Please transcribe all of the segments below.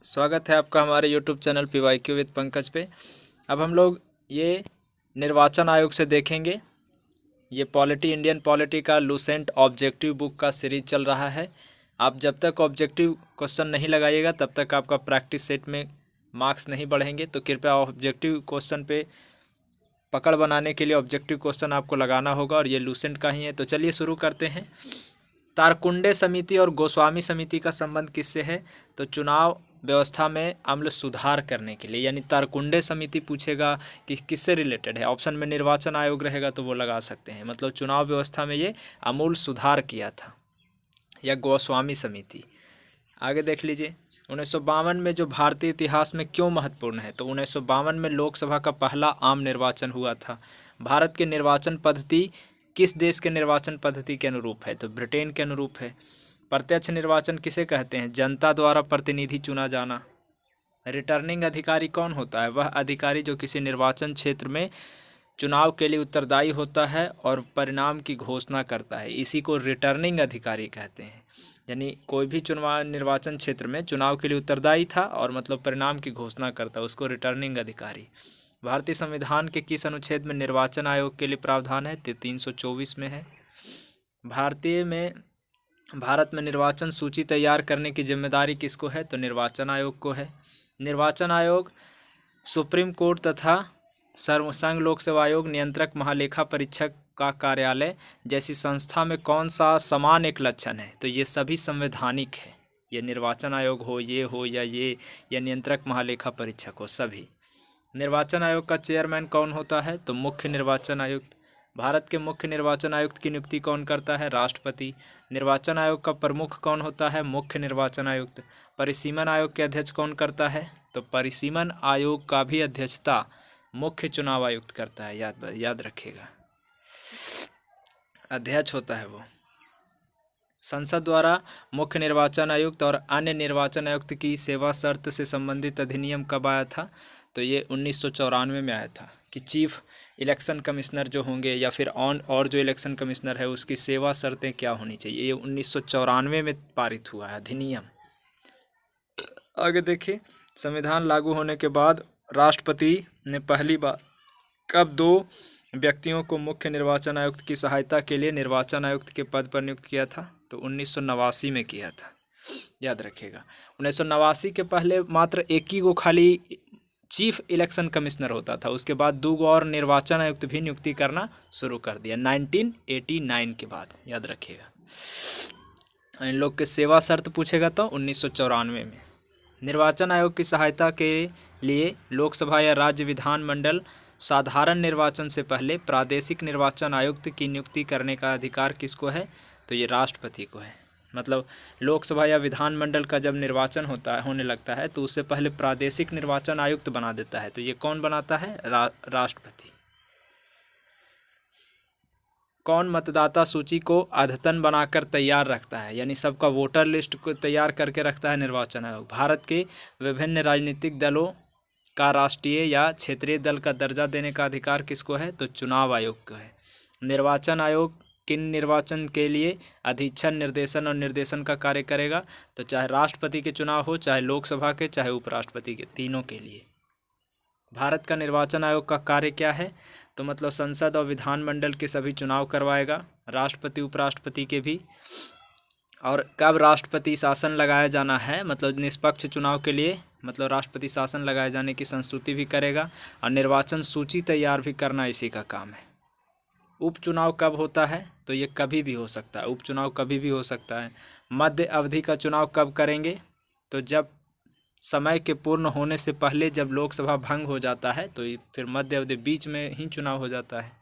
स्वागत है आपका हमारे YouTube channel PYQ with Pankaj पे। अब हम लोग ये निर्वाचन आयोग से देखेंगे। ये इंडियन पॉलिटी का लूसेंट ऑब्जेक्टिव बुक का सीरीज चल रहा है। आप जब तक ऑब्जेक्टिव क्वेश्चन नहीं लगाइएगा तब तक आपका प्रैक्टिस सेट में मार्क्स नहीं बढ़ेंगे। तो कृपया ऑब्जेक्टिव क्वेश्चन पे पकड़ बनाने के लिए ऑब्जेक्टिव क्वेश्चन आपको लगाना होगा और ये लूसेंट का ही है। तो चलिए शुरू करते हैं। तारकुंडे समिति और गोस्वामी समिति का संबंध किससे है? तो चुनाव व्यवस्था में अम्ल सुधार करने के लिए, यानी तारकुंडे समिति पूछेगा कि किससे रिलेटेड है। ऑप्शन में निर्वाचन आयोग रहेगा तो वो लगा सकते हैं, मतलब चुनाव व्यवस्था में ये आमूल सुधार किया था। या गोस्वामी समिति। आगे देख लीजिए, 1952 में जो भारतीय इतिहास में क्यों महत्वपूर्ण है? तो 1952 में लोकसभा का पहला आम निर्वाचन हुआ था। भारत के निर्वाचन पद्धति किस देश के निर्वाचन पद्धति के अनुरूप है? तो ब्रिटेन के अनुरूप है। प्रत्यक्ष निर्वाचन किसे कहते हैं? जनता द्वारा प्रतिनिधि चुना जाना। रिटर्निंग अधिकारी कौन होता है? वह अधिकारी जो किसी निर्वाचन क्षेत्र में चुनाव के लिए उत्तरदायी होता है और परिणाम की घोषणा करता है, इसी को रिटर्निंग अधिकारी कहते हैं। यानी कोई भी चुनाव निर्वाचन क्षेत्र में चुनाव के लिए उत्तरदायी था और मतलब परिणाम की घोषणा करता है, उसको रिटर्निंग अधिकारी। भारतीय संविधान के किस अनुच्छेद में निर्वाचन आयोग के लिए प्रावधान है? तो 324 में है। भारत में निर्वाचन सूची तैयार करने की जिम्मेदारी किसको है? तो निर्वाचन आयोग को है। निर्वाचन आयोग सुप्रीम कोर्ट तथा संघ लोक सेवा आयोग, नियंत्रक, महालेखा परीक्षक का कार्यालय जैसी संस्था में कौन सा समान एक लक्षण है? तो ये सभी संवैधानिक है। ये निर्वाचन आयोग हो, ये हो या नियंत्रक, महालेखा परीक्षक हो, सभी। निर्वाचन आयोग का चेयरमैन कौन होता है? तो मुख्य निर्वाचन आयुक्त। भारत के मुख्य निर्वाचन आयुक्त की नियुक्ति कौन करता है? राष्ट्रपति। निर्वाचन आयोग का प्रमुख कौन होता है? मुख्य निर्वाचन आयुक्त। परिसीमन आयोग के अध्यक्ष कौन करता है? तो परिसीमन आयोग का भी अध्यक्षता मुख्य चुनाव आयुक्त करता है, याद रखिएगा, अध्यक्ष होता है वो। संसद द्वारा मुख्य निर्वाचन आयुक्त और अन्य निर्वाचन आयुक्त की सेवा शर्त से संबंधित अधिनियम कब आया था? तो ये 1994 में आया था कि चीफ इलेक्शन कमिश्नर जो होंगे या फिर और जो इलेक्शन कमिश्नर है उसकी सेवा शर्तें क्या होनी चाहिए, ये 1994 में पारित हुआ है अधिनियम। आगे देखिए, संविधान लागू होने के बाद राष्ट्रपति ने पहली बार कब 2 व्यक्तियों को मुख्य निर्वाचन आयुक्त की सहायता के लिए निर्वाचन आयुक्त के पद पर नियुक्त किया था? तो 1989 में किया था, याद रखिएगा। 1989 के पहले मात्र एक ही को खाली चीफ इलेक्शन कमिश्नर होता था, उसके बाद 2 और निर्वाचन आयुक्त भी नियुक्ति करना शुरू कर दिया 1989 के बाद, याद रखिएगा। इन लोग के सेवा शर्त पूछेगा तो 1994 में। निर्वाचन आयोग की सहायता के लिए लोकसभा या राज्य विधानमंडल साधारण निर्वाचन से पहले प्रादेशिक निर्वाचन आयुक्त की नियुक्ति करने का अधिकार किसको है? तो ये राष्ट्रपति को है। मतलब लोकसभा या विधानमंडल का जब निर्वाचन होने लगता है तो उससे पहले प्रादेशिक निर्वाचन आयुक्त बना देता है, तो ये कौन बनाता है? राष्ट्रपति। कौन मतदाता सूची को अद्यतन बनाकर तैयार रखता है, यानी सबका वोटर लिस्ट को तैयार करके रखता है? निर्वाचन आयोग। भारत के विभिन्न राजनीतिक दलों का राष्ट्रीय या क्षेत्रीय दल का दर्जा देने का अधिकार किसको है? तो चुनाव आयोग को है। निर्वाचन आयोग किन निर्वाचन के लिए अधीक्षण, निर्देशन और निर्देशन का कार्य करेगा? तो चाहे राष्ट्रपति के चुनाव हो, चाहे लोकसभा के, चाहे उपराष्ट्रपति के, तीनों के लिए। भारत का निर्वाचन आयोग का कार्य क्या है? तो मतलब संसद और विधानमंडल के सभी चुनाव करवाएगा, राष्ट्रपति उपराष्ट्रपति के भी। और कब राष्ट्रपति शासन लगाया जाना है, मतलब निष्पक्ष चुनाव के लिए, मतलब राष्ट्रपति शासन लगाए जाने की संस्तुति भी करेगा। और निर्वाचन सूची तैयार भी करना इसी का काम है। उपचुनाव कब होता है? तो ये कभी भी हो सकता है, उपचुनाव कभी भी हो सकता है। मध्य अवधि का चुनाव कब करेंगे? तो जब समय के पूर्ण होने से पहले, जब लोकसभा भंग हो जाता है तो फिर मध्य अवधि, बीच में ही चुनाव हो जाता है।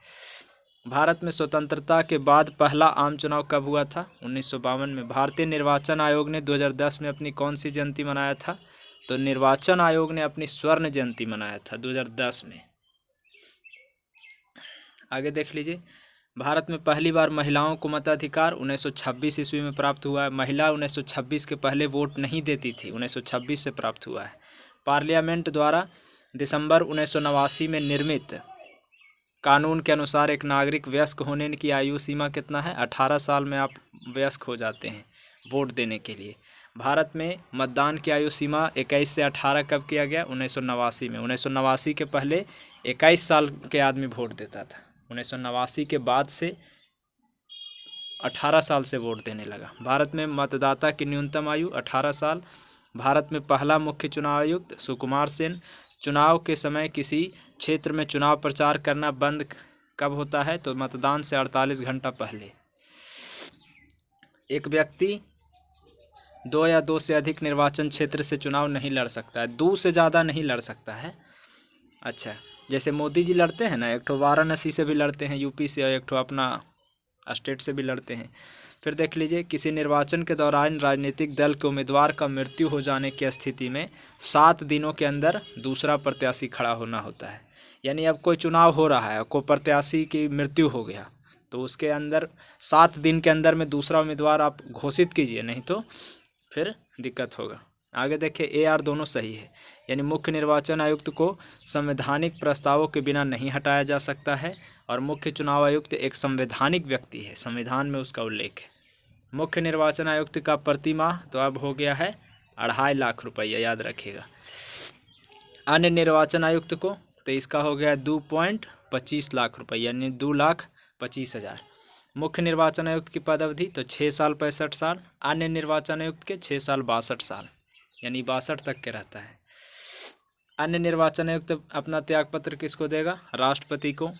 भारत में स्वतंत्रता के बाद पहला आम चुनाव कब हुआ था? 1952 में। भारतीय निर्वाचन आयोग ने 2010 में अपनी कौन सी जयंती मनाया था? तो निर्वाचन आयोग ने अपनी स्वर्ण जयंती मनाया था 2010 में। आगे देख लीजिए, भारत में पहली बार महिलाओं को मताधिकार 1926 ईस्वी में प्राप्त हुआ है। महिला 1926 के पहले वोट नहीं देती थी, 1926 से प्राप्त हुआ है। पार्लियामेंट द्वारा दिसंबर 1989 में निर्मित कानून के अनुसार एक नागरिक वयस्क होने की आयु सीमा कितना है? 18 साल में आप वयस्क हो जाते हैं वोट देने के लिए। भारत में मतदान की आयु सीमा 21 से 18 कब किया गया? 1989 में। 1989 के पहले 21 साल के आदमी वोट देता था। 1989 के बाद से 18 साल से वोट देने लगा। भारत में मतदाता की न्यूनतम आयु 18 साल। भारत में पहला मुख्य चुनाव आयुक्त सुकुमार सेन। चुनाव के समय किसी क्षेत्र में चुनाव प्रचार करना बंद कब होता है? तो मतदान से 48 घंटा पहले। एक व्यक्ति 2 या 2 से अधिक निर्वाचन क्षेत्र से चुनाव नहीं लड़ सकता है। 2 से ज़्यादा नहीं लड़ सकता है। अच्छा, जैसे मोदी जी लड़ते हैं ना, एक ठो वाराणसी से भी लड़ते हैं यूपी से, और एक ठो अपना स्टेट से भी लड़ते हैं। फिर देख लीजिए, किसी निर्वाचन के दौरान राजनीतिक दल के उम्मीदवार का मृत्यु हो जाने की स्थिति में 7 दिनों के अंदर दूसरा प्रत्याशी खड़ा होना होता है। यानी अब कोई चुनाव हो रहा है, कोई प्रत्याशी की मृत्यु हो गया, तो उसके अंदर 7 दिन के अंदर में दूसरा उम्मीदवार आप घोषित कीजिए, नहीं तो फिर दिक्कत होगा। आगे देखिए, AR दोनों सही है। यानी मुख्य निर्वाचन आयुक्त को संवैधानिक प्रस्तावों के बिना नहीं हटाया जा सकता है, और मुख्य चुनाव आयुक्त एक संवैधानिक व्यक्ति है, संविधान में उसका उल्लेख है। मुख्य निर्वाचन आयुक्त का प्रतिमाह तो अब हो गया है 2.5 लाख रुपया, याद रखिएगा। अन्य निर्वाचन आयुक्त को तो इसका हो गया 2.25 लाख रुपये, यानी 2,25,000। मुख्य निर्वाचन आयुक्त की पद अवधि तो 6 साल 65 साल। अन्य निर्वाचन आयुक्त के 6 साल 62 साल, यानी 62 तक के रहता है। अन्य निर्वाचन आयुक्त अपना त्यागपत्र किसको देगा? राष्ट्रपति को।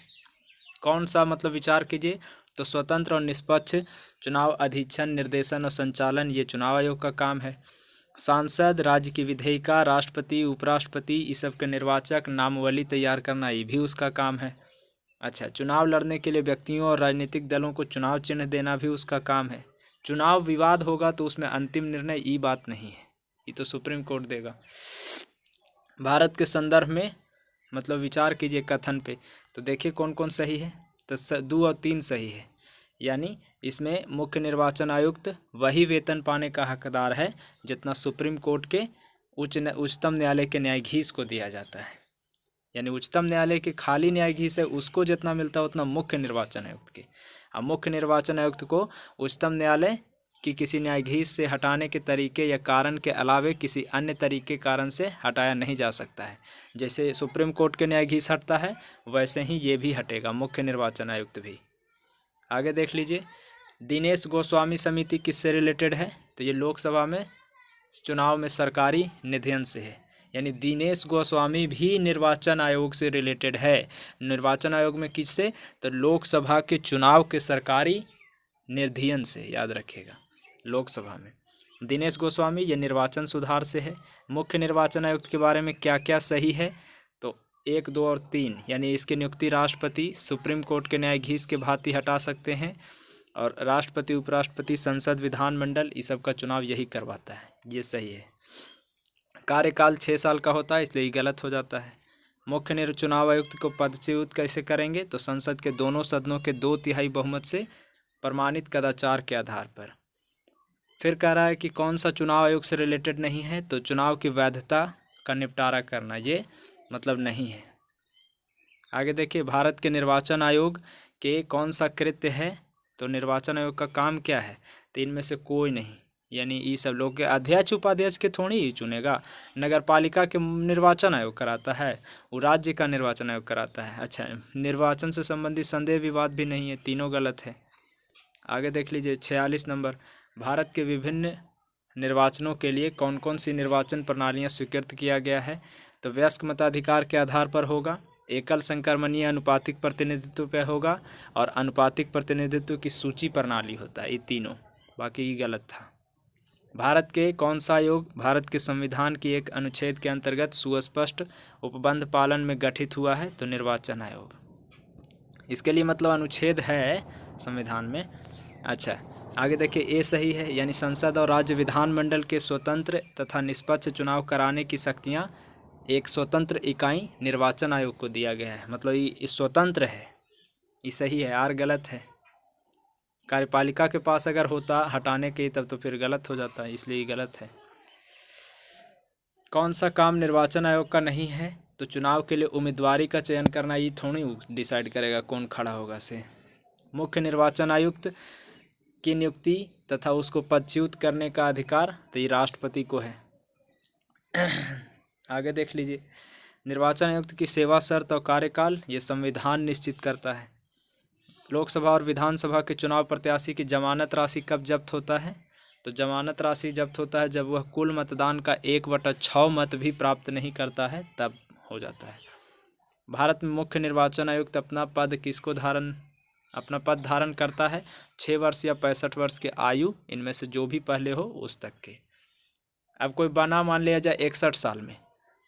कौन सा मतलब विचार कीजिए, तो स्वतंत्र और निष्पक्ष चुनाव अधीक्षण, निर्देशन और संचालन ये चुनाव आयोग का काम है। सांसद, राज्य की विधेयिका, राष्ट्रपति, उपराष्ट्रपति, इस सब के निर्वाचक, नामावली तैयार करना, ये भी उसका काम है। अच्छा, चुनाव लड़ने के लिए व्यक्तियों और राजनीतिक दलों को चुनाव चिन्ह देना भी उसका काम है। चुनाव विवाद होगा तो उसमें अंतिम निर्णय ई बात नहीं है, ये तो सुप्रीम कोर्ट देगा। भारत के संदर्भ में मतलब विचार कीजिए कथन पे, तो देखिए कौन कौन सही है। तो 2 और 3 सही है। यानी इसमें मुख्य निर्वाचन आयुक्त वही वेतन पाने का हकदार है जितना सुप्रीम कोर्ट के उच्चतम न्यायालय के न्यायाधीश को दिया जाता है। यानी उच्चतम न्यायालय के खाली न्यायाधीश है, उसको जितना मिलता है उतना मुख्य निर्वाचन आयुक्त के। अब मुख्य निर्वाचन आयुक्त को उच्चतम न्यायालय कि किसी न्यायाधीश से हटाने के तरीके या कारण के अलावे किसी अन्य तरीके कारण से हटाया नहीं जा सकता है। जैसे सुप्रीम कोर्ट के न्यायाधीश हटता है, वैसे ही ये भी हटेगा, मुख्य निर्वाचन आयुक्त भी। आगे देख लीजिए, दिनेश गोस्वामी समिति किससे रिलेटेड है? तो ये लोकसभा में चुनाव में सरकारी निधियन से है। यानी दिनेश गोस्वामी भी निर्वाचन आयोग से रिलेटेड है। निर्वाचन आयोग में किससे? तो लोकसभा के चुनाव के सरकारी निधियन से, याद रखिएगा। लोकसभा में दिनेश गोस्वामी ये निर्वाचन सुधार से है। मुख्य निर्वाचन आयुक्त के बारे में क्या क्या सही है? तो 1, 2 और 3, यानी इसकी नियुक्ति राष्ट्रपति सुप्रीम कोर्ट के न्यायाधीश के भांति हटा सकते हैं, और राष्ट्रपति, उपराष्ट्रपति, संसद, विधानमंडल, इस सब का चुनाव यही करवाता है, ये सही है। कार्यकाल 6 साल का होता है, इसलिए ये गलत हो जाता है। मुख्य चुनाव आयुक्त को पदच्युत कैसे करेंगे? तो संसद के दोनों सदनों के 2/3 बहुमत से प्रमाणित कदाचार के आधार पर। फिर कह रहा है कि कौन सा चुनाव आयोग से रिलेटेड नहीं है? तो चुनाव की वैधता का निपटारा करना, ये मतलब नहीं है। आगे देखिए, भारत के निर्वाचन आयोग के कौन सा कृत्य है? तो निर्वाचन आयोग का काम क्या है? तो इनमें से कोई नहीं। यानी ये सब लोग के अध्यक्ष उपाध्यक्ष के थोड़ी ही चुनेगा। नगर पालिका के निर्वाचन आयोग कराता है, वो राज्य का निर्वाचन आयोग कराता है। अच्छा, निर्वाचन से संबंधित संदेह विवाद भी नहीं है, तीनों गलत है। आगे देख लीजिए 46 नंबर, भारत के विभिन्न निर्वाचनों के लिए कौन कौन सी निर्वाचन प्रणालियाँ स्वीकृत किया गया है? तो वयस्क मताधिकार के आधार पर होगा, एकल संक्रमणीय अनुपातिक प्रतिनिधित्व पे होगा, और अनुपातिक प्रतिनिधित्व की सूची प्रणाली होता है। ये तीनों, बाकी ये गलत था। भारत के कौन सा आयोग भारत के संविधान की एक अनुच्छेद के अंतर्गत सुस्पष्ट उपबंध पालन में गठित हुआ है? तो निर्वाचन आयोग। इसके लिए मतलब अनुच्छेद है संविधान में। अच्छा, आगे देखिए, ए सही है। यानी संसद और राज्य विधानमंडल के स्वतंत्र तथा निष्पक्ष चुनाव कराने की शक्तियाँ एक स्वतंत्र इकाई निर्वाचन आयोग को दिया गया है, मतलब ये स्वतंत्र है, ये सही है। आर गलत है। कार्यपालिका के पास अगर होता हटाने के, तब तो फिर गलत हो जाता है, इसलिए ये गलत है। कौन सा काम निर्वाचन आयोग का नहीं है? तो चुनाव के लिए उम्मीदवारी का चयन करना, ये थोड़ी डिसाइड करेगा कौन खड़ा होगा से। मुख्य निर्वाचन आयुक्त की नियुक्ति तथा उसको पदच्युत करने का अधिकार तो ये राष्ट्रपति को है। आगे देख लीजिए, निर्वाचन आयुक्त की सेवा शर्त और कार्यकाल ये संविधान निश्चित करता है। लोकसभा और विधानसभा के चुनाव प्रत्याशी की जमानत राशि कब जब्त होता है? तो जमानत राशि जब्त होता है जब वह कुल मतदान का 1/6 मत भी प्राप्त नहीं करता है, तब हो जाता है। भारत में मुख्य निर्वाचन आयुक्त अपना पद धारण करता है 6 वर्ष या 65 वर्ष के आयु, इनमें से जो भी पहले हो उस तक के। अब कोई बना मान लिया जाए 61 साल में,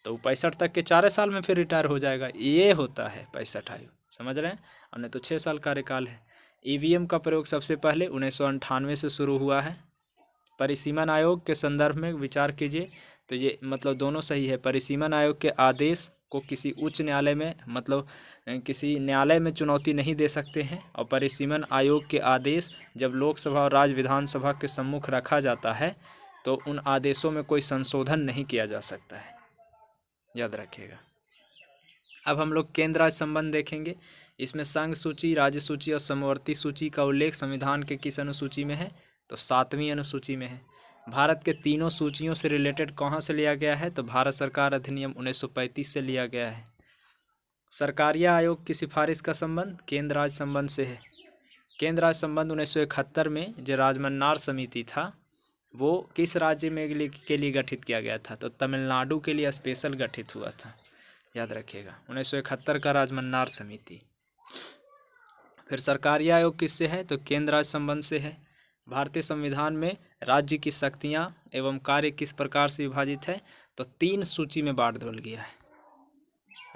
तो 65 तक के 4 साल में फिर रिटायर हो जाएगा, ये होता है 65 आयु, समझ रहे हैं। और नहीं तो 6 साल कार्यकाल है। ईवीएम का प्रयोग सबसे पहले 1998 से शुरू हुआ है। परिसीमन आयोग के संदर्भ में विचार कीजिए, तो ये मतलब दोनों सही है। परिसीमन आयोग के आदेश को किसी उच्च न्यायालय में किसी न्यायालय में चुनौती नहीं दे सकते हैं, और परिसीमन आयोग के आदेश जब लोकसभा और राज्य विधानसभा के सम्मुख रखा जाता है तो उन आदेशों में कोई संशोधन नहीं किया जा सकता है, याद रखिएगा। अब हम लोग केंद्र राज्य संबंध देखेंगे। इसमें संघ सूची, राज्य सूची और समवर्ती सूची का उल्लेख संविधान के किस अनुसूची में है? तो 7वीं अनुसूची में है। भारत के तीनों सूचियों से रिलेटेड कहाँ से लिया गया है? तो भारत सरकार अधिनियम 1935 से लिया गया है। सरकारीय आयोग की सिफारिश का संबंध केंद्र राज्य संबंध से है। केंद्र राज्य संबंध 1971 में जो राजमन्नार समिति था वो किस राज्य में के लिए गठित किया गया था? तो तमिलनाडु के लिए स्पेशल गठित हुआ था, याद रखिएगा। 1971 का राजमन्नार समिति। फिर सरकारीय आयोग किससे है? तो केंद्र राज्य संबंध से है। भारतीय संविधान में राज्य की शक्तियां एवं कार्य किस प्रकार से विभाजित है? तो 3 सूची में बांट दिया गया है।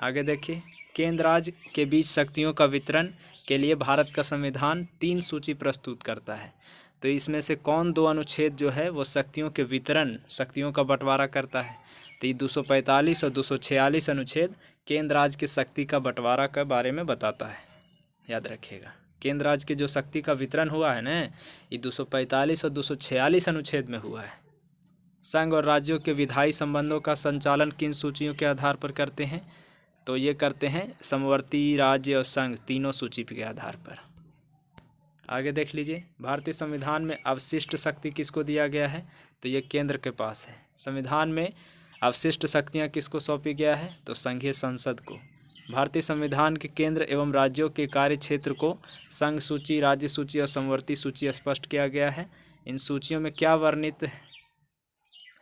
आगे देखिए, केंद्र राज्य के बीच शक्तियों का वितरण के लिए भारत का संविधान 3 सूची प्रस्तुत करता है। तो इसमें से कौन 2 अनुच्छेद जो है वो शक्तियों के वितरण, शक्तियों का बंटवारा करता है? तो ये 245 और 246 अनुच्छेद केंद्र राज्य की शक्ति का बंटवारा के बारे में बताता है, याद रखिएगा। केंद्र राज्य के जो शक्ति का वितरण हुआ है ना, ये 245 और 246 अनुच्छेद में हुआ है। संघ और राज्यों के विधायी संबंधों का संचालन किन सूचियों के आधार पर करते हैं? तो ये करते हैं समवर्ती, राज्य और संघ तीनों सूची के आधार पर। आगे देख लीजिए, भारतीय संविधान में अवशिष्ट शक्ति किसको दिया गया है? तो ये केंद्र के पास है। संविधान में अवशिष्ट शक्तियाँ किसको सौंपी गया है? तो संघीय संसद को। भारतीय संविधान के केंद्र एवं राज्यों के कार्य क्षेत्र को संघ सूची, राज्य सूची और समवर्ती सूची स्पष्ट किया गया है। इन सूचियों में क्या वर्णित है?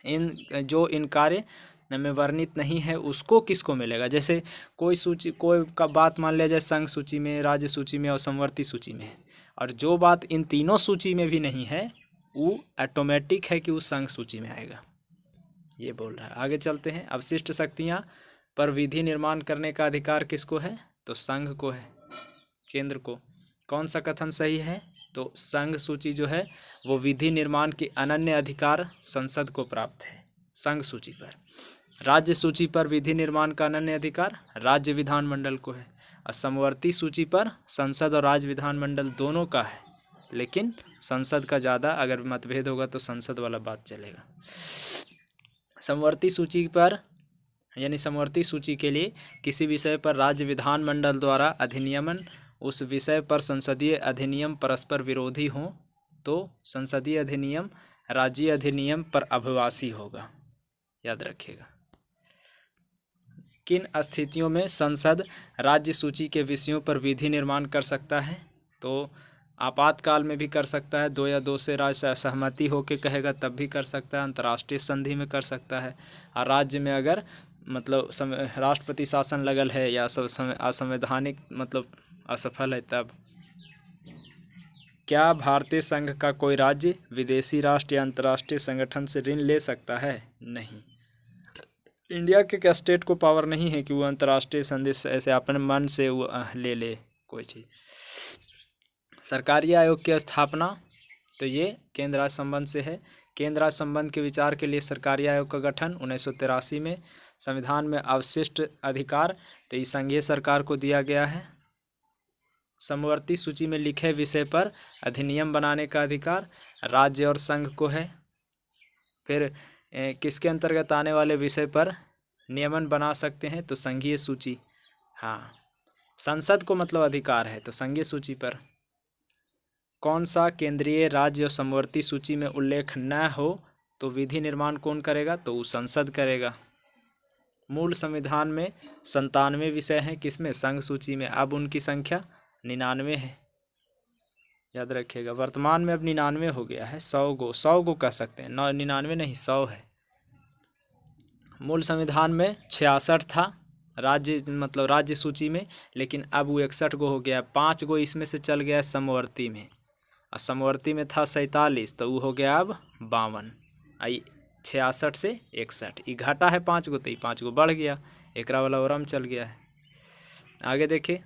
इन कार्य में वर्णित नहीं है उसको किसको मिलेगा? जैसे कोई सूची, कोई का बात मान लिया जाए संघ सूची में, राज्य सूची में और समवर्ती सूची में है, और जो बात इन तीनों सूची में भी नहीं है वो ऑटोमेटिक है कि उस संघ सूची में आएगा, ये बोल रहा है। आगे चलते हैं। अवशिष्ट शक्तियाँ पर विधि निर्माण करने का अधिकार किसको है? तो संघ को है, केंद्र को। कौन सा कथन सही है? तो संघ सूची जो है वो विधि निर्माण के अनन्य अधिकार संसद को प्राप्त है संघ सूची पर। राज्य सूची पर विधि निर्माण का अनन्य अधिकार राज्य विधानमंडल को है, और समवर्ती सूची पर संसद और राज्य विधानमंडल दोनों का है, लेकिन संसद का ज़्यादा, अगर मतभेद होगा तो संसद वाला बात चलेगा। समवर्ती सूची पर यानी समवर्ती सूची के लिए किसी विषय पर राज्य विधानमंडल द्वारा अधिनियमन उस विषय पर संसदीय अधिनियम परस्पर विरोधी हों तो संसदीय अधिनियम राज्य अधिनियम पर अभिवासी होगा, याद रखिएगा। किन स्थितियों में संसद राज्य सूची के विषयों पर विधि निर्माण कर सकता है? तो आपातकाल में भी कर सकता है, 2 या 2 से राज्य सहमति होकर कहेगा तब भी कर सकता है, अंतर्राष्ट्रीय संधि में कर सकता है, और राज्य में अगर मतलब राष्ट्रपति शासन लगल है या असंवैधानिक मतलब असफल है तब। क्या भारतीय संघ का कोई राज्य विदेशी राष्ट्र या अंतर्राष्ट्रीय संगठन से ऋण ले सकता है? नहीं। इंडिया के स्टेट को पावर नहीं है कि वो अंतर्राष्ट्रीय संधि से ऐसे अपने मन से वो ले कोई चीज़। सरकारी आयोग की स्थापना तो ये केंद्र राज्य संबंध से है। केंद्र राज्य संबंध के विचार के लिए सरकारी आयोग का गठन 1983 में। संविधान में अवशिष्ट अधिकार तो ये संघीय सरकार को दिया गया है। समवर्ती सूची में लिखे विषय पर अधिनियम बनाने का अधिकार राज्य और संघ को है। फिर किसके अंतर्गत आने वाले विषय पर नियमन बना सकते हैं? तो संघीय सूची। हाँ, संसद को मतलब अधिकार है तो संघीय सूची पर। कौन सा केंद्रीय राज्य और समवर्ती सूची में उल्लेख न हो तो विधि निर्माण कौन करेगा, तो वो संसद करेगा। मूल संविधान में 97 विषय हैं, किसमें, संघ सूची में। अब उनकी संख्या 99 है, याद रखिएगा। वर्तमान में अब 99 हो गया है, 100 गो कह सकते हैं, 99 नहीं 100 है। मूल संविधान में 66 था राज्य, मतलब राज्य सूची में, लेकिन अब वो 61 गो हो गया। 5 गो इसमें से चल गया समवर्ती में, और समवर्ती में था 47, तो वो हो गया अब 52। आई 66 से 61, ये घटा है 5 गो, तो ये 5 गो बढ़ गया, एकरा वाला ओरम चल गया है। आगे देखिए,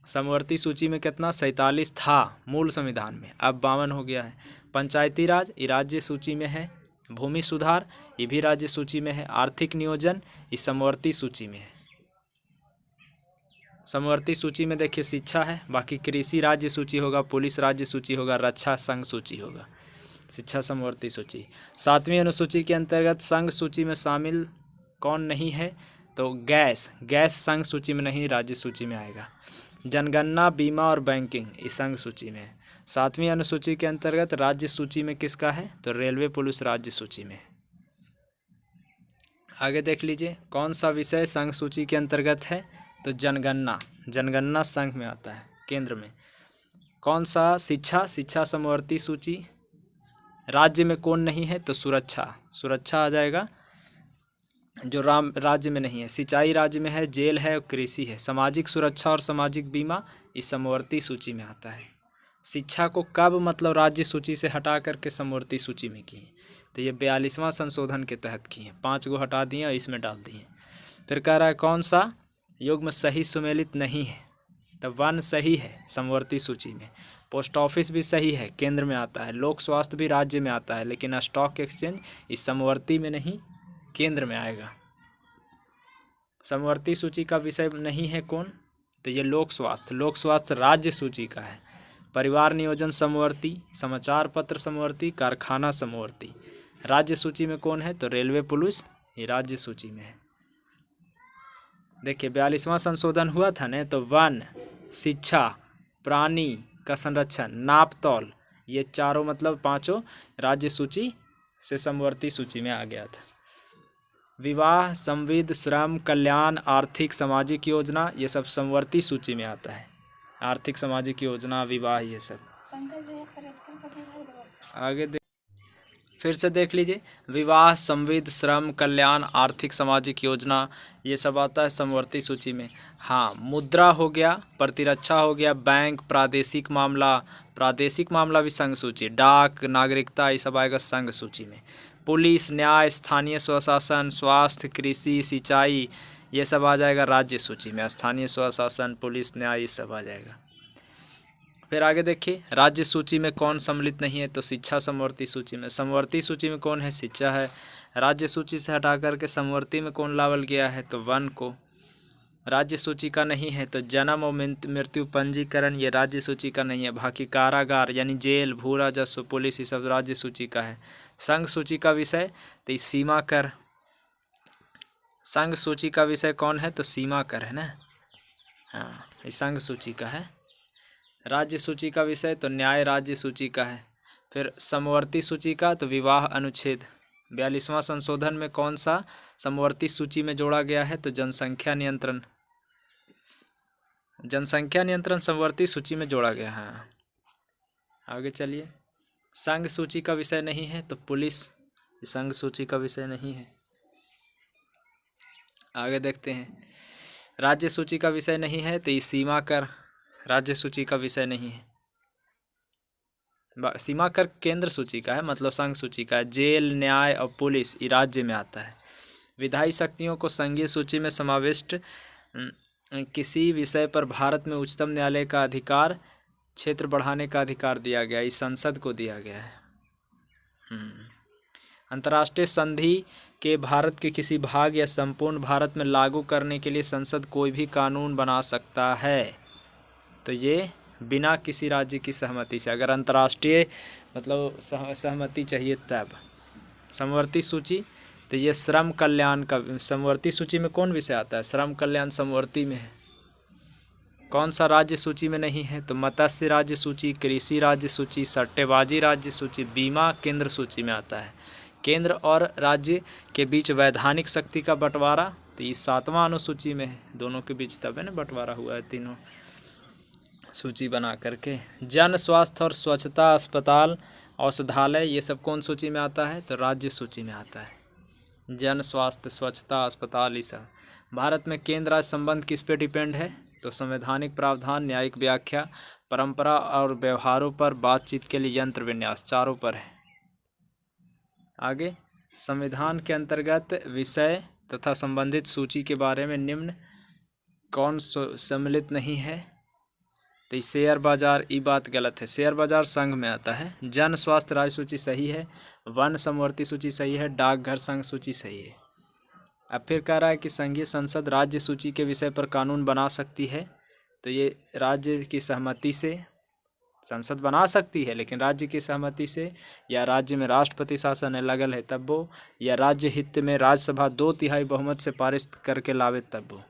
समवर्ती सूची में कितना, 47 था मूल संविधान में, अब 52 हो गया है। पंचायती राज, ये राज्य सूची में है। भूमि सुधार, ये भी राज्य सूची में है। आर्थिक नियोजन, ये समवर्ती सूची में है। समवर्ती सूची में देखिए शिक्षा है, बाकी कृषि राज्य सूची होगा, पुलिस राज्य सूची होगा, रक्षा संघ सूची होगा, शिक्षा समवर्ती सूची। 7वीं अनुसूची के अंतर्गत संघ सूची में शामिल कौन नहीं है, तो गैस संघ सूची में नहीं, राज्य सूची में आएगा। जनगणना, बीमा और बैंकिंग, इस संघ सूची में है। 7वीं अनुसूची के अंतर्गत राज्य सूची में किसका है, तो रेलवे पुलिस राज्य सूची में है। आगे देख लीजिए, कौन सा विषय संघ सूची के अंतर्गत है, तो जनगणना संघ में आता है, केंद्र में। कौन सा, शिक्षा समवर्ती सूची। राज्य में कौन नहीं है, तो सुरक्षा आ जाएगा, जो राज्य में नहीं है। सिंचाई राज्य में है, जेल है और कृषि है। सामाजिक सुरक्षा और सामाजिक बीमा इस समवर्ती सूची में आता है। शिक्षा को कब मतलब राज्य सूची से हटा करके समवर्ती सूची में किए, तो ये 42वां संशोधन के तहत किए। 5 गो हटा दिए और इसमें डाल दिए। फिर कह रहा है कौन सा युग्म सही सुमेलित नहीं है, तो वन सही है समवर्ती सूची में। पोस्ट ऑफिस भी सही है, केंद्र में आता है। लोक स्वास्थ्य भी राज्य में आता है, लेकिन स्टॉक एक्सचेंज इस समवर्ती में नहीं, केंद्र में आएगा। समवर्ती सूची का विषय नहीं है कौन, तो ये लोक स्वास्थ्य राज्य सूची का है। परिवार नियोजन समवर्ती, समाचार पत्र समवर्ती, कारखाना समवर्ती। राज्य सूची में कौन है, तो रेलवे पुलिस, ये राज्य सूची में है। देखिए 42वां संशोधन हुआ था ना, तो वन, शिक्षा, प्राणी का संरक्षण, नापतौल, ये चारों मतलब 5 राज्य सूची से समवर्ती सूची में आ गया था। विवाह, संविदा, श्रम, कल्याण, आर्थिक सामाजिक योजना, ये सब समवर्ती सूची में आता है। आर्थिक सामाजिक योजना, विवाह, ये सब। आगे फिर से देख लीजिए, विवाह, संविदा, श्रम, कल्याण, आर्थिक सामाजिक योजना, ये सब आता है समवर्ती सूची में। हाँ, मुद्रा हो गया, प्रतिरक्षा हो गया, बैंक, प्रादेशिक मामला भी संघ सूची। डाक, नागरिकता, ये सब आएगा संघ सूची में। पुलिस, न्याय, स्थानीय स्वशासन, स्वास्थ्य, कृषि, सिंचाई, ये सब आ जाएगा राज्य सूची में। स्थानीय स्वशासन, पुलिस, न्याय, ये सब आ जाएगा। फिर आगे देखिए, राज्य सूची में कौन सम्मिलित नहीं है, तो शिक्षा समवर्ती सूची में। समवर्ती सूची में कौन है, शिक्षा है। राज्य सूची से हटा करके समवर्ती में कौन लावल गया है, तो वन को। राज्य सूची का नहीं है, तो जन्म और मृत्यु पंजीकरण, ये राज्य सूची का नहीं है। बाकी कारागार यानी जेल, भू राजस्व, पुलिस, ये सब राज्य सूची का है। संघ सूची का विषय, तो सीमा कर। संघ सूची का विषय कौन है, तो सीमा कर है ना, हाँ, ये संघ सूची का है। राज्य सूची का विषय, तो न्याय राज्य सूची का है। फिर समवर्ती सूची का, तो विवाह अनुच्छेद। 42वां संशोधन में कौन सा समवर्ती सूची में जोड़ा गया है, तो जनसंख्या नियंत्रण समवर्ती सूची में जोड़ा गया है। आगे चलिए, संघ सूची का विषय नहीं है, तो पुलिस संघ सूची का विषय नहीं है। आगे देखते हैं, राज्य सूची का विषय नहीं है, तो ये सीमा कर राज्य सूची का विषय नहीं है। सीमा कर केंद्र सूची का है, मतलब संघ सूची का है। जेल, न्याय और पुलिस, ये राज्य में आता है। विधायी शक्तियों को संघीय सूची में समाविष्ट किसी विषय पर भारत में उच्चतम न्यायालय का अधिकार क्षेत्र बढ़ाने का अधिकार दिया गया, इस संसद को दिया गया है। अंतर्राष्ट्रीय संधि के भारत के किसी भाग या संपूर्ण भारत में लागू करने के लिए संसद कोई भी कानून बना सकता है, तो ये बिना किसी राज्य की सहमति से, अगर अंतर्राष्ट्रीय मतलब सहमति चाहिए तब। समवर्ती सूची, तो ये श्रम कल्याण का, समवर्ती सूची में कौन विषय आता है, श्रम कल्याण समवर्ती में है। कौन सा राज्य सूची में नहीं है? तो मत्स्य राज्य सूची, कृषि राज्य सूची, सट्टेबाजी राज्य सूची, बीमा केंद्र सूची में आता है। केंद्र और राज्य के बीच वैधानिक शक्ति का बंटवारा, तो ये 7वां अनुसूची में है। दोनों के बीच तब है ना बंटवारा हुआ है, तीनों सूची बना करके। जन स्वास्थ्य और स्वच्छता, अस्पताल, औषधालय, ये सब कौन सूची में आता है? तो राज्य सूची में आता है। जन स्वास्थ्य, स्वच्छता, अस्पताल, ये सब। भारत में केंद्र राज्य संबंध किस पे डिपेंड है? तो संवैधानिक प्रावधान, न्यायिक व्याख्या, परंपरा और व्यवहारों पर, बातचीत के लिए यंत्र विन्यास, चारों पर है। आगे, संविधान के अंतर्गत विषय तथा संबंधित सूची के बारे में निम्न कौन सम्मिलित नहीं है? तो शेयर बाजार, ये बात गलत है, शेयर बाजार संघ में आता है। जन स्वास्थ्य राज्य सूची सही है, वन समवर्ती सूची सही है, डाकघर संघ सूची सही है। अब फिर कह रहा है कि संघीय संसद राज्य सूची के विषय पर कानून बना सकती है, तो ये राज्य की सहमति से संसद बना सकती है, लेकिन राज्य की सहमति से, या राज्य में राष्ट्रपति शासन है लगल है तब वो, या राज्य हित में राज्यसभा 2/3 बहुमत से पारित करके लावे तब वो।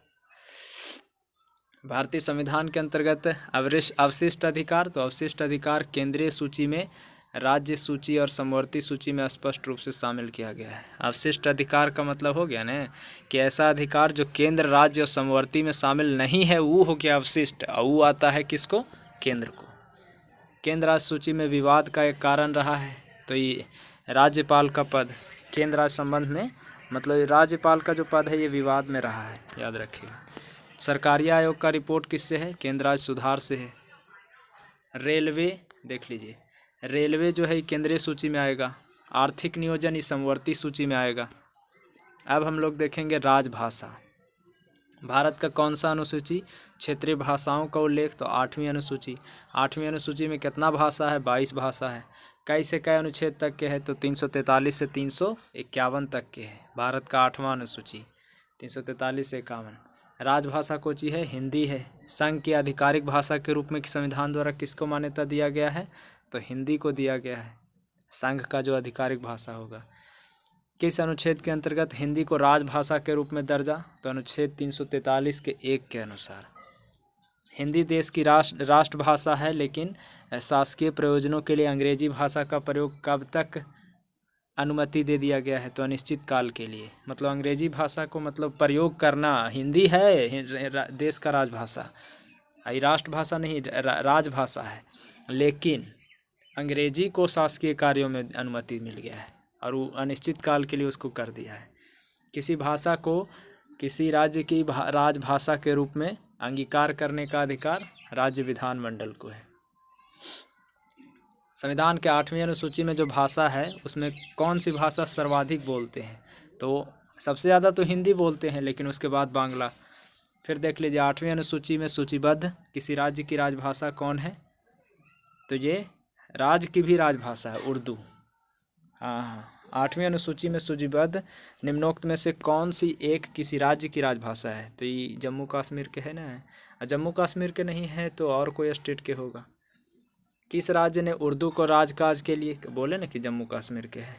भारतीय संविधान के अंतर्गत अवशिष्ट अधिकार, तो अवशिष्ट अधिकार केंद्रीय सूची में, राज्य सूची और समवर्ती सूची में स्पष्ट रूप से शामिल किया गया है। अवशिष्ट अधिकार का मतलब हो गया ना कि ऐसा अधिकार जो केंद्र, राज्य और समवर्ती में शामिल नहीं है, वो हो गया अवशिष्ट, और वो आता है किसको? केंद्र को। केंद्र राज्य सूची में विवाद का एक कारण रहा है, तो ये राज्यपाल का पद केंद्र राज्य संबंध में, मतलब राज्यपाल का जो पद है ये विवाद में रहा है, याद रखिएगा। सरकारी आयोग का रिपोर्ट किससे है? केंद्र राज्य सुधार से है। रेलवे देख लीजिए, रेलवे जो है केंद्रीय सूची में आएगा। आर्थिक नियोजन इस समवर्ती सूची में आएगा। अब हम लोग देखेंगे राजभाषा। भारत का कौन सा अनुसूची? क्षेत्रीय भाषाओं का उल्लेख, तो 8वीं अनुसूची। 8वीं अनुसूची में कितना भाषा है? 22 भाषा है। कई से कई अनुच्छेद तक के है? तो 343 से 351 तक के है। भारत का 8वां अनुसूची 343 से 51। राजभाषा कौन सी है? हिंदी है। संघ की आधिकारिक भाषा के रूप में संविधान द्वारा किसको मान्यता दिया गया है? तो हिंदी को दिया गया है, संघ का जो आधिकारिक भाषा होगा। किस अनुच्छेद के अंतर्गत हिंदी को राजभाषा के रूप में दर्जा? तो अनुच्छेद 343 के 1 के अनुसार। हिंदी देश की राष्ट्रभाषा है, लेकिन शासकीय प्रयोजनों के लिए अंग्रेजी भाषा का प्रयोग कब तक अनुमति दे दिया गया है? तो अनिश्चित काल के लिए। मतलब अंग्रेजी भाषा को मतलब प्रयोग करना, हिंदी है देश का राजभाषा, ये राष्ट्रभाषा नहीं, राजभाषा है, लेकिन अंग्रेजी को शासकीय कार्यों में अनुमति मिल गया है और वो अनिश्चित काल के लिए उसको कर दिया है। किसी भाषा को किसी राज्य की राजभाषा के रूप में अंगीकार करने का अधिकार राज्य विधानमंडल को है। संविधान के 8वीं अनुसूची में जो भाषा है उसमें कौन सी भाषा सर्वाधिक बोलते हैं? तो सबसे ज़्यादा तो हिंदी बोलते हैं, लेकिन उसके बाद बांग्ला। फिर देख लीजिए 8वीं अनुसूची में सूचीबद्ध किसी राज्य की राजभाषा कौन है? तो ये राज्य की भी राजभाषा है, उर्दू। हाँ, 8वीं अनुसूची में सूचीबद्ध निम्नोक्त में से कौन सी एक किसी राज्य की राजभाषा है? तो ये जम्मू कश्मीर के है ना, जम्मू कश्मीर के नहीं है तो और कोई स्टेट के होगा। किस राज्य ने उर्दू को राजकाज के लिए, बोले ना कि जम्मू कश्मीर के है।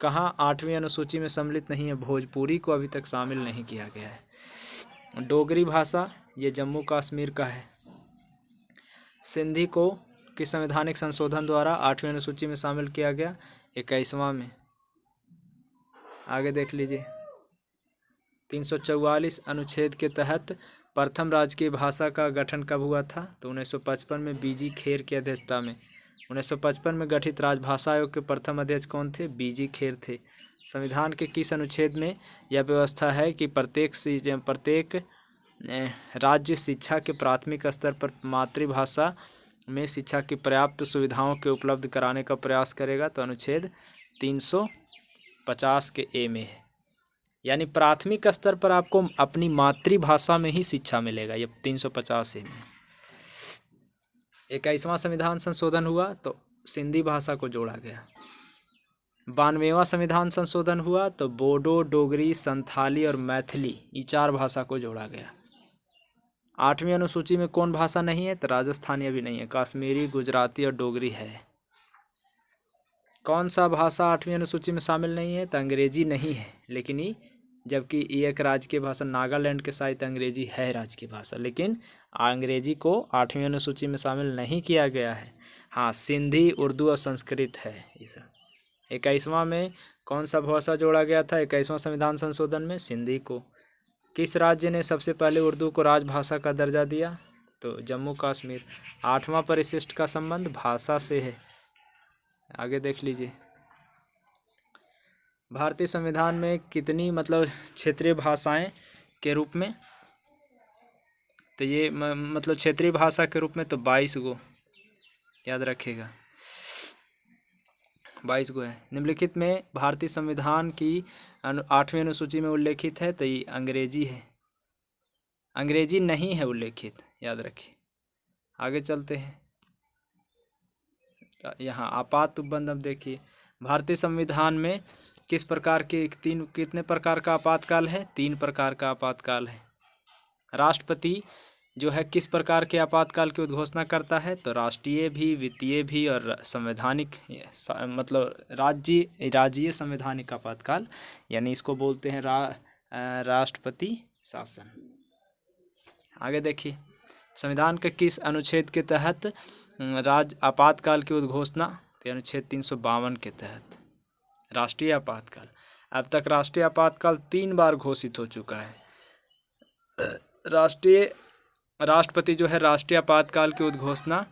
कहाँ 8वीं अनुसूची में सम्मिलित नहीं है? भोजपुरी को अभी तक शामिल नहीं किया गया है। डोगरी भाषा ये जम्मू कश्मीर का है। सिंधी को किस संवैधानिक संशोधन द्वारा 8वीं अनुसूची में शामिल किया गया? 21वां में। आगे देख लीजिए 344 अनुच्छेद के तहत प्रथम राजकीय भाषा का गठन कब हुआ था? तो 1955 में बीजी खेर की अध्यक्षता में। 1955 में गठित राजभाषा आयोग के प्रथम अध्यक्ष कौन थे? बीजी खेर थे। संविधान के किस अनुच्छेद में यह व्यवस्था है कि प्रत्येक राज्य शिक्षा के प्राथमिक स्तर पर मातृभाषा में शिक्षा की पर्याप्त सुविधाओं के उपलब्ध कराने का प्रयास करेगा? तो अनुच्छेद 350 के ए में है। यानी प्राथमिक स्तर पर आपको अपनी मातृभाषा में ही शिक्षा मिलेगा, ये 350 ए में। 21वां संविधान संशोधन हुआ तो सिंधी भाषा को जोड़ा गया। 92वां संविधान संशोधन हुआ तो बोडो, डोगरी, संथाली और मैथिली ये 4 भाषा को जोड़ा गया। 8वीं अनुसूची में कौन भाषा नहीं है? तो राजस्थानी अभी नहीं है, कश्मीरी, गुजराती और डोगरी है। कौन सा भाषा 8वीं अनुसूची में शामिल नहीं है? तो अंग्रेजी नहीं है, लेकिन ये जबकि ये एक राजकीय भाषा, नागालैंड के साहित्य अंग्रेजी है राजकीय भाषा, लेकिन अंग्रेजी को 8वीं अनुसूची में शामिल नहीं किया गया है। हाँ, सिंधी, उर्दू और संस्कृत है ये सब। 21वां में कौन सा भाषा जोड़ा गया था 21वां संविधान संशोधन में? सिंधी को। किस राज्य ने सबसे पहले उर्दू को राजभाषा का दर्जा दिया? तो जम्मू कश्मीर। 8वां परिशिष्ट का संबंध भाषा से है। आगे देख लीजिए, भारतीय संविधान में कितनी मतलब क्षेत्रीय भाषाएं के रूप में? तो ये मतलब क्षेत्रीय भाषा के रूप में तो 22 गो, याद रखिएगा, 22 गो है। निम्नलिखित में भारतीय संविधान की 8वीं अनुसूची में उल्लेखित है तो ये अंग्रेजी है, अंग्रेजी नहीं है उल्लेखित, याद रखिए। आगे चलते हैं, यहाँ आपात उपबंध। अब देखिए, भारतीय संविधान में किस प्रकार के कितने प्रकार का आपातकाल है? 3 प्रकार का आपातकाल है। राष्ट्रपति जो है किस प्रकार के आपातकाल की उद्घोषणा करता है? तो राष्ट्रीय भी, वित्तीय भी और संवैधानिक, मतलब राज्यीय संवैधानिक आपातकाल, यानी इसको बोलते हैं राष्ट्रपति शासन। आगे देखिए, संविधान के किस अनुच्छेद के तहत राज्य आपातकाल की उद्घोषणा? तो अनुच्छेद 352 के तहत राष्ट्रीय आपातकाल। अब तक राष्ट्रीय आपातकाल 3 बार घोषित हो चुका है। राष्ट्रपति जो है राष्ट्रीय आपातकाल की उद्घोषणा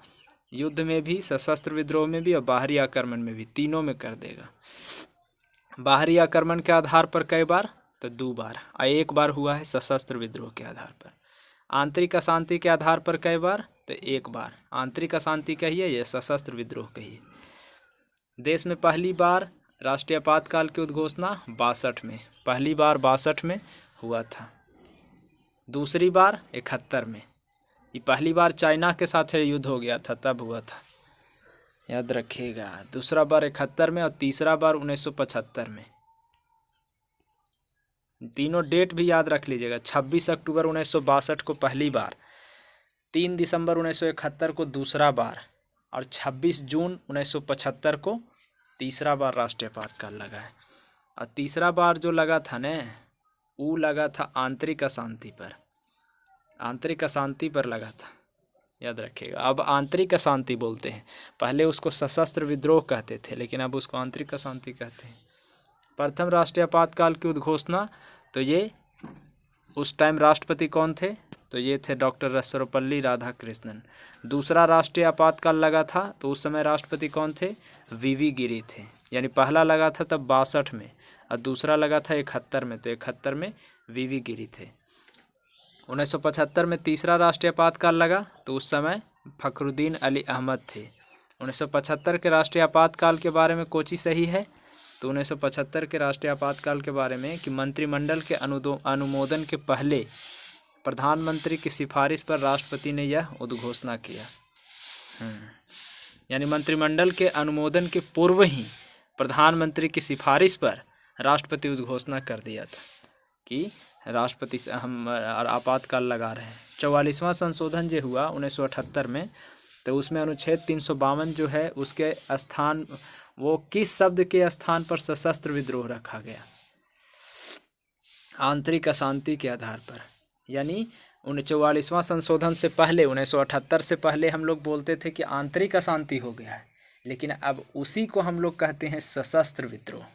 युद्ध में भी, सशस्त्र विद्रोह में भी और बाहरी आक्रमण में भी, तीनों में कर देगा। बाहरी आक्रमण के आधार पर कई बार? तो 2 बार, और 1 बार हुआ है सशस्त्र विद्रोह के आधार पर। आंतरिक अशांति के आधार पर कई बार? तो 1 बार। आंतरिक अशांति कहिए या सशस्त्र विद्रोह कहिए। देश में पहली बार राष्ट्रीय आपातकाल की उद्घोषणा 62 में, पहली बार 62 में हुआ था। दूसरी बार 71 में। ये पहली बार चाइना के साथ युद्ध हो गया था तब हुआ था, याद रखिएगा। दूसरा बार 71 में और तीसरा बार 1975 में। तीनों डेट भी याद रख लीजिएगा। 26 अक्टूबर 1962 को पहली बार, 3 दिसंबर 1971 को दूसरा बार और 26 जून 1975 को तीसरा बार राष्ट्रीय आपातकाल लगा है। और तीसरा बार जो लगा था न, वो लगा था आंतरिक अशांति पर, आंतरिक अशांति पर लगा था, याद रखिएगा। अब आंतरिक अशांति बोलते हैं, पहले उसको सशस्त्र विद्रोह कहते थे लेकिन अब उसको आंतरिक अशांति कहते हैं। प्रथम राष्ट्रीय आपातकाल की उद्घोषणा, तो ये उस टाइम राष्ट्रपति कौन थे? तो ये थे डॉक्टर सर्वपल्ली राधाकृष्णन। दूसरा राष्ट्रीय आपातकाल लगा था तो उस समय राष्ट्रपति कौन थे? वीवी गिरी थे। यानी पहला लगा था तब 62 में और दूसरा लगा था 71 में, तो 71 में वीवी गिरी थे। 1975 में तीसरा राष्ट्रीय आपातकाल लगा तो उस समय फखरुद्दीन अली अहमद थे। 1975 के राष्ट्रीय आपातकाल के बारे में कोची सही है? तो 1975 के राष्ट्रीय आपातकाल के बारे में कि मंत्रिमंडल के अनुमोदन के पहले प्रधानमंत्री की सिफारिश पर राष्ट्रपति ने यह उद्घोषणा किया। यानी मंत्रिमंडल के अनुमोदन के पूर्व ही प्रधानमंत्री की सिफारिश पर राष्ट्रपति उद्घोषणा कर दिया था कि राष्ट्रपति से हम आपातकाल लगा रहे हैं। 44वां संशोधन जो हुआ 1978 में, तो उसमें अनुच्छेद 352 जो है उसके स्थान, वो किस शब्द के स्थान पर सशस्त्र विद्रोह रखा गया? आंतरिक अशांति के आधार पर। यानी 44वां संशोधन से पहले 1978 से पहले हम लोग बोलते थे कि आंतरिक अशांति हो गया है, लेकिन अब उसी को हम लोग कहते हैं सशस्त्र विद्रोह।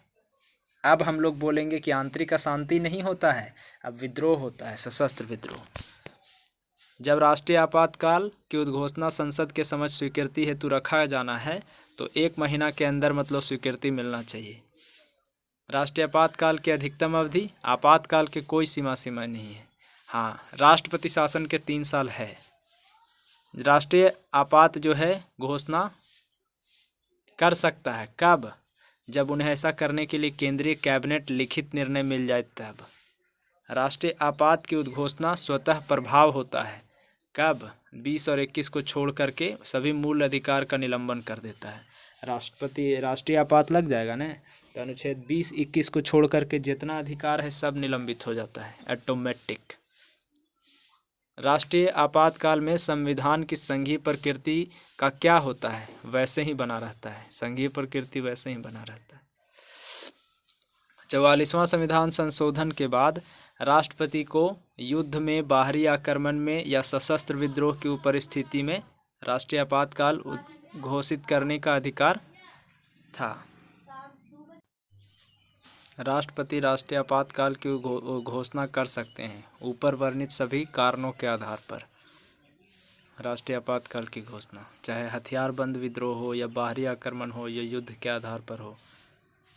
अब हम लोग बोलेंगे कि आंतरिक अशांति नहीं होता है, अब विद्रोह होता है, सशस्त्र विद्रोह। जब राष्ट्रीय आपातकाल की उद्घोषणा संसद के समक्ष स्वीकृति हेतु रखा जाना है तो 1 महीना के अंदर मतलब स्वीकृति मिलना चाहिए। राष्ट्रीय आपातकाल की अधिकतम अवधि, आपातकाल के कोई सीमा नहीं है। हाँ, राष्ट्रपति शासन के 3 साल है। राष्ट्रीय आपात जो है घोषणा कर सकता है कब? जब उन्हें ऐसा करने के लिए केंद्रीय कैबिनेट लिखित निर्णय मिल जाए तब। राष्ट्रीय आपात की उद्घोषणा स्वतः प्रभाव होता है कब? 20 और 21 को छोड़ करके सभी मूल अधिकार का निलंबन कर देता है। राष्ट्रपति राष्ट्रीय आपात लग जाएगा ना, तो अनुच्छेद 20-21 को छोड़ करके जितना अधिकार है सब निलंबित हो जाता है, ऑटोमेटिक। राष्ट्रीय आपातकाल में संविधान की संघीय प्रकृति का क्या होता है? वैसे ही बना रहता है, संघीय प्रकृति वैसे ही बना रहता है। 44वां संविधान संशोधन के बाद राष्ट्रपति को युद्ध में, बाहरी आक्रमण में या सशस्त्र विद्रोह की परिस्थिति में राष्ट्रीय आपातकाल घोषित करने का अधिकार था। राष्ट्रपति राष्ट्रीय आपातकाल की घोषणा कर सकते हैं ऊपर वर्णित सभी कारणों के आधार पर। राष्ट्रीय आपातकाल की घोषणा चाहे हथियारबंद विद्रोह हो या बाहरी आक्रमण हो या युद्ध के आधार पर हो।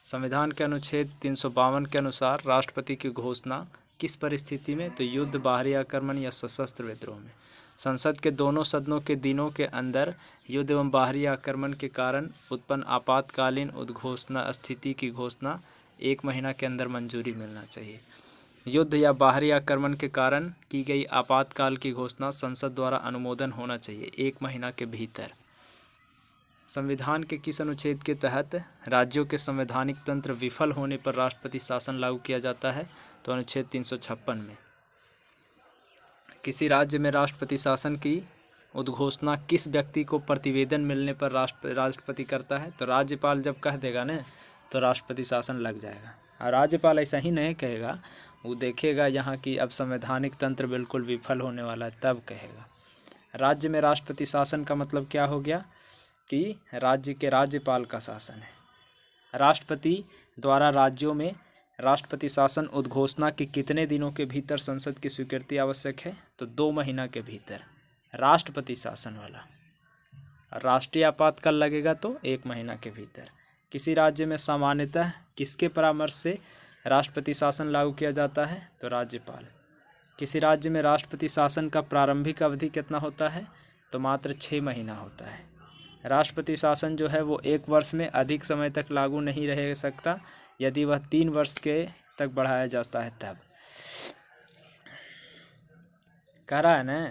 संविधान के अनुच्छेद 352 के अनुसार राष्ट्रपति की घोषणा किस परिस्थिति में, तो युद्ध, बाहरी आक्रमण या सशस्त्र विद्रोह में। संसद के दोनों सदनों के दिनों के अंदर युद्ध एवं बाहरी आक्रमण के कारण उत्पन्न आपातकालीन उद्घोषणा स्थिति की घोषणा 1 महीना के अंदर मंजूरी मिलना चाहिए। युद्ध या बाहरी आक्रमण के कारण की गई आपातकाल की घोषणा संसद द्वारा अनुमोदन होना चाहिए 1 महीना के भीतर। संविधान के किस अनुच्छेद के तहत राज्यों के संवैधानिक तंत्र विफल होने पर राष्ट्रपति शासन लागू किया जाता है, तो अनुच्छेद 356 में। किसी राज्य में राष्ट्रपति शासन की उद्घोषणा किस व्यक्ति को प्रतिवेदन मिलने पर राष्ट्रपति करता है, तो राज्यपाल जब कह देगा ना तो राष्ट्रपति शासन लग जाएगा। और राज्यपाल ऐसा ही नहीं कहेगा, वो देखेगा यहाँ की अब संवैधानिक तंत्र बिल्कुल विफल होने वाला है तब कहेगा। राज्य में राष्ट्रपति शासन का मतलब क्या हो गया कि राज्य के राज्यपाल का शासन है। राष्ट्रपति द्वारा राज्यों में राष्ट्रपति शासन उद्घोषणा के कितने दिनों के भीतर संसद की स्वीकृति आवश्यक है, तो 2 महीना के भीतर राष्ट्रपति शासन वाला। राष्ट्रीय आपातकाल लगेगा तो 1 महीना के भीतर। किसी राज्य में सामान्यतः किसके परामर्श से राष्ट्रपति शासन लागू किया जाता है, तो राज्यपाल। किसी राज्य में राष्ट्रपति शासन का प्रारंभिक अवधि कितना होता है, तो मात्र 6 महीना होता है। राष्ट्रपति शासन जो है वो 1 वर्ष में अधिक समय तक लागू नहीं रह सकता, यदि वह 3 वर्ष के तक बढ़ाया जाता है तब। कह रहा है ना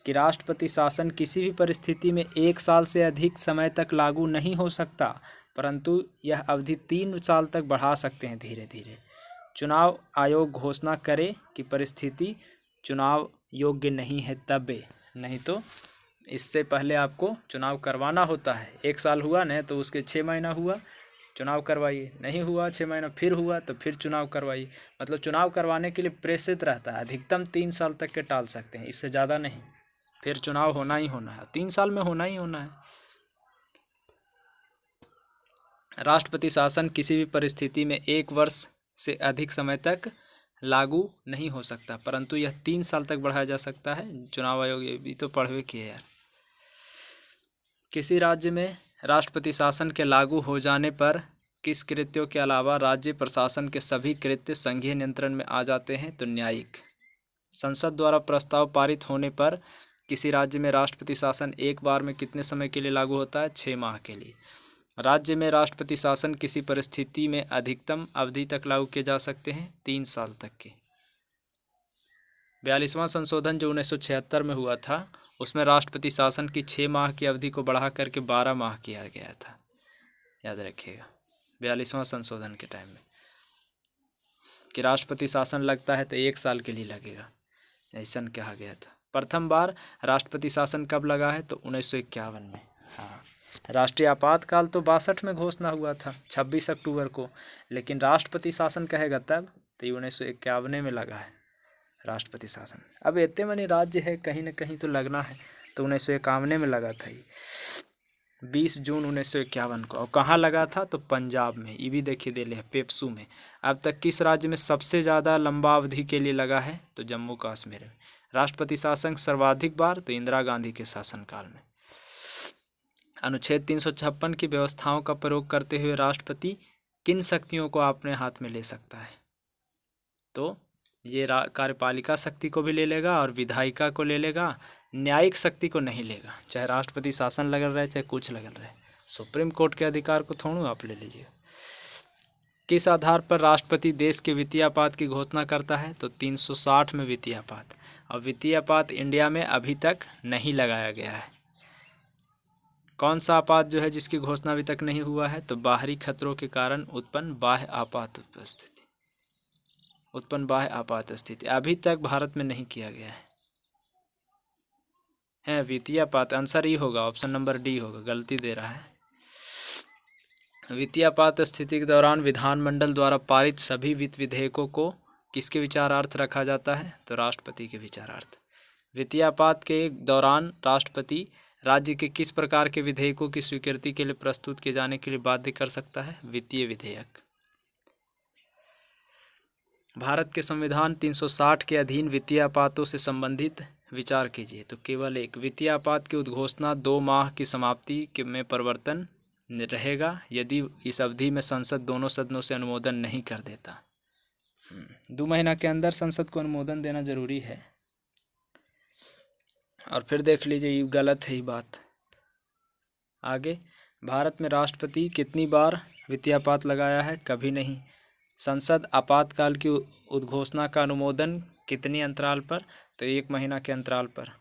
कि राष्ट्रपति शासन किसी भी परिस्थिति में 1 साल से अधिक समय तक लागू नहीं हो सकता, परंतु यह अवधि 3 साल तक बढ़ा सकते हैं धीरे धीरे। चुनाव आयोग घोषणा करे कि परिस्थिति चुनाव योग्य नहीं है तब, नहीं तो इससे पहले आपको चुनाव करवाना होता है। 1 साल हुआ न तो उसके 6 महीना हुआ चुनाव करवाइए, नहीं हुआ 6 महीना फिर हुआ तो फिर चुनाव करवाइए। मतलब चुनाव करवाने के लिए प्रेषित रहता है। अधिकतम 3 साल तक के टाल सकते हैं, इससे ज़्यादा नहीं। फिर चुनाव होना ही होना है, 3 साल में होना ही होना है। राष्ट्रपति शासन किसी भी परिस्थिति में 1 वर्ष से अधिक समय तक लागू नहीं हो सकता, परंतु यह 3 साल तक बढ़ाया जा सकता है। चुनाव आयोग ये भी तो पढ़वे किए यार। किसी राज्य में राष्ट्रपति शासन के लागू हो जाने पर किस कृत्यों के अलावा राज्य प्रशासन के सभी कृत्य संघीय नियंत्रण में आ जाते हैं, तो न्यायिक। संसद द्वारा प्रस्ताव पारित होने पर किसी राज्य में राष्ट्रपति शासन एक बार में कितने समय के लिए लागू होता है, 6 माह के लिए। राज्य में राष्ट्रपति शासन किसी परिस्थिति में अधिकतम अवधि तक लागू किए जा सकते हैं, 3 साल तक के। 42वां संशोधन जो 1976 में हुआ था, उसमें राष्ट्रपति शासन की 6 माह की अवधि को बढ़ा करके 12 माह किया गया था, याद रखिएगा। 42वां संशोधन के टाइम में कि राष्ट्रपति शासन लगता है तो 1 साल के लिए लगेगा, ऐसा कहा गया था। प्रथम बार राष्ट्रपति शासन कब लगा है, तो 1951 में। हाँ, राष्ट्रीय आपातकाल तो 62 में घोषणा हुआ था 26 अक्टूबर को, लेकिन राष्ट्रपति शासन कहेगा तब तो 1951 में लगा है राष्ट्रपति शासन। अब इतने मनी राज्य है, कहीं ना कहीं तो लगना है, तो 1951 में लगा था ये 20 जून 1951 को। और कहाँ लगा था, तो पंजाब में। ये भी देखिए दे ले पेप्सू में। अब तक किस राज्य में सबसे ज़्यादा लंबा अवधि के लिए लगा है, तो जम्मू कश्मीर में। राष्ट्रपति शासन सर्वाधिक बार, तो इंदिरा गांधी के शासनकाल में। अनुच्छेद 356 की व्यवस्थाओं का प्रयोग करते हुए राष्ट्रपति किन शक्तियों को अपने हाथ में ले सकता है, तो ये कार्यपालिका शक्ति को भी ले लेगा और विधायिका को ले लेगा, न्यायिक शक्ति को नहीं लेगा। चाहे राष्ट्रपति शासन लगल रहे चाहे कुछ लगल रहे, सुप्रीम कोर्ट के अधिकार को थोड़ा आप ले लीजिए। किस आधार पर राष्ट्रपति देश के वित्तीय आपात की घोषणा करता है, तो 360 में वित्तीय आपात। और वित्तीय आपात इंडिया में अभी तक नहीं लगाया गया है। कौन सा आपात जो है जिसकी घोषणा अभी तक नहीं हुआ है, तो बाहरी खतरों के कारण उत्पन्न बाह्य आपात स्थिति अभी तक भारत में नहीं किया गया है। वित्तीय आपात आंसर ही होगा, ऑप्शन नंबर डी होगा, गलती दे रहा है। वित्तीय आपात स्थिति के दौरान विधानमंडल द्वारा पारित सभी वित्त विधेयकों को किसके विचारार्थ रखा जाता है? तो राष्ट्रपति के विचारार्थ। वित्तीय आपात के दौरान राष्ट्रपति राज्य के किस प्रकार के विधेयकों की स्वीकृति के लिए प्रस्तुत किए जाने के लिए बाध्य कर सकता है? वित्तीय विधेयक। भारत के संविधान 360 के अधीन वित्तीय आपातों से संबंधित विचार कीजिए। तो केवल एक, वित्तीय आपात की उद्घोषणा 2 माह की समाप्ति में परिवर्तन रहेगा यदि इस अवधि में संसद दोनों सदनों से अनुमोदन नहीं कर देता। 2 महीना के अंदर संसद को अनुमोदन देना जरूरी है। और फिर देख लीजिए, ये गलत है ये बात। आगे, भारत में राष्ट्रपति कितनी बार वित्तीय आपात लगाया है? कभी नहीं। संसद आपातकाल की उद्घोषणा का अनुमोदन कितनी अंतराल पर? तो 1 महीना के अंतराल पर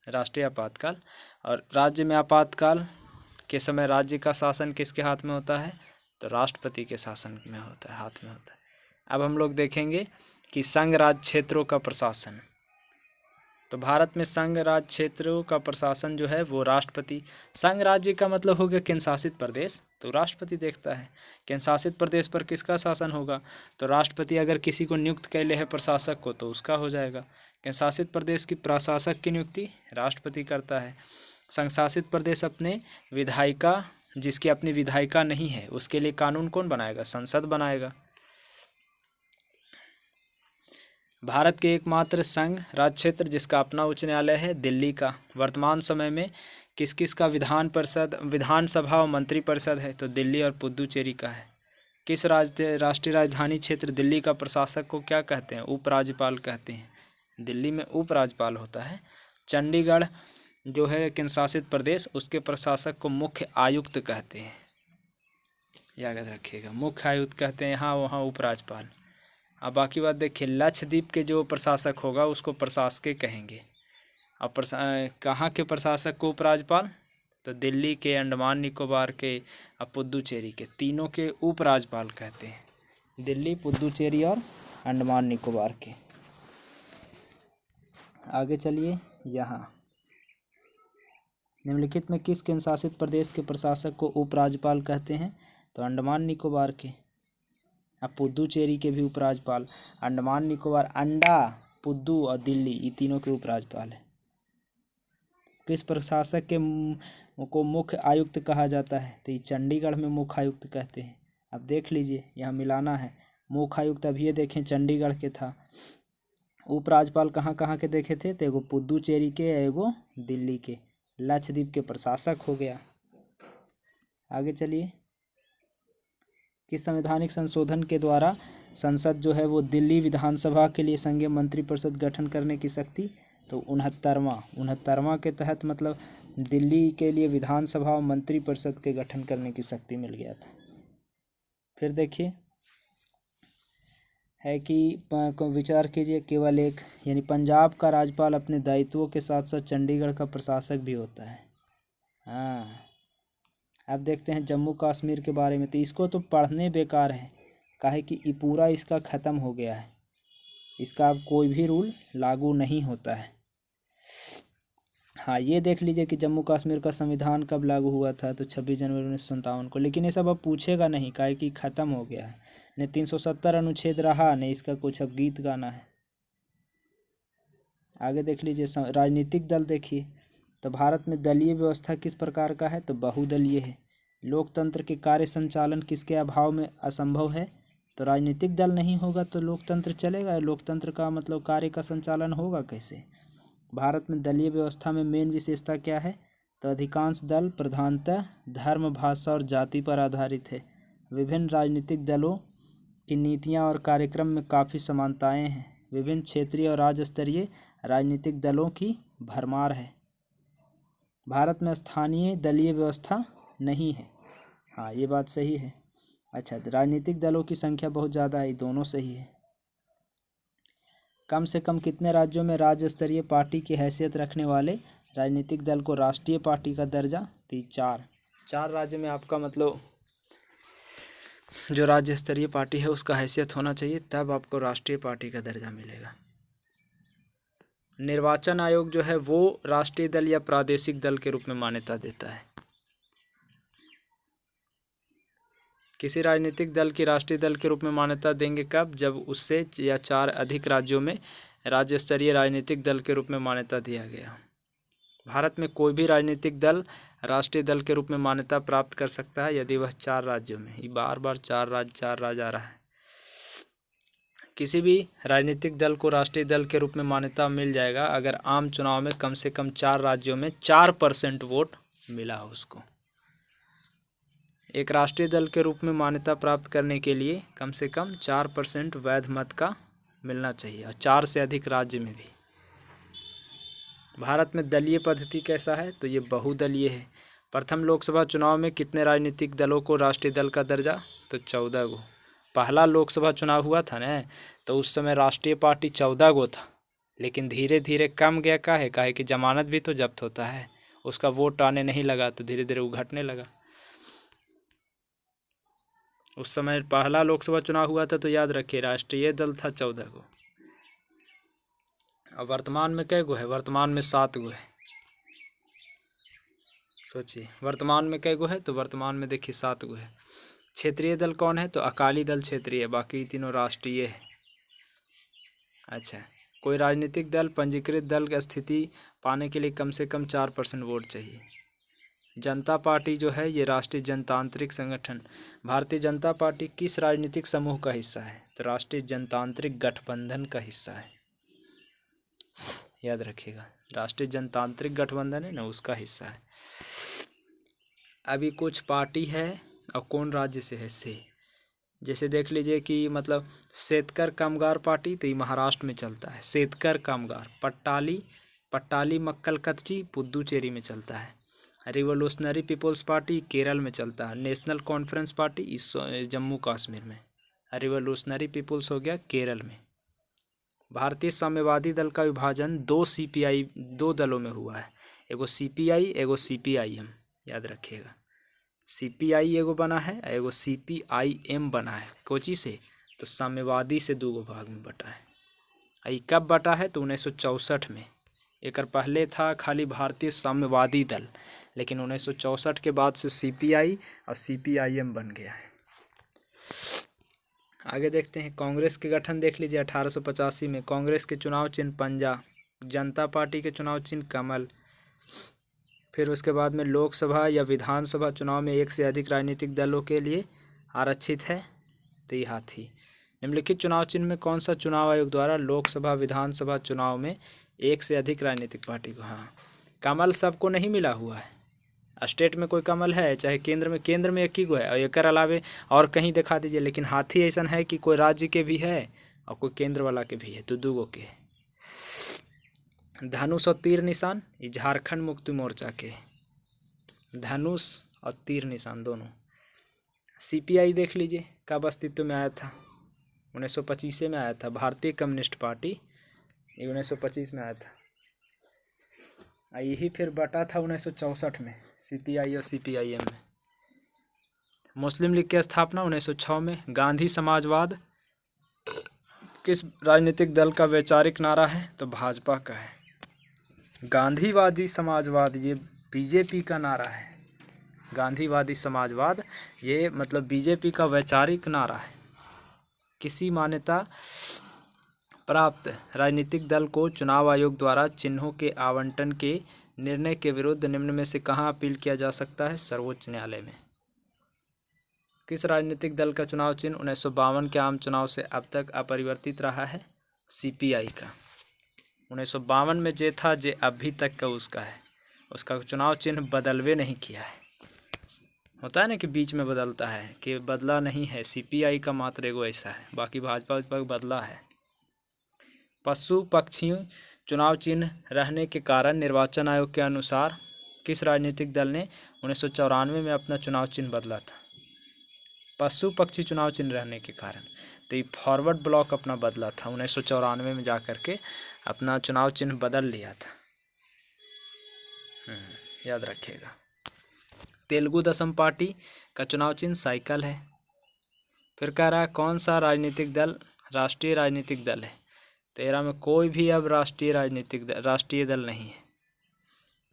राष्ट्रीय आपातकाल। और राज्य में आपातकाल के समय राज्य का शासन किसके हाथ में होता है? तो राष्ट्रपति के शासन में होता है, हाथ में होता है। अब हम लोग देखेंगे कि संघ राज्य क्षेत्रों का प्रशासन। तो भारत में संघ राज्य क्षेत्रों का प्रशासन जो है वो राष्ट्रपति। संघ राज्य का मतलब हो गया केंद्र शासित प्रदेश, तो राष्ट्रपति देखता है। केंद्र शासित प्रदेश पर किसका शासन होगा? तो राष्ट्रपति अगर किसी को नियुक्त कर ले है प्रशासक को तो उसका हो जाएगा। केंद्र शासित प्रदेश की प्रशासक की नियुक्ति राष्ट्रपति करता है। संघ शासित प्रदेश अपने विधायिका, जिसकी अपनी विधायिका नहीं है, उसके लिए कानून कौन बनाएगा? संसद बनाएगा। भारत के एकमात्र संघ राज्य क्षेत्र जिसका अपना उच्च न्यायालय है, दिल्ली का। वर्तमान समय में किस किस का विधानसभा और मंत्रिपरिषद है? तो दिल्ली और पुदुचेरी का है। किस राष्ट्रीय राजधानी क्षेत्र दिल्ली का प्रशासक को क्या कहते हैं? उपराज्यपाल कहते हैं। दिल्ली में उपराज्यपाल होता है। चंडीगढ़ जो है केंद्र शासित प्रदेश, उसके प्रशासक को मुख्य आयुक्त कहते हैं, याद रखिएगा, मुख्य आयुक्त कहते हैं। यहाँ वहाँ उपराज्यपाल। अब बाकी बात देखिए, लक्षद्वीप के जो प्रशासक होगा उसको प्रशासक कहेंगे। अब कहाँ के प्रशासक को उपराज्यपाल? तो दिल्ली के, अंडमान निकोबार के और पुदुचेरी के, तीनों के उपराज्यपाल कहते हैं। दिल्ली, पुदुचेरी और अंडमान निकोबार के। आगे चलिए, यहाँ निम्नलिखित में किस केंद्र शासित प्रदेश के प्रशासक को उपराज्यपाल कहते हैं? तो अंडमान निकोबार के। अब पुदुचेरी के भी उपराज्यपाल। अंडमान निकोबार, अंडा, पुद्दू और दिल्ली, ये तीनों के उपराज्यपाल हैं। किस प्रशासक के को मुख्य आयुक्त कहा जाता है? तो ये चंडीगढ़ में मुख्य आयुक्त कहते हैं। अब देख लीजिए, यहाँ मिलाना है। मुख्य आयुक्त अब ये देखें चंडीगढ़ के था। उपराज्यपाल कहाँ कहाँ के देखे थे? तो एगो पुदुचेरी के, एगो दिल्ली के। लक्षद्वीप के प्रशासक हो गया। आगे चलिए, किस संवैधानिक संशोधन के द्वारा संसद जो है वो दिल्ली विधानसभा के लिए संघीय मंत्रिपरिषद गठन करने की शक्ति? तो 69वां के तहत मतलब दिल्ली के लिए विधानसभा और मंत्रिपरिषद के गठन करने की शक्ति मिल गया था। फिर देखिए है कि विचार कीजिए, केवल एक, यानी पंजाब का राज्यपाल अपने दायित्वों के साथ साथ चंडीगढ़ का प्रशासक भी होता है। हाँ, अब देखते हैं जम्मू कश्मीर के बारे में। तो इसको तो पढ़ने बेकार है, काहे कि ये पूरा इसका ख़त्म हो गया है। इसका अब कोई भी रूल लागू नहीं होता है। हाँ, ये देख लीजिए कि जम्मू कश्मीर का संविधान कब लागू हुआ था? तो 26 जनवरी 1957 को। लेकिन ये सब अब पूछेगा नहीं, काहे कि ख़त्म हो गया है। न 370 अनुच्छेद रहा, न इसका कुछ अब गीत गाना है। आगे देख लीजिए, राजनीतिक दल देखिए। तो भारत में दलीय व्यवस्था किस प्रकार का है? तो बहुदलीय है। लोकतंत्र के कार्य संचालन किसके अभाव में असंभव है? तो राजनीतिक दल नहीं होगा तो लोकतंत्र चलेगा? लोकतंत्र का मतलब कार्य का संचालन होगा कैसे? भारत में दलीय व्यवस्था में मेन विशेषता क्या है? तो अधिकांश दल प्रधानतः धर्म, भाषा और जाति पर आधारित है। विभिन्न राजनीतिक दलों की नीतियाँ और कार्यक्रम में काफ़ी समानताएँ हैं। विभिन्न क्षेत्रीय और राज्य स्तरीय राजनीतिक दलों की भरमार है। भारत में स्थानीय दलीय व्यवस्था नहीं है। हाँ, ये बात सही है। अच्छा, राजनीतिक दलों की संख्या बहुत ज़्यादा है, दोनों सही है। कम से कम कितने राज्यों में राज्य स्तरीय पार्टी की हैसियत रखने वाले राजनीतिक दल को राष्ट्रीय पार्टी का दर्जा? तो 4 राज्य में आपका मतलब जो राज्य स्तरीय पार्टी है उसका हैसियत होना चाहिए, तब आपको राष्ट्रीय पार्टी का दर्जा मिलेगा। निर्वाचन आयोग जो है वो राष्ट्रीय दल या प्रादेशिक दल के रूप में मान्यता देता है? किसी राजनीतिक दल की राष्ट्रीय दल के रूप में मान्यता देंगे कब? जब उससे या 4 अधिक राज्यों में राज्य स्तरीय राजनीतिक दल के रूप में मान्यता दिया गया। भारत में कोई भी राजनीतिक दल राष्ट्रीय दल के रूप में मान्यता प्राप्त कर सकता है यदि वह 4 राज्यों में, ये बार बार 4 राज्य आ रहा है। किसी भी राजनीतिक दल को राष्ट्रीय दल के रूप में मान्यता मिल जाएगा अगर आम चुनाव में कम से कम 4 राज्यों में 4% वोट मिला हो उसको। एक राष्ट्रीय दल के रूप में मान्यता प्राप्त करने के लिए कम से कम 4% वैध मत का मिलना चाहिए और 4 से अधिक राज्य में भी। भारत में दलीय पद्धति कैसा है? तो ये बहुदलीय है। प्रथम लोकसभा चुनाव में कितने राजनीतिक दलों को राष्ट्रीय दल का दर्जा? तो 14 गो। पहला लोकसभा चुनाव हुआ था ना, तो उस समय राष्ट्रीय पार्टी 14 गो था, लेकिन धीरे धीरे कम गया। काहे कि जमानत भी तो जब्त होता है, उसका वोट आने नहीं लगा तो धीरे धीरे वो घटने लगा। उस समय पहला लोकसभा चुनाव हुआ था तो याद रखिए राष्ट्रीय दल था 14 गो। और वर्तमान में कै गो है? वर्तमान में 7 गो है। सोचिए वर्तमान में कै गो है? तो वर्तमान में देखिए 7 गो है। क्षेत्रीय दल कौन है? तो अकाली दल क्षेत्रीय है, बाकी तीनों राष्ट्रीय है। अच्छा, कोई राजनीतिक दल पंजीकृत दल की स्थिति पाने के लिए कम से कम 4% वोट चाहिए। जनता पार्टी जो है ये राष्ट्रीय जनतांत्रिक संगठन, भारतीय जनता पार्टी किस राजनीतिक समूह का हिस्सा है? तो राष्ट्रीय जनतांत्रिक गठबंधन का हिस्सा है, याद रखिएगा। राष्ट्रीय जनतांत्रिक गठबंधन है ना, उसका हिस्सा है। अभी कुछ पार्टी है और कौन राज्य से है से, जैसे देख लीजिए कि मतलब सेतकर कामगार पार्टी तो ये महाराष्ट्र में चलता है। सेतकर कामगार, पट्टाली मक्कल कच्ची पुद्दुचेरी में चलता है। रिवोल्यूशनरी पीपल्स पार्टी केरल में चलता है। नेशनल कॉन्फ्रेंस पार्टी इस जम्मू कश्मीर में। रिवोल्यूशनरी पीपल्स हो गया केरल में। भारतीय साम्यवादी दल का विभाजन 2 दलों में हुआ है, एगो CPI एगो CPIM, याद रखिएगा। CPI एगो बना है, एगो CPIM बना है। कोची से? तो साम्यवादी से 2 भाग में बटा है। ये कब बटा है? तो 1964 में। एक पहले था खाली भारतीय साम्यवादी दल, लेकिन 1964 के बाद से CPI और CPIM बन गया है। आगे देखते हैं कांग्रेस के गठन देख लीजिए। 1885 में कांग्रेस के चुनाव चिन्ह पंजा, जनता पार्टी के चुनाव चिन्ह कमल। फिर उसके बाद में लोकसभा या विधानसभा चुनाव में 1 से अधिक राजनीतिक दलों के लिए आरक्षित है तो ये हाथी। निम्नलिखित चुनाव चिन्ह में कौन सा चुनाव आयोग द्वारा लोकसभा विधानसभा चुनाव में 1 से अधिक राजनीतिक पार्टी को? हाँ, कमल सबको नहीं मिला हुआ है। स्टेट में कोई कमल है, चाहे केंद्र में 1 ही गो है, और एक अलावे और कहीं दिखा दीजिए। लेकिन हाथी ऐसा है कि कोई राज्य के भी है और कोई केंद्र वाला के भी है, तो 2 गो के है। धनुष और तीर निशान, ये झारखंड मुक्ति मोर्चा के, धनुष और तीर निशान दोनों। CPI देख लीजिए कब अस्तित्व में आया था? 1925 में आया था। भारतीय कम्युनिस्ट पार्टी ये 1925 में आया था। यही फिर बटा था 1964 में CPI और CPIM में। मुस्लिम लीग की स्थापना 1906 में। गांधी समाजवाद किस राजनीतिक दल का वैचारिक नारा है? तो भाजपा का है। गांधीवादी समाजवाद ये BJP का नारा है। गांधीवादी समाजवाद ये मतलब BJP का वैचारिक नारा है। किसी मान्यता प्राप्त राजनीतिक दल को चुनाव आयोग द्वारा चिन्हों के आवंटन के निर्णय के विरुद्ध निम्न में से कहाँ अपील किया जा सकता है? सर्वोच्च न्यायालय में। किस राजनीतिक दल का चुनाव चिन्ह 1952 के आम चुनाव से अब तक अपरिवर्तित रहा है? CPI का। 1952 में जे था जे अभी तक का उसका है, उसका चुनाव चिन्ह बदलवे नहीं किया है। होता है ना कि बीच में बदलता है, कि बदला नहीं है। CPI का मात्र एगो ऐसा है, बाकी भाजपा बदला है। पशु पक्षी चुनाव चिन्ह रहने के कारण निर्वाचन आयोग के अनुसार किस राजनीतिक दल ने 1994 में अपना चुनाव चिन्ह बदला था? पशु पक्षी चुनाव चिन्ह रहने के कारण, तो ये फॉरवर्ड ब्लॉक अपना बदला था 1994 में, जाकर के अपना चुनाव चिन्ह बदल लिया था। याद रखिएगा। तेलुगु देशम पार्टी का चुनाव चिन्ह साइकिल है। फिर कह रहा है कौन सा राजनीतिक दल राष्ट्रीय राजनीतिक दल है? 13 में कोई भी अब राष्ट्रीय दल नहीं है।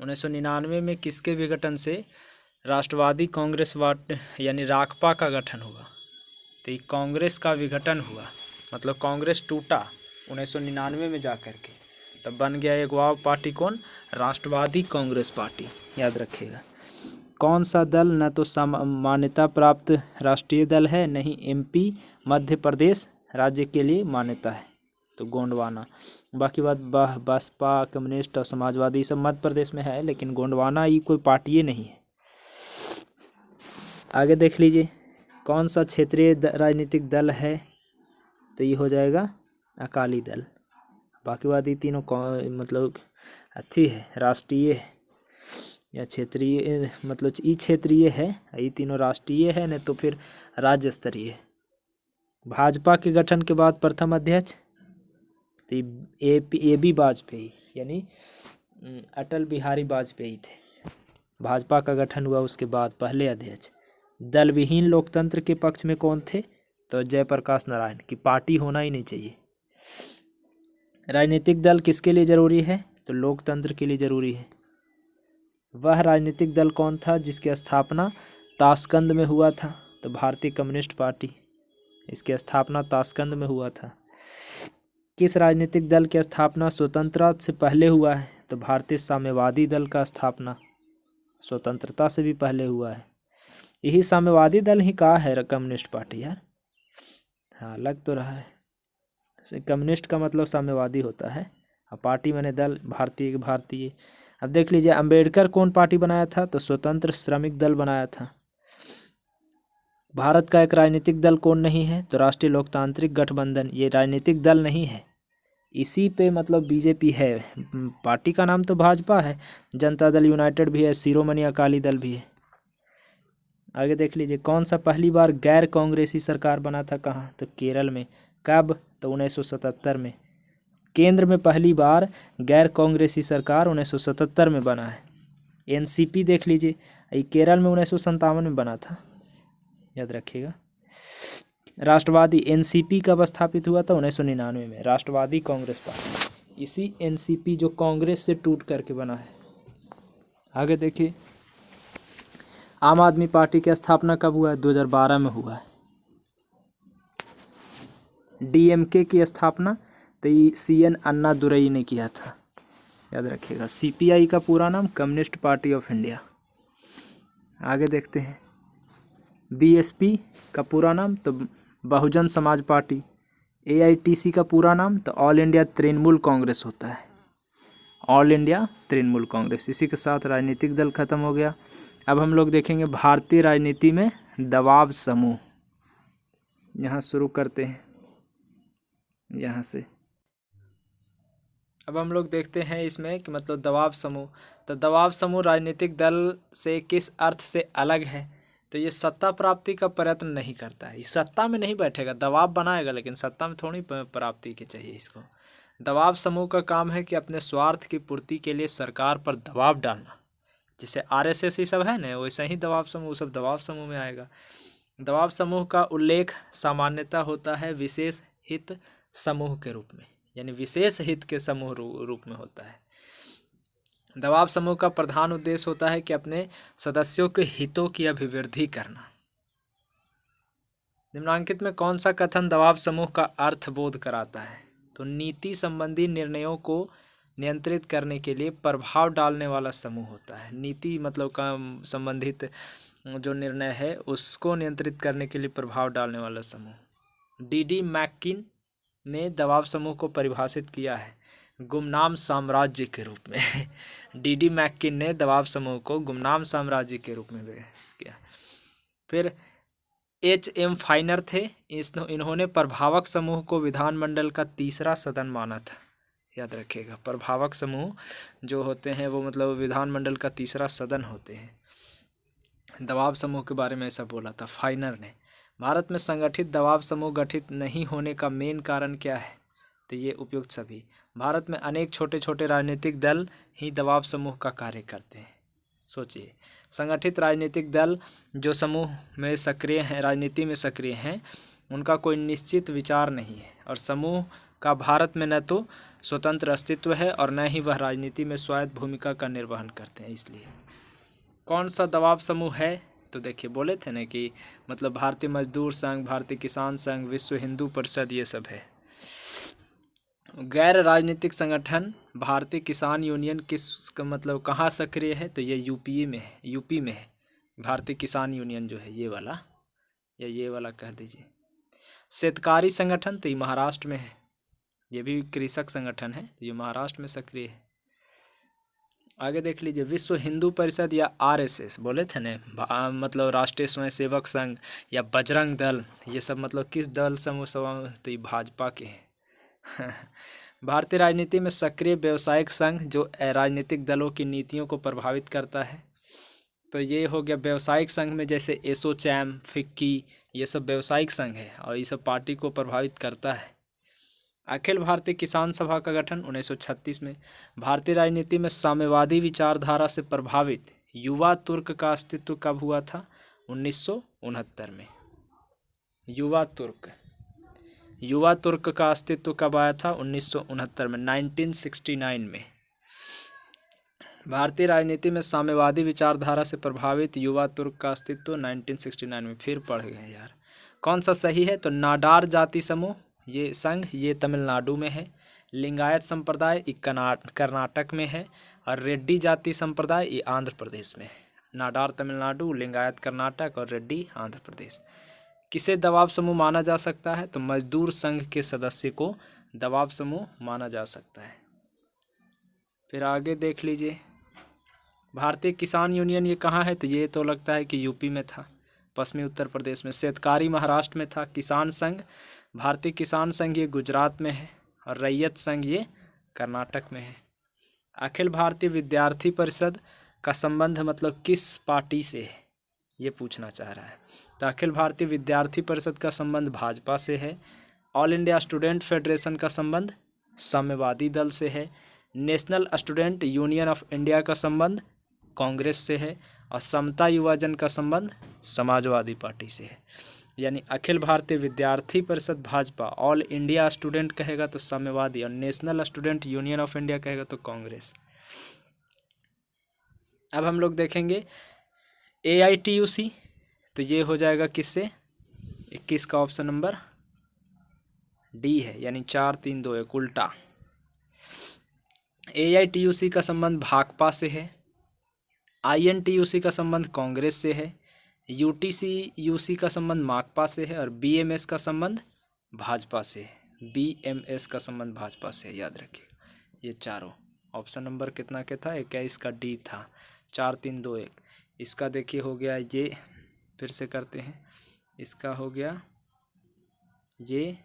1999 में किसके विघटन से राष्ट्रवादी कांग्रेस यानी राकपा का गठन हुआ। तो ये कांग्रेस का विघटन हुआ, मतलब कांग्रेस टूटा 1999 में जा कर के, तब बन गया एक वाव पार्टी, कौन? राष्ट्रवादी कांग्रेस पार्टी। याद रखिएगा। कौन सा दल न तो मान्यता प्राप्त राष्ट्रीय दल है, नहीं एमपी मध्य प्रदेश राज्य के लिए मान्यता है, तो गोंडवाना। बाकी बात बसपा, कम्युनिस्ट और समाजवादी सब मध्य प्रदेश में है, लेकिन गोंडवाना ये कोई पार्टी नहीं है। आगे देख लीजिए, कौन सा क्षेत्रीय राजनीतिक दल है, तो ये हो जाएगा अकाली दल। बाकी बात ये तीनों मतलब अच्छी है, राष्ट्रीय है या क्षेत्रीय, मतलब ये क्षेत्रीय है, ये तीनों राष्ट्रीय है, नहीं तो फिर राज्य स्तरीय है। भाजपा के गठन के बाद प्रथम अध्यक्ष तो ए.बी. वाजपेयी यानी अटल बिहारी वाजपेयी थे। भाजपा का गठन हुआ उसके बाद पहले अध्यक्ष। दल विहीन लोकतंत्र के पक्ष में कौन थे, तो जयप्रकाश नारायण की पार्टी होना ही नहीं चाहिए। राजनीतिक दल किसके लिए जरूरी है, तो लोकतंत्र के लिए जरूरी है। वह राजनीतिक दल कौन था जिसकी स्थापना ताशकंद में हुआ था, तो भारतीय कम्युनिस्ट पार्टी, इसकी स्थापना ताशकंद में हुआ था। किस राजनीतिक दल की स्थापना स्वतंत्रता से पहले हुआ है, तो भारतीय साम्यवादी दल का स्थापना स्वतंत्रता से भी पहले हुआ है। यही साम्यवादी दल ही कहा है कम्युनिस्ट पार्टी यार। हाँ, लग तो रहा है। कम्युनिस्ट का मतलब साम्यवादी होता है, और पार्टी माने दल, भारतीय। अब देख लीजिए, अंबेडकर कौन पार्टी बनाया था, तो स्वतंत्र श्रमिक दल बनाया था। भारत का एक राजनीतिक दल कौन नहीं है, तो राष्ट्रीय लोकतांत्रिक गठबंधन, ये राजनीतिक दल नहीं है। इसी पे मतलब बीजेपी है, पार्टी का नाम तो भाजपा है, जनता दल यूनाइटेड भी है, शिरोमणि अकाली दल भी है। आगे देख लीजिए, कौन सा पहली बार गैर कांग्रेसी सरकार बना था, कहाँ, तो केरल में। कब, तो 1977 में। केंद्र में पहली बार गैर कांग्रेसी सरकार 1977 में बना है। एनसीपी देख लीजिए, ये केरल में 1957 में बना था, याद रखिएगा। राष्ट्रवादी एनसीपी कब स्थापित हुआ था, 1999 में, राष्ट्रवादी कांग्रेस पार्टी। इसी एनसीपी जो कांग्रेस से टूट करके बना है। आगे देखिए, आम आदमी पार्टी की स्थापना कब हुआ है, 2012 में हुआ है। डीएमके की स्थापना तो CN अन्नादुरई ने किया था, याद रखिएगा। सीपीआई का पूरा नाम कम्युनिस्ट पार्टी ऑफ इंडिया। आगे देखते हैं, बीएसपी का पूरा नाम तो बहुजन समाज पार्टी। AITC का पूरा नाम तो ऑल इंडिया तृणमूल कांग्रेस होता है, ऑल इंडिया तृणमूल कांग्रेस। इसी के साथ राजनीतिक दल खत्म हो गया। अब हम लोग देखेंगे भारतीय राजनीति में दबाव समूह। यहाँ शुरू करते हैं, यहाँ से। अब हम लोग देखते हैं इसमें कि मतलब दबाव समूह, तो दबाव समूह राजनीतिक दल से किस अर्थ से अलग है, तो ये सत्ता प्राप्ति का प्रयत्न नहीं करता है, ये सत्ता में नहीं बैठेगा, दबाव बनाएगा, लेकिन सत्ता में थोड़ी प्राप्ति की चाहिए इसको। दबाव समूह का काम है कि अपने स्वार्थ की पूर्ति के लिए सरकार पर दबाव डालना। जैसे RSS ये सब है ना, वैसे ही दबाव समूह सब दबाव समूह में आएगा। दबाव समूह का उल्लेख सामान्यतः होता है विशेष हित समूह के रूप में, यानी विशेष हित के समूह रूप में होता है। दबाव समूह का प्रधान उद्देश्य होता है कि अपने सदस्यों के हितों की अभिवृद्धि करना। निम्नलिखित में कौन सा कथन दबाव समूह का अर्थ बोध कराता है, तो नीति संबंधी निर्णयों को नियंत्रित करने के लिए प्रभाव डालने वाला समूह होता है। नीति मतलब का संबंधित जो निर्णय है उसको नियंत्रित करने के लिए प्रभाव डालने वाला समूह। D.D. मैकिन ने दबाव समूह को परिभाषित किया है गुमनाम साम्राज्य के रूप में। D.D. मैकिन ने दबाव समूह को गुमनाम साम्राज्य के रूप में किया। फिर H.M. फाइनर थे, इन्होंने प्रभावक समूह को विधानमंडल का तीसरा सदन माना था, याद रखिएगा। प्रभावक समूह जो होते हैं वो मतलब विधानमंडल का तीसरा सदन होते हैं। दबाव समूह के बारे में ऐसा बोला था फाइनर ने। भारत में संगठित दबाव समूह गठित नहीं होने का मेन कारण क्या है, तो ये उपयुक्त सभी। भारत में अनेक छोटे छोटे राजनीतिक दल ही दबाव समूह का कार्य करते हैं। सोचिए, संगठित राजनीतिक दल जो समूह में सक्रिय हैं, राजनीति में सक्रिय हैं, उनका कोई निश्चित विचार नहीं है, और समूह का भारत में न तो स्वतंत्र अस्तित्व है और न ही वह राजनीति में स्वायत्त भूमिका का निर्वहन करते हैं। इसलिए कौन सा दबाव समूह है? तो देखिए बोले थे ना कि मतलब भारतीय मजदूर संघ, भारतीय किसान संघ, विश्व हिंदू परिषद, ये सब है। गैर राजनीतिक संगठन भारतीय किसान यूनियन मतलब कहाँ सक्रिय है? तो ये यूपी में है, यूपी में है भारतीय किसान यूनियन जो है, ये वाला या ये वाला कह दीजिए। शेतकारी संगठन तो ये महाराष्ट्र में है, ये भी कृषक संगठन है, तो ये महाराष्ट्र में सक्रिय है। आगे देख लीजिए, विश्व हिंदू परिषद या आरएसएस बोले थे ना, मतलब राष्ट्रीय स्वयंसेवक संघ या बजरंग दल, ये सब मतलब किस दल समूह तो ये भाजपा के हैं। भारतीय राजनीति में सक्रिय व्यावसायिक संघ जो राजनीतिक दलों की नीतियों को प्रभावित करता है, तो ये हो गया व्यावसायिक संघ में, जैसे एसोचैम, फिक्की, ये सब व्यावसायिक संघ है और ये सब पार्टी को प्रभावित करता है। अखिल भारतीय किसान सभा का गठन 1936 में। भारतीय राजनीति में साम्यवादी विचारधारा से प्रभावित युवा तुर्क का अस्तित्व कब हुआ था? 1969 में। युवा तुर्क का अस्तित्व कब आया था? 1969 में, 1969 में। भारतीय राजनीति में साम्यवादी विचारधारा से प्रभावित युवा तुर्क का अस्तित्व 1969 में। फिर पढ़ गए यार, कौन सा सही है? तो नाडार जाति समूह, ये संघ, ये तमिलनाडु में है। लिंगायत संप्रदाय ये कर्नाटक में है, और रेड्डी जाति संप्रदाय ये आंध्र प्रदेश में है। नाडार तमिलनाडु, लिंगायत कर्नाटक और रेड्डी आंध्र प्रदेश। किसे दबाव समूह माना जा सकता है? तो मजदूर संघ के सदस्य को दबाव समूह माना जा सकता है। फिर आगे देख लीजिए, भारतीय किसान यूनियन ये कहाँ है? तो ये तो लगता है कि यूपी में था, पश्चिमी उत्तर प्रदेश में। शेतकारी महाराष्ट्र में था। किसान संघ, भारतीय किसान संघ ये गुजरात में है, और रैयत संघ ये कर्नाटक में है। अखिल भारतीय विद्यार्थी परिषद का संबंध मतलब किस पार्टी से है, ये पूछना चाह रहा है। तो अखिल भारतीय विद्यार्थी परिषद का संबंध भाजपा से है। ऑल इंडिया स्टूडेंट फेडरेशन का संबंध साम्यवादी दल से है। National student union of India का संबंध कांग्रेस से है, और समता युवाजन का संबंध समाजवादी पार्टी से है। यानी अखिल भारतीय विद्यार्थी परिषद भाजपा, ऑल इंडिया स्टूडेंट कहेगा तो साम्यवादी, और national student union of India कहेगा तो कांग्रेस। अब हम लोग देखेंगे AITUC, तो ये हो जाएगा किससे? 21 का ऑप्शन नंबर डी है, यानी 4 3 2 1 उल्टा। AITUC का संबंध भाकपा से है। INTUC का संबंध कांग्रेस से है। UTCUC का संबंध माकपा से है, और BMS का संबंध भाजपा से है। BMS का संबंध भाजपा से है, याद रखिएगा। ये चारों ऑप्शन नंबर कितना के था? 21 का डी था। 4 3 2 1। इसका देखिए हो गया ये, फिर से करते हैं। इसका हो गया ये,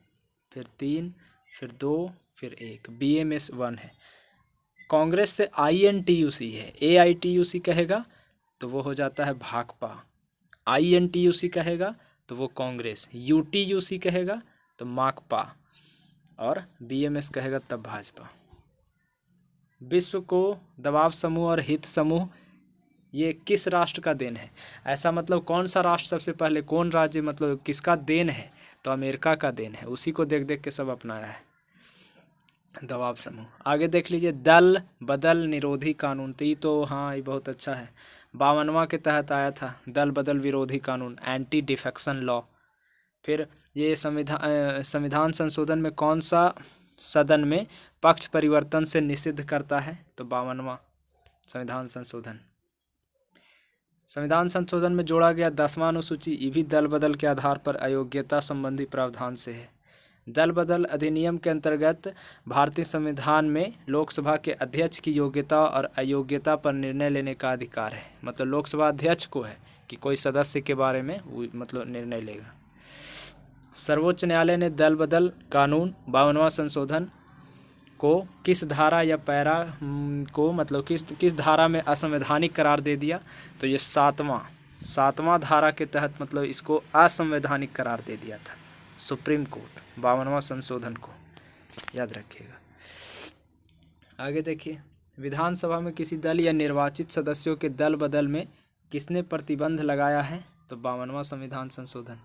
फिर 3, फिर 2, फिर 1। BMS 1 है। कांग्रेस से INTUC है। AITUC कहेगा तो वो हो जाता है भाकपा। INTUC कहेगा तो वो कांग्रेस। UTUC कहेगा तो माकपा, और BMS कहेगा तब भाजपा। विश्व को दबाव समूह और हित समूह ये किस राष्ट्र का देन है? ऐसा मतलब कौन सा राष्ट्र सबसे पहले, कौन राज्य मतलब किसका देन है? तो अमेरिका का देन है, उसी को देख देख के सब अपनाया है दबाव समूह। आगे देख लीजिए, दल बदल निरोधी कानून, तो ये तो हाँ ये बहुत अच्छा है, 52वां के तहत आया था दल बदल विरोधी कानून, एंटी डिफेक्शन लॉ। फिर ये संविधान संशोधन में कौन सा सदन में पक्ष परिवर्तन से निषिद्ध करता है? तो 52वां संविधान संशोधन। संविधान संशोधन में जोड़ा गया 10वां अनुसूची, ये भी दल बदल के आधार पर अयोग्यता संबंधी प्रावधान से है। दल बदल अधिनियम के अंतर्गत भारतीय संविधान में लोकसभा के अध्यक्ष की योग्यता और अयोग्यता पर निर्णय लेने का अधिकार है। मतलब लोकसभा अध्यक्ष को है कि कोई सदस्य के बारे में वो मतलब निर्णय लेगा। सर्वोच्च न्यायालय ने दल बदल कानून 52वां संशोधन को किस धारा या पैरा को मतलब किस धारा में असंवैधानिक करार दे दिया? तो ये 7वां धारा के तहत मतलब इसको असंवैधानिक करार दे दिया था सुप्रीम कोर्ट, 52वां संशोधन को, याद रखिएगा। आगे देखिए, विधानसभा में किसी दल या निर्वाचित सदस्यों के दल बदल में किसने प्रतिबंध लगाया है? तो 52वां संविधान संशोधन।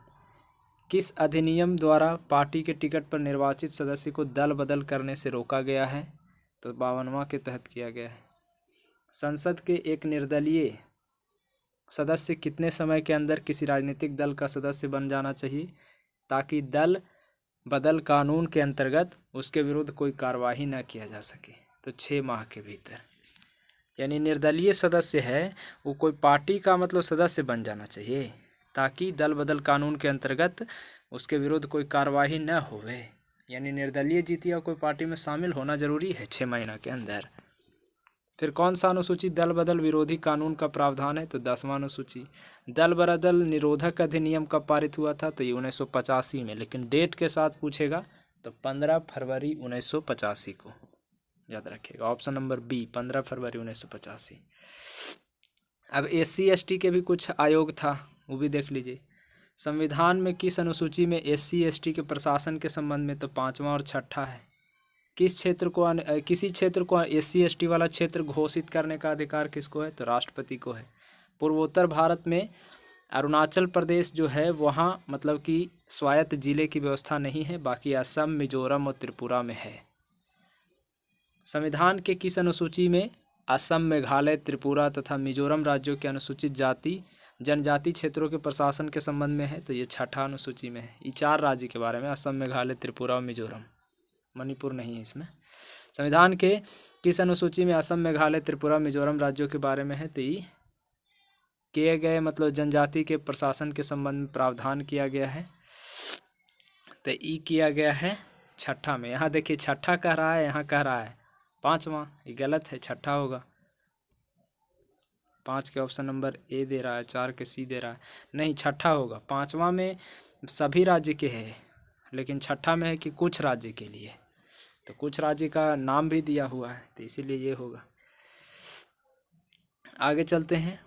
किस अधिनियम द्वारा पार्टी के टिकट पर निर्वाचित सदस्य को दल बदल करने से रोका गया है? तो 52वां के तहत किया गया है। संसद के एक निर्दलीय सदस्य कितने समय के अंदर किसी राजनीतिक दल का सदस्य बन जाना चाहिए ताकि दल बदल कानून के अंतर्गत उसके विरुद्ध कोई कार्यवाही न किया जा सके? तो 6 माह के भीतर। यानी निर्दलीय सदस्य है वो कोई पार्टी का मतलब सदस्य बन जाना चाहिए ताकि दल बदल कानून के अंतर्गत उसके विरुद्ध कोई कार्यवाही न होवे। यानी निर्दलीय जीती या कोई पार्टी में शामिल होना जरूरी है 6 महीना के अंदर। फिर कौन सा अनुसूची दल बदल विरोधी कानून का प्रावधान है? तो 10वां अनुसूची। दल बदल निरोधक अधिनियम कब पारित हुआ था? तो ये 1985 में, लेकिन डेट के साथ पूछेगा तो 15 फरवरी 1985 को याद रखिएगा। ऑप्शन नंबर बी 15 फरवरी 1985। अब SC ST के भी कुछ आयोग था, वो भी देख लीजिए। संविधान में किस अनुसूची में SC ST के प्रशासन के संबंध में? तो 5वां और 6ठा है। किसी क्षेत्र को SC ST वाला क्षेत्र घोषित करने का अधिकार किसको है? तो राष्ट्रपति को है। पूर्वोत्तर भारत में अरुणाचल प्रदेश जो है वहाँ मतलब कि स्वायत्त जिले की व्यवस्था नहीं है, बाकी असम, मिजोरम और त्रिपुरा में है। संविधान के किस अनुसूची में असम, मेघालय, त्रिपुरा तथा मिजोरम राज्यों के अनुसूचित जाति जनजाति क्षेत्रों के प्रशासन के संबंध में है? तो ये 6ठा अनुसूची में है। ये 4 राज्य के बारे में, असम, मेघालय, त्रिपुरा और मिजोरम, मणिपुर नहीं है इसमें। संविधान के किस अनुसूची में असम, मेघालय, त्रिपुरा, मिजोरम राज्यों के बारे में है? तो ये किए गए मतलब जनजाति के प्रशासन के संबंध में प्रावधान किया गया है। तो ये किया गया है 6ठा में। यहाँ देखिए 6ठा कह रहा है, यहाँ कह रहा है 5वां, ये गलत है, 6ठा होगा। 5 के ऑप्शन नंबर ए दे रहा है, 4 के सी दे रहा है, नहीं 6ठा होगा। 5वां में सभी राज्य के हैं, लेकिन 6ठा में है कि कुछ राज्य के लिए, तो कुछ राज्य का नाम भी दिया हुआ है, तो इसीलिए ये होगा। आगे चलते हैं।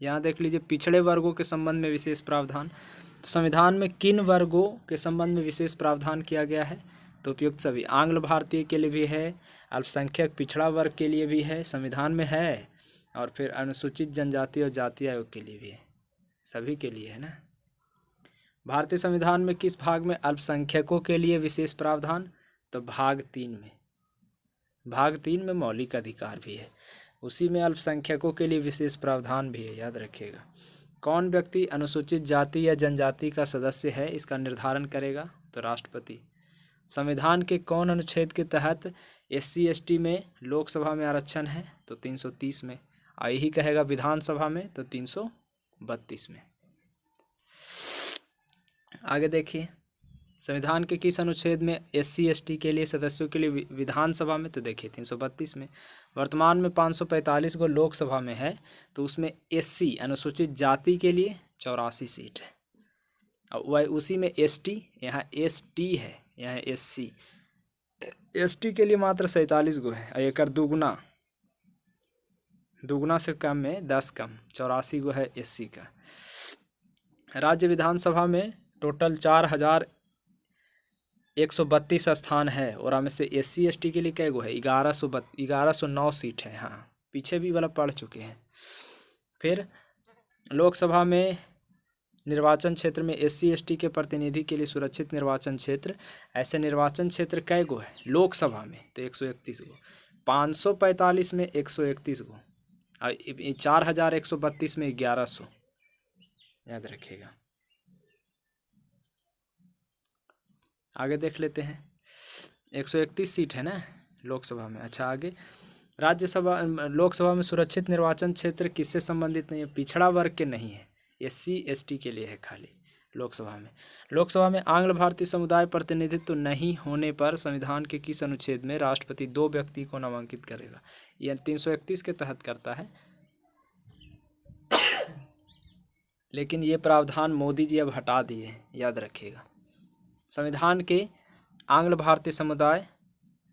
यहाँ देख लीजिए पिछड़े वर्गों के संबंध में विशेष प्रावधान। तो संविधान में किन वर्गों के संबंध में विशेष प्रावधान किया गया है? तो उपयुक्त सभी। आंग्ल भारतीय के लिए भी है, अल्पसंख्यक पिछड़ा वर्ग के लिए भी है, संविधान में है, और फिर अनुसूचित जनजाति और जाति आयोग के लिए भी है, सभी के लिए है ना। भारतीय संविधान में किस भाग में अल्पसंख्यकों के लिए विशेष प्रावधान? तो भाग 3 में। भाग 3 में मौलिक अधिकार भी है, उसी में अल्पसंख्यकों के लिए विशेष प्रावधान भी है, याद रखिएगा। कौन व्यक्ति अनुसूचित जाति या जनजाति का सदस्य है, इसका निर्धारण करेगा? तो राष्ट्रपति। संविधान के कौन अनुच्छेद के तहत SC ST में लोकसभा में आरक्षण है? तो 330 में। यही कहेगा विधानसभा में तो 332 में। आगे देखिए संविधान के किस अनुच्छेद में SC ST के लिए सदस्यों के लिए विधानसभा में? तो देखिए 332 में। वर्तमान में 545 को लोकसभा में है, तो उसमें SC अनुसूचित जाति के लिए 84 सीट है, और वह उसी में ST, यहाँ ST है, यहाँ SC, ST के लिए मात्र 47 गो है, और एक दुगना से कम में 10 कम, 84 गो है SC का। राज्य विधानसभा में टोटल 4132 स्थान है, और हमें से SC ST के लिए कै गो है? 1109 सीट है। हाँ, पीछे भी वाला पढ़ चुके हैं। फिर लोकसभा में निर्वाचन क्षेत्र में SC ST के प्रतिनिधि के लिए सुरक्षित निर्वाचन क्षेत्र, ऐसे निर्वाचन क्षेत्र कै गो है लोकसभा में? तो 131 गो। 545 में 131 गो, और 4132 में 1100, याद रखिएगा। आगे देख लेते हैं। 131 सीट है ना लोकसभा में। अच्छा आगे लोकसभा में सुरक्षित निर्वाचन क्षेत्र किससे संबंधित नहीं है? पिछड़ा वर्ग के नहीं है, SC ST के लिए है खाली लोकसभा में आंग्ल भारतीय समुदाय प्रतिनिधित्व तो नहीं होने पर संविधान के किस अनुच्छेद में राष्ट्रपति 2 व्यक्ति को नामांकित करेगा? यह 331 के तहत करता है, लेकिन ये प्रावधान मोदी जी अब हटा दिए, याद रखिएगा। संविधान के आंग्ल भारतीय समुदाय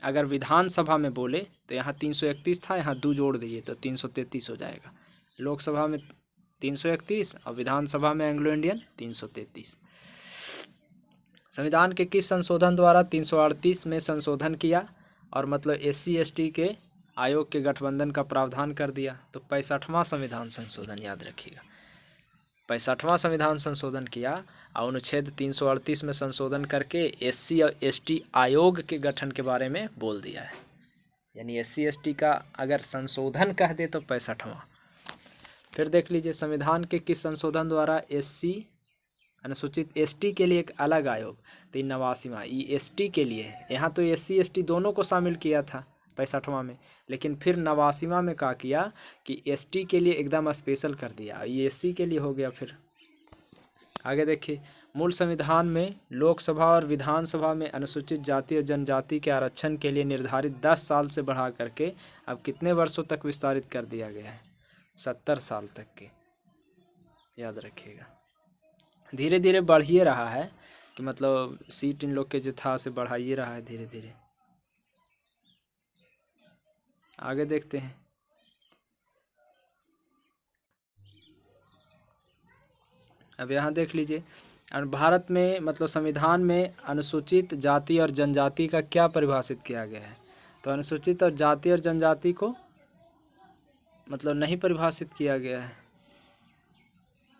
अगर विधानसभा में बोले तो यहाँ 331 था, यहाँ 2 जोड़ दिए तो 333 हो जाएगा। लोकसभा में 331 और विधानसभा में एंग्लो इंडियन 333। संविधान के किस संशोधन द्वारा 338 में संशोधन किया और मतलब SC ST के आयोग के गठबंधन का प्रावधान कर दिया? तो 65वां संविधान संशोधन, याद रखिएगा। 65वां संविधान संशोधन किया और अनुच्छेद 338 में संशोधन करके SC और ST आयोग के गठन के बारे में बोल दिया है। यानी SC ST का अगर संशोधन कह दे तो 65वां। फिर देख लीजिए, संविधान के किस संशोधन द्वारा एससी अनुसूचित एसटी के लिए एक अलग आयोग, तो 89वां, ये एसटी के लिए है। यहाँ तो एससी एसटी दोनों को शामिल किया था 65वां में, लेकिन फिर 89वां में क्या किया कि एसटी के लिए एकदम स्पेशल कर दिया, ये एससी के लिए हो गया। फिर आगे देखिए, मूल संविधान में लोकसभा और विधानसभा में अनुसूचित जाति और जनजाति के आरक्षण के लिए निर्धारित 10 साल से बढ़ा करके अब कितने वर्षों तक विस्तारित कर दिया गया है? 70 साल तक के, याद रखिएगा। धीरे धीरे बढ़ ही रहा है कि मतलब सीट इन लोग के जो था से बढ़ा ही रहा है धीरे धीरे। आगे देखते हैं, अब यहाँ देख लीजिए, भारत में मतलब संविधान में अनुसूचित जाति और जनजाति का क्या परिभाषित किया गया है? तो अनुसूचित और जाति और जनजाति को मतलब नहीं परिभाषित किया गया है।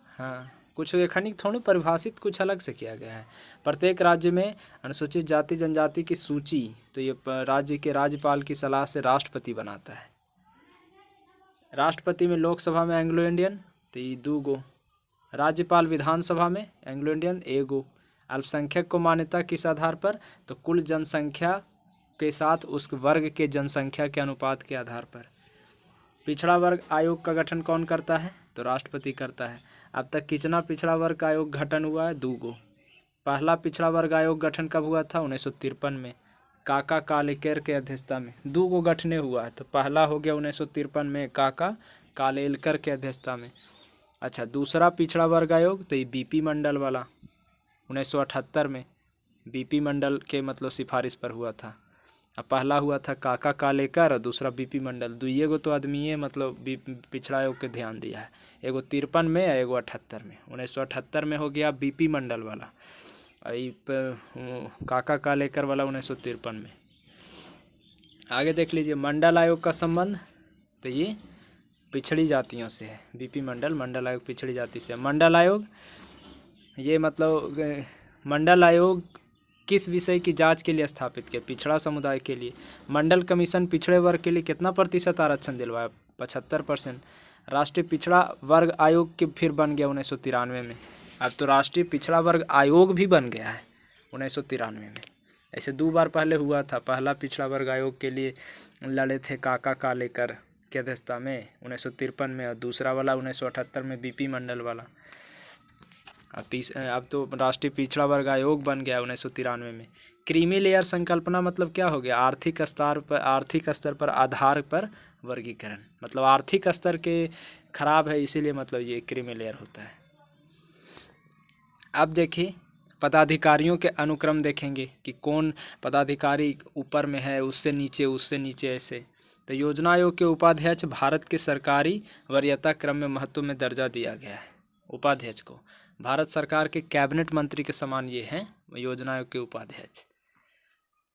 हाँ, कुछ एखनिक थोड़ी परिभाषित, कुछ अलग से किया गया है। प्रत्येक राज्य में अनुसूचित जाति जनजाति की सूची तो ये राज्य के राज्यपाल की सलाह से राष्ट्रपति बनाता है। राष्ट्रपति में लोकसभा में एंग्लो इंडियन तो ये 2 गो, राज्यपाल विधानसभा में एंग्लो इंडियन 1 गो। अल्पसंख्यक को मान्यता किस आधार पर? तो कुल जनसंख्या के साथ उस वर्ग के जनसंख्या के अनुपात के आधार पर। पिछड़ा वर्ग आयोग का गठन कौन करता है? तो राष्ट्रपति करता है। अब तक कितना पिछड़ा वर्ग आयोग गठन हुआ है? 2 गो। पहला पिछड़ा वर्ग आयोग गठन कब हुआ था? 1953 में, काका कालेकर के अध्यक्षता में। 2 गो गठने हुआ है, तो पहला हो गया 1953 में काका कालेलकर के अध्यक्षता में। अच्छा, दूसरा पिछड़ा वर्ग आयोग तो ये बीपी मंडल वाला 1978 में बीपी मंडल के मतलब सिफारिश पर हुआ था। अब पहला हुआ था काका कालेकर और दूसरा बीपी मंडल। 2 गो तो आदमी मतलब पिछड़ा आयोग के ध्यान दिया है, एगो 53 में और एगो 78 में। 1978 में हो गया बीपी मंडल वाला, काका कालेकर वाला 1953 में। आगे देख लीजिए, मंडल आयोग का संबंध तो ये पिछड़ी जातियों से है। बीपी मंडल, मंडल आयोग पिछड़ी जाति से। मंडल आयोग ये मतलब मंडल आयोग किस विषय की जांच के लिए स्थापित किया? पिछड़ा समुदाय के लिए। मंडल कमीशन पिछड़े वर्ग के लिए कितना प्रतिशत आरक्षण दिलवाया? 75%। राष्ट्रीय पिछड़ा वर्ग आयोग के फिर बन गया 1993 में। अब तो राष्ट्रीय पिछड़ा वर्ग आयोग भी बन गया है 1993 में। ऐसे 2 बार पहले हुआ था। पहला पिछड़ा वर्ग आयोग के लिए लड़े थे काका कालेकर की अध्यक्षता में 1953 में, और दूसरा वाला 1978 में बीपी मंडल वाला। अब तो राष्ट्रीय पिछड़ा वर्ग आयोग बन गया 1993 में। क्रीमी लेयर संकल्पना मतलब क्या हो गया? आर्थिक स्तर पर आधार पर वर्गीकरण, मतलब आर्थिक स्तर के खराब है इसीलिए मतलब ये क्रीमी लेयर होता है। अब देखिए, पदाधिकारियों के अनुक्रम देखेंगे कि कौन पदाधिकारी ऊपर में है, उससे नीचे ऐसे। तो योजना आयोग के उपाध्यक्ष भारत के सरकारी वरीयता क्रम में महत्व में दर्जा दिया गया है। उपाध्यक्ष को भारत सरकार के कैबिनेट मंत्री के समान ये हैं योजना आयोग के उपाध्यक्ष।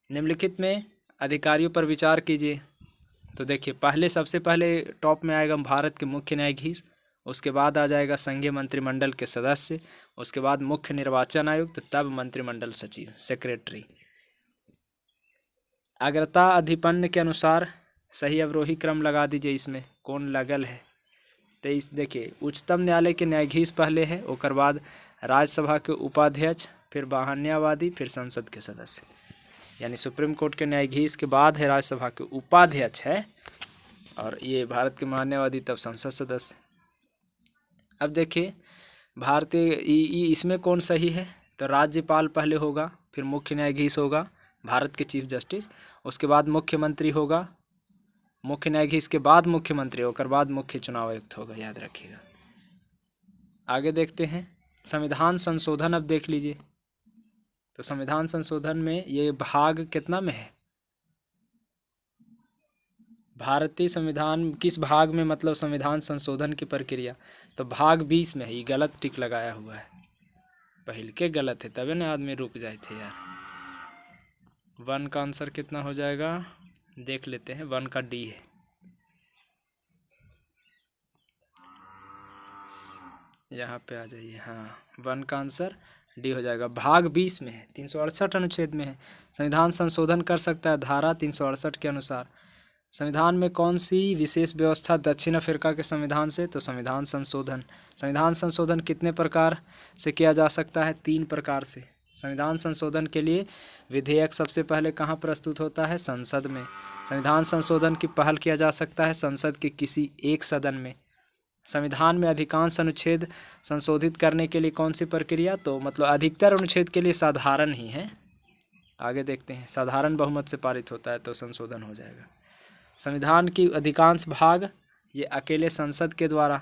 निम्नलिखित में अधिकारियों पर विचार कीजिए। तो देखिए, सबसे पहले टॉप में आएगा भारत के मुख्य न्यायाधीश, उसके बाद आ जाएगा संघीय मंत्रिमंडल के सदस्य, उसके बाद मुख्य निर्वाचन आयुक्त, तब मंत्रिमंडल सचिव सेक्रेटरी। अग्रता अधिपन्न के अनुसार सही अवरोही क्रम लगा दीजिए, इसमें कौन लगल है। तो इस देखिए, उच्चतम न्यायालय के न्यायाधीश पहले है, उसके बाद राज्यसभा के उपाध्यक्ष, फिर महान्यायवादी, फिर संसद के सदस्य। यानी सुप्रीम कोर्ट के न्यायाधीश के बाद है राज्यसभा के उपाध्यक्ष है, और ये भारत के महान्यायवादी, तब संसद सदस्य। अब देखिए, भारतीय इसमें कौन सही है? तो राज्यपाल पहले होगा, फिर मुख्य न्यायाधीश होगा भारत के चीफ जस्टिस, उसके बाद मुख्यमंत्री होगा, मुख्य न्यायाधीश के बाद मुख्यमंत्री, होकर बाद मुख्य चुनाव आयुक्त होगा, याद रखिएगा। आगे देखते हैं संविधान संशोधन। अब देख लीजिए, तो संविधान संशोधन में ये भाग कितना में है? भारतीय संविधान किस भाग में मतलब संविधान संशोधन की प्रक्रिया? तो भाग 20 में है। ये गलत टिक लगाया हुआ है, पहले के गलत है, तभी ना आदमी रुक जाए थे यार। 1 का आंसर कितना हो जाएगा देख लेते हैं। 1 का डी है। यहाँ पे आ जाइए, हाँ 1 का आंसर डी हो जाएगा। भाग 20 में है, 368 अनुच्छेद में है। संविधान संशोधन कर सकता है धारा 368 के अनुसार। संविधान में कौन सी विशेष व्यवस्था दक्षिण अफ्रीका के संविधान से? तो संविधान संशोधन। संविधान संशोधन कितने प्रकार से किया जा सकता है? 3 प्रकार से। संविधान संशोधन के लिए विधेयक सबसे पहले कहाँ प्रस्तुत होता है? संसद में। संविधान संशोधन की पहल किया जा सकता है संसद के किसी एक सदन में। संविधान में अधिकांश अनुच्छेद संशोधित करने के लिए कौन सी प्रक्रिया? तो मतलब अधिकतर अनुच्छेद के लिए साधारण ही है। आगे देखते हैं, साधारण बहुमत से पारित होता है तो संशोधन हो जाएगा। संविधान की अधिकांश भाग ये अकेले संसद के द्वारा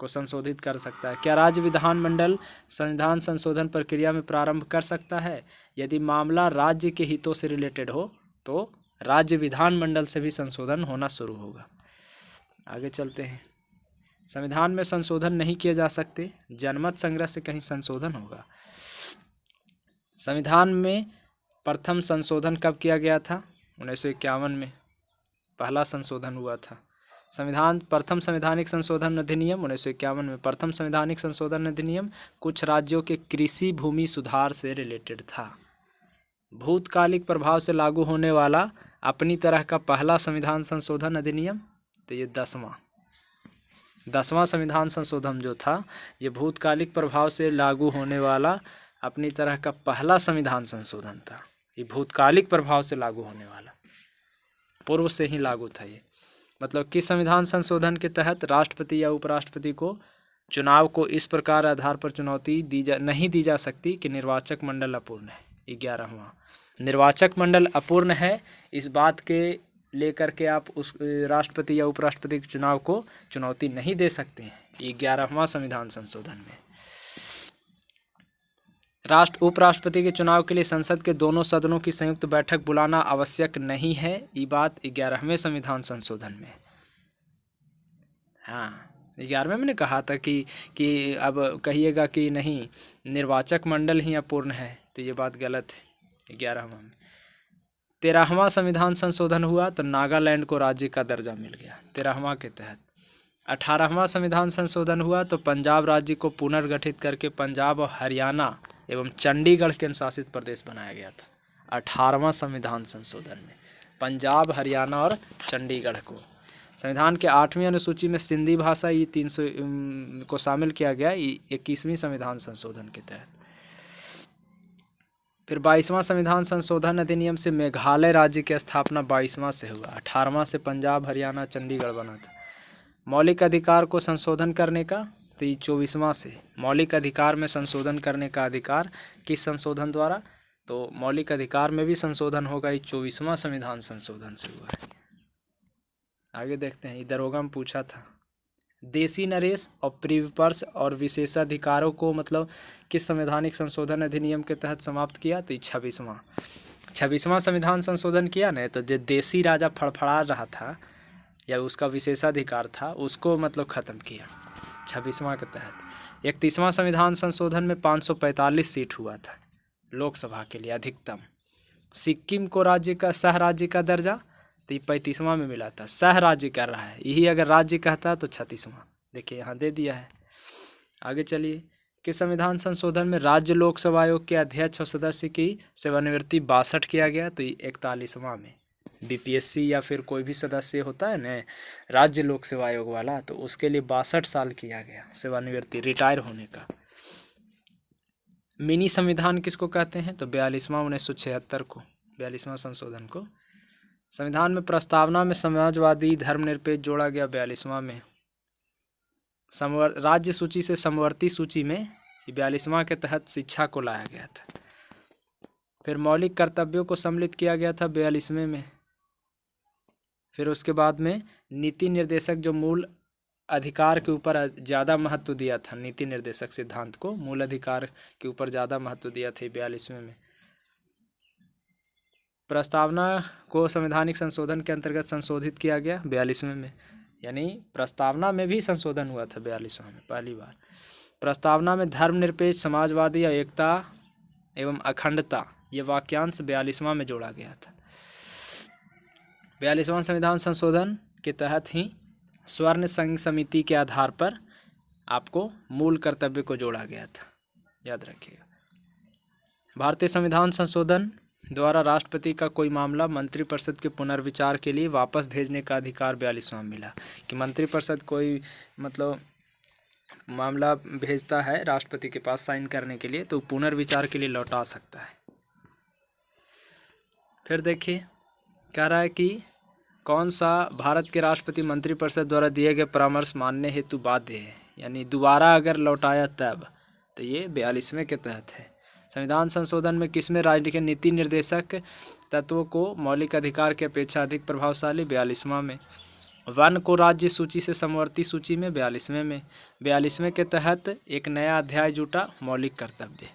को संशोधित कर सकता है। क्या राज्य विधानमंडल संविधान संशोधन प्रक्रिया में प्रारंभ कर सकता है? यदि मामला राज्य के हितों से रिलेटेड हो तो राज्य विधानमंडल से भी संशोधन होना शुरू होगा। आगे चलते हैं। संविधान में संशोधन नहीं किए जा सकते, जनमत संग्रह से कहीं संशोधन होगा। संविधान में प्रथम संशोधन कब किया गया था? 1951 में पहला संशोधन हुआ था। प्रथम संवैधानिक संशोधन अधिनियम 1951 में प्रथम संवैधानिक संशोधन अधिनियम कुछ राज्यों के कृषि भूमि सुधार से रिलेटेड था। भूतकालिक प्रभाव से लागू होने वाला अपनी तरह का पहला संविधान संशोधन अधिनियम, तो ये 10वां संविधान संशोधन जो था ये भूतकालिक प्रभाव से लागू होने वाला अपनी तरह का पहला संविधान संशोधन था। ये भूतकालिक प्रभाव से लागू होने वाला, पूर्व से ही लागू था ये। मतलब किस संविधान संशोधन के तहत राष्ट्रपति या उपराष्ट्रपति को चुनाव को इस प्रकार आधार पर चुनौती नहीं दी जा सकती कि निर्वाचक मंडल अपूर्ण है। 11वां, निर्वाचक मंडल अपूर्ण है, इस बात के लेकर के आप उस राष्ट्रपति या उपराष्ट्रपति के चुनाव को चुनौती नहीं दे सकते हैं। 11वां संविधान संशोधन में उपराष्ट्रपति के चुनाव के लिए संसद के दोनों सदनों की संयुक्त बैठक बुलाना आवश्यक नहीं है। ये बात 11वें संविधान संशोधन में। हाँ, 11वें में ने कहा था कि अब कहिएगा कि नहीं निर्वाचक मंडल ही अपूर्ण है, तो ये बात गलत है। 11वां में 13वां संविधान संशोधन हुआ तो नागालैंड को राज्य का दर्जा मिल गया 13वां के तहत। 18वां संविधान संशोधन हुआ तो पंजाब राज्य को पुनर्गठित करके पंजाब और हरियाणा एवं चंडीगढ़ के अनुशासित प्रदेश बनाया गया था। 18वां संविधान संशोधन में पंजाब, हरियाणा और चंडीगढ़ को। संविधान के 8वीं अनुसूची में सिंधी भाषा ये 300 को शामिल किया गया 21वीं संविधान संशोधन के तहत। फिर 22वां संविधान संशोधन अधिनियम से मेघालय राज्य की स्थापना 22वां से हुआ। 18वां से पंजाब, हरियाणा, चंडीगढ़ बना था। मौलिक अधिकार को संशोधन करने का तो ये 24वां से। मौलिक अधिकार में संशोधन करने का अधिकार किस संशोधन द्वारा? तो मौलिक अधिकार में भी संशोधन होगा, ये 24वां संविधान संशोधन से हुआ है। आगे देखते हैं, दरोगा में पूछा था देसी नरेश और प्रीविपर्स और विशेषाधिकारों को मतलब किस संवैधानिक संशोधन अधिनियम के तहत समाप्त किया? तो 26वां संविधान संशोधन किया ना, तो जो देसी राजा फड़फड़ा रहा था या उसका विशेषाधिकार था उसको मतलब ख़त्म किया 26वां के तहत। 31वां संविधान संशोधन में 545 सीट हुआ था लोकसभा के लिए अधिकतम। सिक्किम को राज्य का सह राज्य का दर्जा तो 35वां में मिला था। सह राज्य कर रहा है, यही अगर राज्य कहता तो 36वां। देखिए यहाँ दे दिया है। आगे चलिए कि संविधान संशोधन में राज्य लोकसेवा आयोग के अध्यक्ष और सदस्य की सेवानिवृत्ति 62 किया गया तो 41वां में। बीपीएससी या फिर कोई भी सदस्य होता है ना राज्य लोक सेवा आयोग वाला, तो उसके लिए 62 साल किया गया सेवानिवृत्ति, रिटायर होने का। मिनी संविधान किसको कहते हैं? तो 42वां 1976 को, 42वां संशोधन को। संविधान में प्रस्तावना में समाजवादी धर्मनिरपेक्ष जोड़ा गया 42वां में। राज्य सूची से समवर्ती सूची में 42वां के तहत शिक्षा को लाया गया था। फिर मौलिक कर्तव्यों को सम्मिलित किया गया था 42वें में। फिर उसके बाद में नीति निर्देशक जो मूल अधिकार के ऊपर ज़्यादा महत्व दिया था, नीति निर्देशक सिद्धांत को मूल अधिकार के ऊपर ज़्यादा महत्व दिया था 42वें में। प्रस्तावना को संवैधानिक संशोधन के अंतर्गत संशोधित किया गया 42वें में, यानी प्रस्तावना में भी संशोधन हुआ था 42वां में पहली बार। प्रस्तावना में धर्मनिरपेक्ष, समाजवादी या एकता एवं अखंडता ये वाक्यांश 42वां में जोड़ा गया था। 42वां संविधान संशोधन के तहत ही स्वर्ण संघ समिति के आधार पर आपको मूल कर्तव्य को जोड़ा गया था, याद रखिएगा। भारतीय संविधान संशोधन द्वारा राष्ट्रपति का कोई मामला मंत्रिपरिषद के पुनर्विचार के लिए वापस भेजने का अधिकार 42वां मिला। कि मंत्रिपरिषद कोई मतलब मामला भेजता है राष्ट्रपति के पास साइन करने के लिए, तो पुनर्विचार के लिए लौटा सकता है। फिर देखिए कह रहा है कि कौन सा भारत के राष्ट्रपति मंत्रिपरिषद द्वारा दिए गए परामर्श मानने हेतु बाध्य है, यानी दोबारा अगर लौटाया तब, तो ये 42वें के तहत है। संविधान संशोधन में किसमें राज्य के नीति निर्देशक तत्वों को मौलिक अधिकार की अपेक्षा अधिक प्रभावशाली, 42वां में। वन को राज्य सूची से समवर्ती सूची में, 42वें में। 42वें के तहत एक नया अध्याय जुटा, मौलिक कर्तव्य,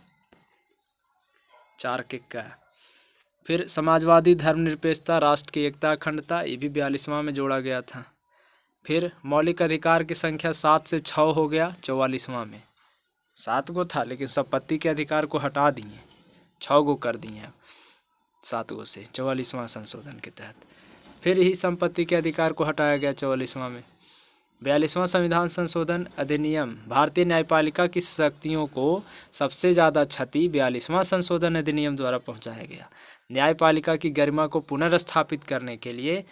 4 के का। फिर समाजवादी धर्मनिरपेक्षता, राष्ट्र की एकता अखंडता, ये भी 42वां में जोड़ा गया था। फिर मौलिक अधिकार की संख्या 7 से 6 हो गया, 44वां में। 7 गो था लेकिन संपत्ति के अधिकार को हटा दिए, 6 गो कर दिए 7 गो से, 44वां संशोधन के तहत। फिर ही संपत्ति के अधिकार को हटाया गया 44वां में। 42वां संविधान संशोधन अधिनियम, भारतीय न्यायपालिका की शक्तियों को सबसे ज़्यादा क्षति 42वां संशोधन अधिनियम द्वारा पहुंचाया गया। न्यायपालिका की गरिमा को पुनर्स्थापित करने के लिए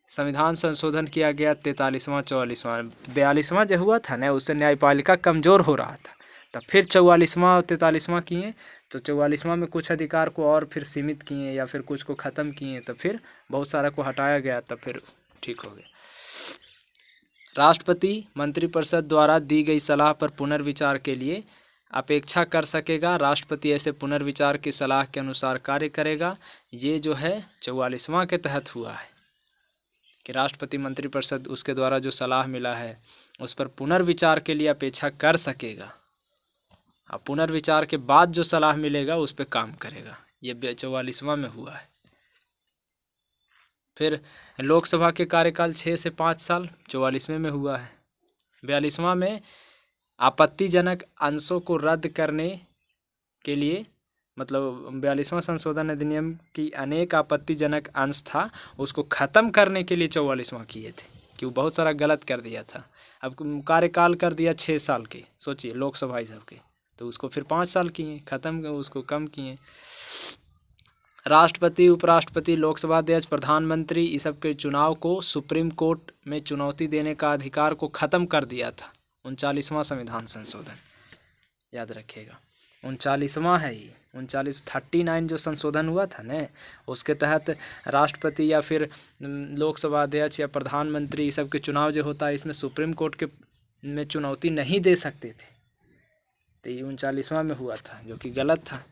संविधान संशोधन किया गया 43वां 44वां। 42वां जो हुआ था ना, उससे न्यायपालिका कमज़ोर हो रहा था, तब फिर 44वां और 43वां किए, तो 44वां में कुछ अधिकार को और फिर सीमित किए या फिर कुछ को ख़त्म किए, तो फिर बहुत सारा को हटाया गया, तब फिर ठीक हो गया। राष्ट्रपति मंत्रिपरिषद द्वारा दी गई सलाह पर पुनर्विचार के लिए अपेक्षा कर सकेगा। राष्ट्रपति ऐसे पुनर्विचार की सलाह के अनुसार कार्य करेगा। ये जो है 44वां के तहत हुआ है कि राष्ट्रपति मंत्रिपरिषद उसके द्वारा जो सलाह मिला है उस पर पुनर्विचार के लिए अपेक्षा कर सकेगा। अब पुनर्विचार के बाद जो सलाह मिलेगा उस पर काम करेगा। ये 44वां में हुआ है। फिर लोकसभा के कार्यकाल 6 से 5 साल, 44वें में हुआ है। 42वां में आपत्तिजनक अंशों को रद्द करने के लिए, मतलब 42वां संशोधन अधिनियम की अनेक आपत्तिजनक अंश था, उसको ख़त्म करने के लिए 44वां किए थे कि वो बहुत सारा गलत कर दिया था। अब कार्यकाल कर दिया 6 साल के, सोचिए लोकसभा ही सबके, तो उसको फिर 5 साल किए, ख़त्म उसको कम किए। राष्ट्रपति, उपराष्ट्रपति, लोकसभा अध्यक्ष, प्रधानमंत्री, इस सब के चुनाव को सुप्रीम कोर्ट में चुनौती देने का अधिकार को ख़त्म कर दिया था 39वां संविधान संशोधन, याद रखिएगा 39वां है ये। 39 जो संशोधन हुआ था न, उसके तहत राष्ट्रपति या फिर लोकसभा अध्यक्ष या प्रधानमंत्री, इस सब के चुनाव जो होता है, इसमें सुप्रीम कोर्ट के में चुनौती नहीं दे सकते थे। तो ये 39वां में हुआ था, जो कि गलत था।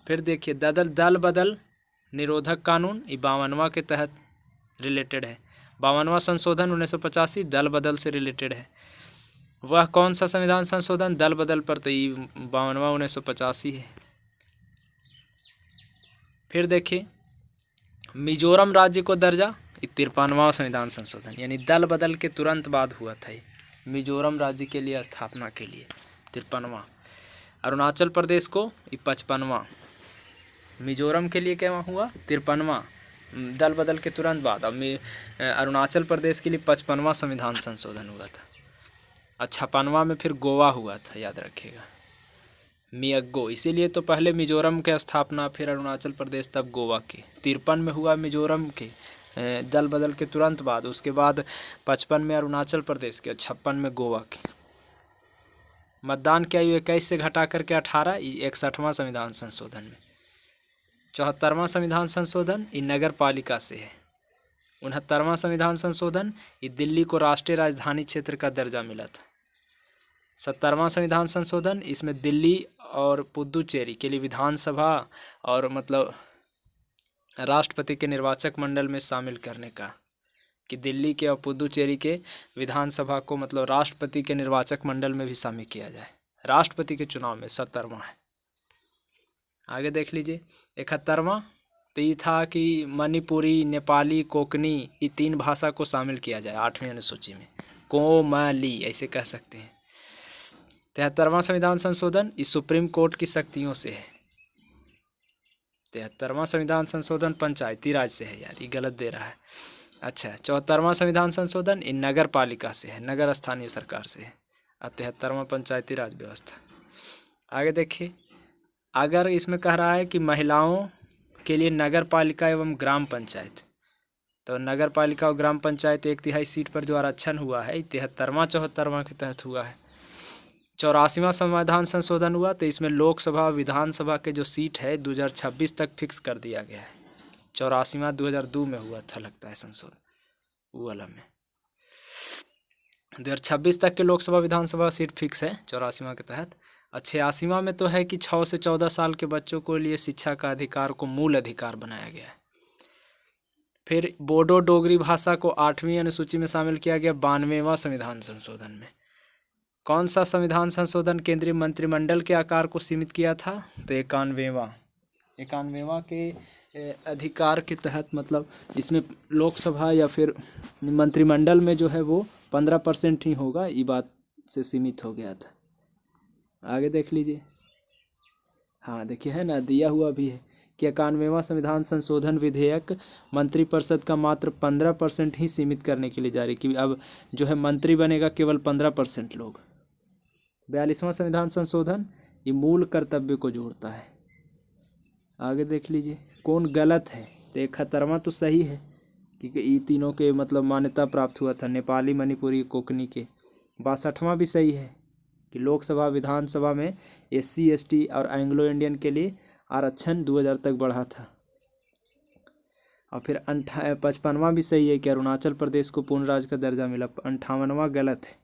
फिर देखिए दल बदल निरोधक कानून, ये 52वां के तहत रिलेटेड है। 52वां संशोधन 1985 दल बदल से रिलेटेड है। वह कौन सा संविधान संशोधन दल बदल पर, तो ये 52वां 1985 है। फिर देखिए मिजोरम राज्य को दर्जा, 53वां संविधान संशोधन, यानी दल बदल के तुरंत बाद हुआ था ये, मिजोरम राज्य के लिए स्थापना के लिए 53वां। अरुणाचल प्रदेश को 55वां, मिजोरम के लिए क्या हुआ 53वां, दल बदल के तुरंत बाद। अब अरुणाचल प्रदेश के लिए 55वां संविधान संशोधन हुआ था। 56वां में फिर गोवा हुआ था, याद रखिएगा, मियागो। इसीलिए तो पहले मिजोरम के स्थापना, फिर अरुणाचल प्रदेश, तब गोवा के। 53 में हुआ मिजोरम के दल बदल के तुरंत बाद, उसके बाद 55 में अरुणाचल प्रदेश के, 56 में गोवा के। मतदान की आयु 21 से घटा करके 18, 61वां संविधान संशोधन में। 74वां संविधान संशोधन ये नगर पालिका से है। 69वां संविधान संशोधन ये दिल्ली को राष्ट्रीय राजधानी क्षेत्र का दर्जा मिला था। 70वां संविधान संशोधन, इसमें दिल्ली और पुदुचेरी के लिए विधानसभा और मतलब राष्ट्रपति के निर्वाचक मंडल में शामिल करने का, कि दिल्ली के और पुदुचेरी के विधानसभा को मतलब राष्ट्रपति के निर्वाचक मंडल में भी शामिल किया जाए राष्ट्रपति के चुनाव में। 70वां है। आगे देख लीजिए 71वां, तो ये था कि मणिपुरी, नेपाली, कोंकणी, ये 3 भाषा को शामिल किया जाए 8वीं अनुसूची में, कोमली ऐसे कह सकते हैं। 73वां संविधान संशोधन इस सुप्रीम कोर्ट की शक्तियों से है। 73वां संविधान संशोधन पंचायती राज से है, यार ये गलत दे रहा है। अच्छा 74वां संविधान संशोधन इन नगर पालिका से है, नगर स्थानीय सरकार से है। और 73वां पंचायती राज व्यवस्था। आगे देखिए, अगर इसमें कह रहा है कि महिलाओं के लिए नगर पालिका एवं ग्राम पंचायत। तो नगर पालिका और ग्राम पंचायत 1/3 सीट पर जो आरक्षण हुआ है 73वां 74वां के तहत हुआ है। 84वां संविधान संशोधन हुआ, तो इसमें लोकसभा और विधानसभा के जो सीट है 2026 तक फिक्स कर दिया गया है। 84वां 2002 में हुआ था लगता है संशोधन, वो वाला में 2026 तक के लोकसभा विधानसभा सीट फिक्स है 84वां के तहत। और 86वां में तो है कि 6 से 14 साल के बच्चों को लिए शिक्षा का अधिकार को मूल अधिकार बनाया गया है। फिर बोडो डोगरी भाषा को 8वीं अनुसूची में शामिल किया गया 92वां संविधान संशोधन में। कौन सा संविधान संशोधन केंद्रीय मंत्रिमंडल के आकार को सीमित किया था? तो 91वां के अधिकार के तहत, मतलब इसमें लोकसभा या फिर मंत्रिमंडल में जो है वो 15% ही होगा, ये बात से सीमित हो गया था। आगे देख लीजिए, हाँ देखिए है ना, दिया हुआ भी है कि 91वां संविधान संशोधन विधेयक मंत्रिपरिषद का मात्र 15% ही सीमित करने के लिए जारी की। अब जो है मंत्री बनेगा केवल 15% लोग। 42वां संविधान संशोधन ये मूल कर्तव्य को जोड़ता है। आगे देख लीजिए कौन गलत है। तो 71वां तो सही है कि ये तीनों के मतलब मान्यता प्राप्त हुआ था, नेपाली, मणिपुरी, कोंकणी के। 62वां भी सही है कि लोकसभा विधानसभा में SC ST और एंग्लो इंडियन के लिए आरक्षण 2000 तक बढ़ा था। और फिर 55वां भी सही है कि अरुणाचल प्रदेश को पूर्ण राज्य का दर्जा मिला। 58वां गलत है,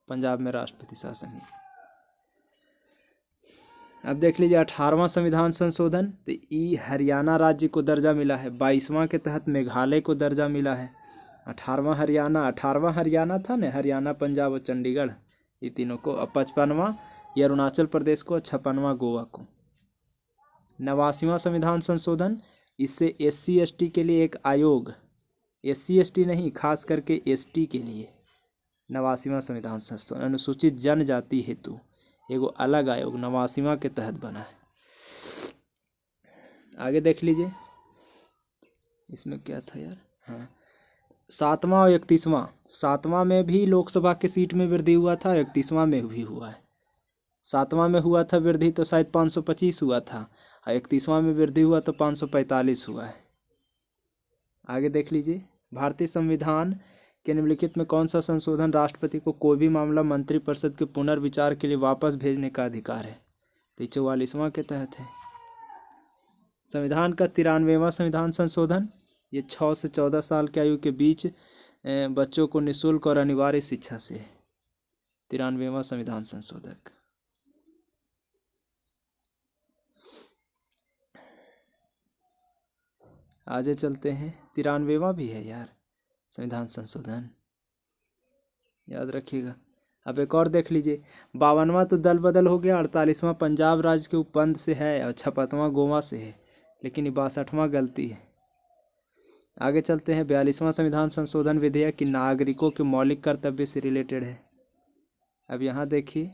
पंजाब में राष्ट्रपति शासन है। अब देख लीजिए 18वां संविधान संशोधन, तो ई हरियाणा राज्य को दर्जा मिला है। 22वां के तहत मेघालय को दर्जा मिला है। 18वां हरियाणा था ना, हरियाणा, पंजाब और चंडीगढ़, ये तीनों को। और 55वां ये अरुणाचल प्रदेश को, 56वां गोवा को। 89वां संविधान संशोधन, इससे SC ST के लिए एक आयोग, SC ST नहीं, खास करके ST के लिए 89वां संविधान संशोधन अनुसूचित जनजाति हेतु एगो अलग आयोग 89वां के तहत बना है। आगे देख लीजिए इसमें क्या था यार, हाँ 7वां और 31वां। 7वां में भी लोकसभा की सीट में वृद्धि हुआ था, 31वां में भी हुआ है। 7वां में हुआ था वृद्धि तो शायद 525 हुआ था, और 31वां में वृद्धि हुआ तो 545 हुआ है। आगे देख लीजिए भारतीय संविधान के निम्नलिखित में कौन सा संशोधन राष्ट्रपति को कोई भी मामला मंत्रिपरिषद के पुनर्विचार के लिए वापस भेजने का अधिकार है? तो 44वां के तहत है। संविधान का 93वां संविधान संशोधन, ये 6 से 14 साल की आयु के बीच बच्चों को निःशुल्क और अनिवार्य शिक्षा से है। 93वां संविधान संशोधक। आगे चलते हैं, 93वां भी है यार संविधान संशोधन, याद रखिएगा। अब एक और देख लीजिए, 52वां तो दल बदल हो गया, 48वां पंजाब राज्य के उपबंध से है और 56वां गोवा से है, लेकिन ये 62वां गलती है। आगे चलते हैं, 42वां संविधान संशोधन विधेयक की नागरिकों के मौलिक कर्तव्य से रिलेटेड है। अब यहाँ देखिए,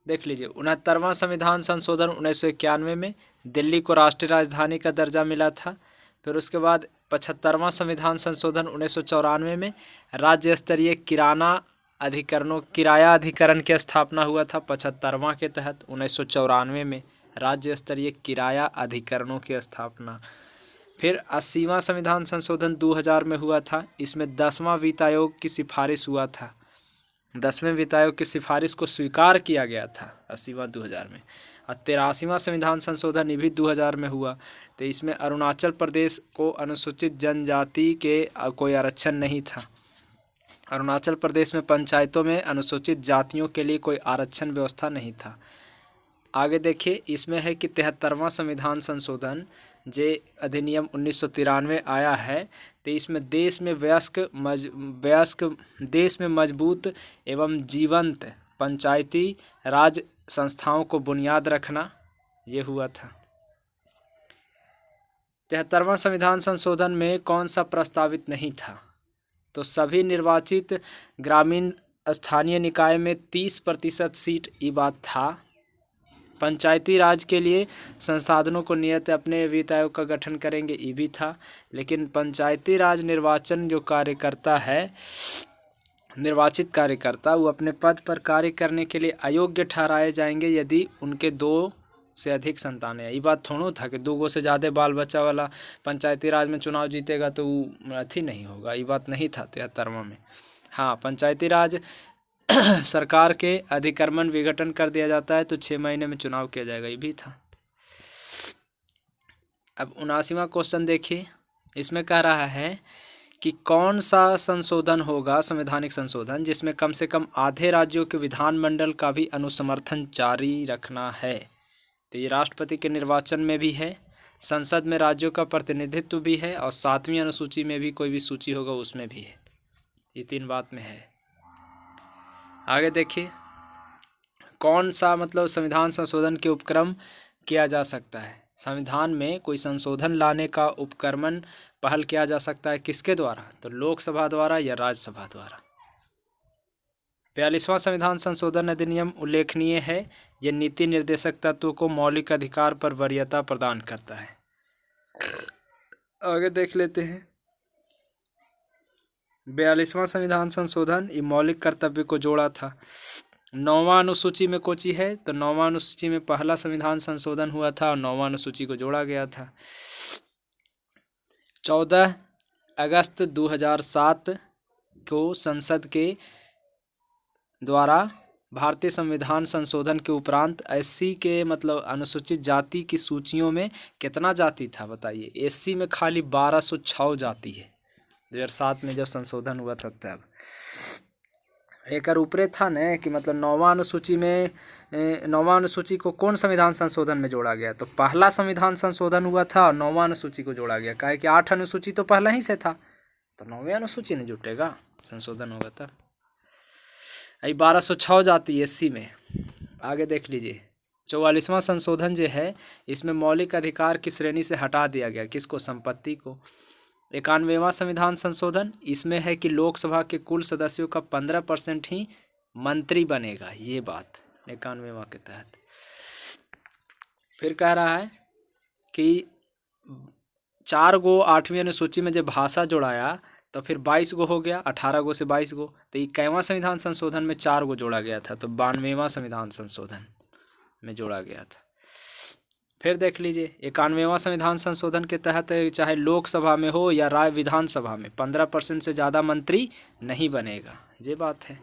देख लीजिए 69वां संविधान संशोधन 1991 में दिल्ली को राष्ट्रीय राजधानी का दर्जा मिला था। फिर उसके बाद 75वां संविधान संशोधन 1994 में राज्य स्तरीय किराया अधिकरण की स्थापना हुआ था। 75वां के तहत 1994 में राज्य स्तरीय किराया अधिकरणों की स्थापना। फिर 80वां संविधान संशोधन 2000 में हुआ था। इसमें 10वां वित्त आयोग की सिफारिश हुआ था। 10वें वित्त आयोग की सिफारिश को स्वीकार किया गया था 80वां 2000 में। और 83वां संविधान संशोधन ये भी 2000 में हुआ। तो इसमें अरुणाचल प्रदेश को अनुसूचित जनजाति के कोई आरक्षण नहीं था। अरुणाचल प्रदेश में पंचायतों में अनुसूचित जातियों के लिए कोई आरक्षण व्यवस्था नहीं था। आगे देखिए, इसमें है कि 73वां संविधान संशोधन जे अधिनियम 1993 आया है, तो इसमें देश में मजबूत एवं जीवंत पंचायती राज संस्थाओं को बुनियाद रखना, ये हुआ था। 73वां संविधान संशोधन में कौन सा प्रस्तावित नहीं था? तो सभी निर्वाचित ग्रामीण स्थानीय निकाय में 30% सीट, ये बात था। पंचायती राज के लिए संसाधनों को नियत अपने वित्त आयोग का गठन करेंगे, ये भी था। लेकिन पंचायती राज निर्वाचन जो कार्यकर्ता है, निर्वाचित कार्यकर्ता, वो अपने पद पर कार्य करने के लिए अयोग्य ठहराए जाएंगे यदि उनके 2 से अधिक संतानें। ये बात थोड़ा था कि 2 गो से ज़्यादा बाल बच्चा वाला पंचायती राज में चुनाव जीतेगा तो वो अथी नहीं होगा। ये बात नहीं था 73वां में। हाँ, पंचायती राज सरकार के अधिक्रमण विघटन कर दिया जाता है तो 6 महीने में चुनाव किया जाएगा, ये भी था। अब 79वां क्वेश्चन देखिए, इसमें कह रहा है कि कौन सा संशोधन होगा, संवैधानिक संशोधन, जिसमें कम से कम आधे राज्यों के विधानमंडल का भी अनुसमर्थन जारी रखना है। तो ये राष्ट्रपति के निर्वाचन में भी है, संसद में राज्यों का प्रतिनिधित्व भी है और 7वीं अनुसूची में भी कोई भी सूची होगा उसमें भी है। ये 3 बात में है। आगे देखिए, कौन सा मतलब संविधान संशोधन के उपक्रम किया जा सकता है। संविधान में कोई संशोधन लाने का उपक्रमण पहल किया जा सकता है किसके द्वारा, तो लोकसभा द्वारा या राज्यसभा द्वारा। 42वां संविधान संशोधन अधिनियम उल्लेखनीय है। यह नीति निर्देशक तत्व को मौलिक अधिकार पर वरीयता प्रदान करता है। आगे देख लेते हैं 42वां संविधान संशोधन, ये मौलिक कर्तव्य को जोड़ा था। 9वां अनुसूची में कोची है, तो 9वां अनुसूची में पहला संविधान संशोधन हुआ था और 9वां अनुसूची को जोड़ा गया था। 14 अगस्त 2007 को संसद के द्वारा भारतीय संविधान संशोधन के उपरांत एससी के मतलब अनुसूचित जाति की सूचियों में कितना जाति था बताइए। एससी में खाली 1206 जाति है। 2007 में जब संशोधन हुआ था तब एक ऊपरे था न कि मतलब 9वां अनुसूची में 9वां अनुसूची को कौन संविधान संशोधन में जोड़ा गया, तो पहला संविधान संशोधन हुआ था और 9वां अनुसूची को जोड़ा गया। काहे कि 8 अनुसूची तो पहला ही से था, तो 9वीं अनुसूची नहीं जुटेगा, संशोधन होगा तब। 1206 जाति एससी में। आगे देख लीजिए 44वां संशोधन जो है, इसमें मौलिक अधिकार की श्रेणी से हटा दिया गया, किसको, संपत्ति को। 91वां संविधान संशोधन, इसमें है कि लोकसभा के कुल सदस्यों का 15% ही मंत्री बनेगा, ये बात 91वां के तहत। फिर कह रहा है कि 4 गो 8वीं अनुसूची में जब भाषा जोड़ाया तो फिर 22 गो हो गया, 18 गो से 22 गो। तो 21वां संविधान संशोधन में 4 गो जोड़ा गया था, तो 92वां संविधान संशोधन में जोड़ा गया था। फिर देख लीजिए 91वां संविधान संशोधन के तहत चाहे लोकसभा में हो या राज्य विधानसभा में 15% से ज़्यादा मंत्री नहीं बनेगा, ये बात है।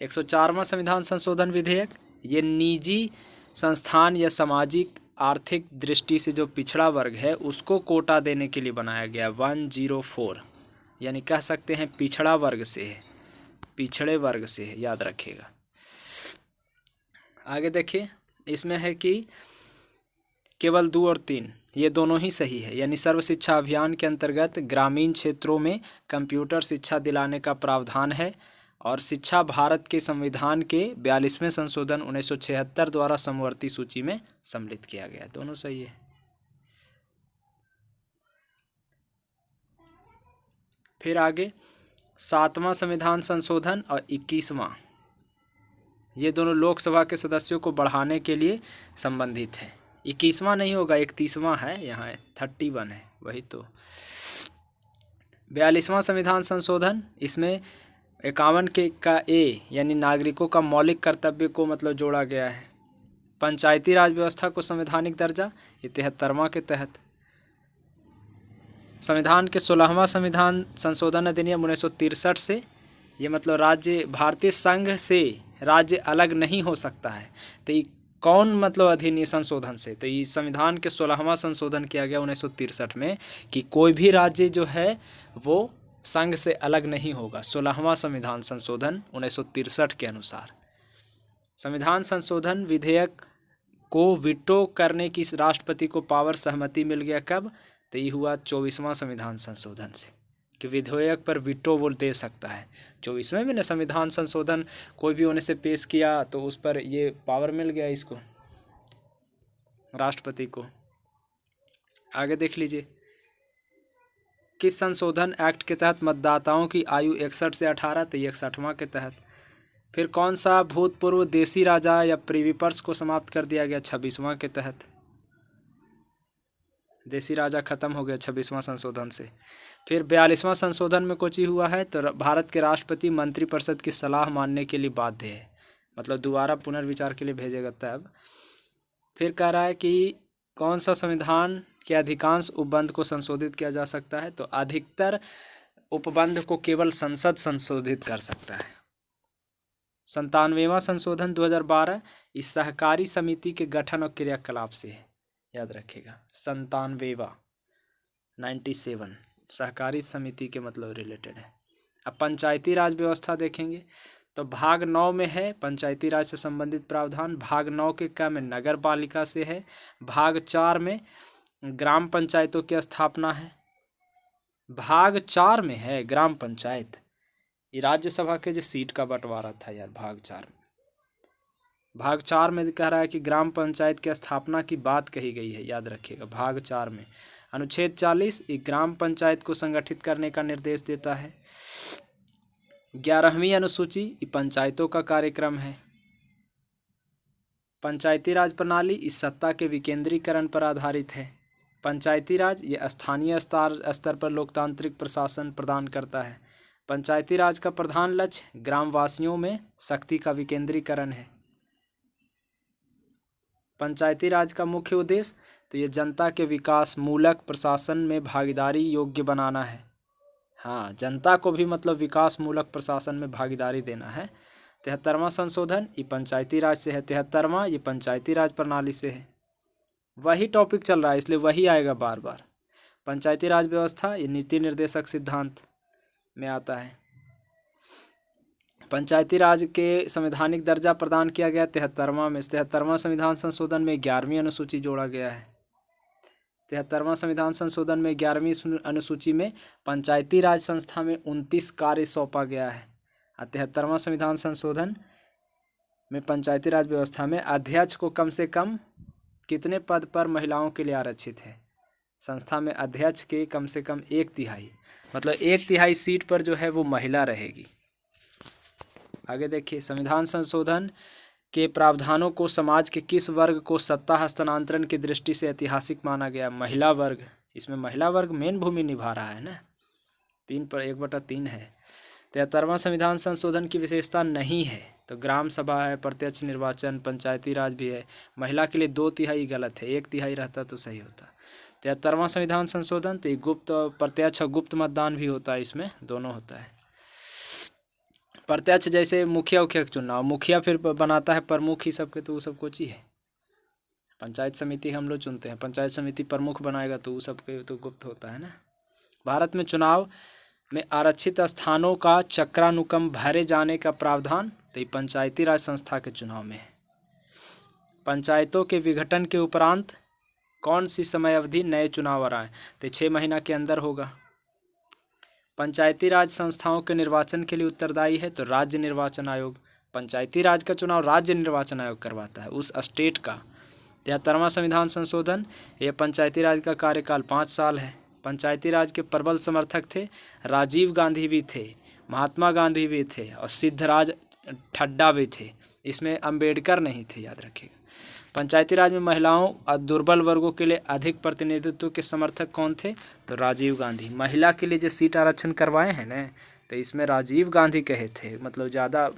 104वां संविधान संशोधन विधेयक, ये निजी संस्थान या सामाजिक आर्थिक दृष्टि से जो पिछड़ा वर्ग है उसको कोटा देने के लिए बनाया गया। 104 यानी कह सकते हैं पिछड़ा वर्ग से है, पिछड़े वर्ग से है, याद रखिएगा। आगे देखिए, इसमें है कि केवल 2 और 3 ये दोनों ही सही है, यानी सर्व शिक्षा अभियान के अंतर्गत ग्रामीण क्षेत्रों में कंप्यूटर शिक्षा दिलाने का प्रावधान है और शिक्षा भारत के संविधान के 42वें संशोधन 1976 द्वारा समवर्ती सूची में सम्मिलित किया गया। दोनों सही है। फिर आगे 7वां संविधान संशोधन और 21वां, ये दोनों लोकसभा के सदस्यों को बढ़ाने के लिए संबंधित है। 21वां नहीं होगा, 31वां है, यहाँ 31 है, वही तो। 42वां संविधान संशोधन, इसमें 51 के का ए यानी नागरिकों का मौलिक कर्तव्य को मतलब जोड़ा गया है। पंचायती राज व्यवस्था को संवैधानिक दर्जा, ये 73वां के तहत। संविधान के 16वां संविधान संशोधन अधिनियम 1963 से, ये मतलब राज्य भारतीय संघ से राज्य अलग नहीं हो सकता है। तो ये कौन मतलब अधिनियम संशोधन से, तो ये संविधान के 16वां संशोधन किया गया 1963 में कि कोई भी राज्य जो है वो संघ से अलग नहीं होगा। 16वां संविधान संशोधन 1963 के अनुसार। संविधान संशोधन विधेयक को वीटो करने की राष्ट्रपति को पावर सहमति मिल गया कब, तो ये हुआ 24वां संविधान संशोधन से कि विधेयक पर वीटो वो दे सकता है। 24वें में न संविधान संशोधन कोई भी होने से पेश किया तो उस पर ये पावर मिल गया इसको, राष्ट्रपति को। आगे देख लीजिए, किस संशोधन एक्ट के तहत मतदाताओं की आयु 61 से 18, तो 61वां के तहत। फिर कौन सा भूतपूर्व देसी राजा या प्रीविपर्स को समाप्त कर दिया गया, 26वां के तहत। देसी राजा खत्म हो गया 26वां संशोधन से। फिर 42वां संशोधन में कुछ ही हुआ है, तो भारत के राष्ट्रपति मंत्रिपरिषद की सलाह मानने के लिए बाध्य है, मतलब दोबारा पुनर्विचार के लिए भेजेगा तब। फिर कह रहा है कि कौन सा संविधान के अधिकांश उपबंध को संशोधित किया जा सकता है, तो अधिकतर उपबंध को केवल संसद संशोधित कर सकता है। 97वां संशोधन 2012 इस सहकारी समिति के गठन और क्रियाकलाप से है, याद रखिएगा। 97 सहकारी समिति के मतलब रिलेटेड है। अब पंचायती राज व्यवस्था देखेंगे तो भाग 9 में है पंचायती राज से संबंधित प्रावधान, भाग 9 के क में नगर पालिका से है, भाग 4 में ग्राम पंचायतों की स्थापना है, भाग 4 में है ग्राम पंचायत। ये राज्यसभा के जो सीट का बंटवारा था यार, भाग 4 में कह रहा है कि ग्राम पंचायत की स्थापना की बात कही गई है, याद रखिएगा। भाग 4 में अनुच्छेद 40 एक ग्राम पंचायत को संगठित करने का निर्देश देता है। 11वीं अनुसूची ये पंचायतों का कार्यक्रम है। पंचायती राज प्रणाली इस सत्ता के विकेंद्रीकरण पर आधारित है। पंचायती राज ये स्थानीय स्तर पर लोकतांत्रिक प्रशासन प्रदान करता है। पंचायती राज का प्रधान लक्ष्य ग्रामवासियों में शक्ति का विकेंद्रीकरण है। पंचायती राज का मुख्य उद्देश्य तो ये जनता के विकास मूलक प्रशासन में भागीदारी योग्य बनाना है। हाँ, जनता को भी मतलब विकास मूलक प्रशासन में भागीदारी देना है। 73वां संशोधन ये पंचायती राज से है। 73वां ये पंचायती राज प्रणाली से है। वही टॉपिक चल रहा है इसलिए वही आएगा बार बार। पंचायती राज व्यवस्था ये नीति निर्देशक सिद्धांत में आता है। पंचायती राज के संवैधानिक दर्जा प्रदान किया गया 73वां में। 73वां संविधान संशोधन में 11वीं अनुसूची जोड़ा गया है। 73वां संविधान संशोधन में 11वीं अनुसूची में पंचायती राज संस्था में 29 कार्य सौंपा गया है। 73वां संविधान संशोधन में पंचायती राज व्यवस्था में अध्यक्ष को कम से कम कितने पद पर महिलाओं के लिए आरक्षित है। संस्था में अध्यक्ष के कम से कम 1/3 मतलब 1/3 सीट पर जो है वो महिला रहेगी। आगे देखिए, संविधान संशोधन के प्रावधानों को समाज के किस वर्ग को सत्ता हस्तांतरण की दृष्टि से ऐतिहासिक माना गया। महिला वर्ग, इसमें महिला वर्ग मेन भूमि निभा रहा है ना। 3/1/3 है। 73वां संविधान संशोधन की विशेषता नहीं है तो ग्राम सभा है, प्रत्यक्ष निर्वाचन, पंचायती राज भी है। महिला के लिए 2/3 गलत है, 1/3 रहता तो सही होता। 73वां संविधान संशोधन तो गुप्त प्रत्यक्ष और गुप्त मतदान भी होता है, इसमें दोनों होता है। प्रत्यक्ष जैसे मुखिया उखिया चुनाव, मुखिया फिर बनाता है प्रमुख ही सबके, तो वो सब कुछ ही है। पंचायत समिति हम लोग चुनते हैं, पंचायत समिति प्रमुख बनाएगा तो वो सबके तो गुप्त होता है ना। भारत में चुनाव में आरक्षित स्थानों का चक्रानुक्रम भरे जाने का प्रावधान तो ये पंचायती राज संस्था के चुनाव में है। पंचायतों के विघटन के उपरांत कौन सी समय अवधि नए चुनाव आ रहा है तो 6 महीना के अंदर होगा। पंचायती राज संस्थाओं के निर्वाचन के लिए उत्तरदायी है तो राज्य निर्वाचन आयोग। पंचायती राज का चुनाव राज्य निर्वाचन आयोग करवाता है उस स्टेट का। 73वां संविधान संशोधन यह पंचायती राज का कार्यकाल 5 साल है। पंचायती राज के प्रबल समर्थक थे, राजीव गांधी भी थे, महात्मा गांधी भी थे और सिद्धराज ठड्डा भी थे। इसमें अंबेडकर नहीं थे, याद रखिएगा। पंचायती राज में महिलाओं और दुर्बल वर्गों के लिए अधिक प्रतिनिधित्व के समर्थक कौन थे तो राजीव गांधी। महिला के लिए जो सीट आरक्षण करवाए हैं ना तो इसमें राजीव गांधी कहे थे, मतलब ज़्यादा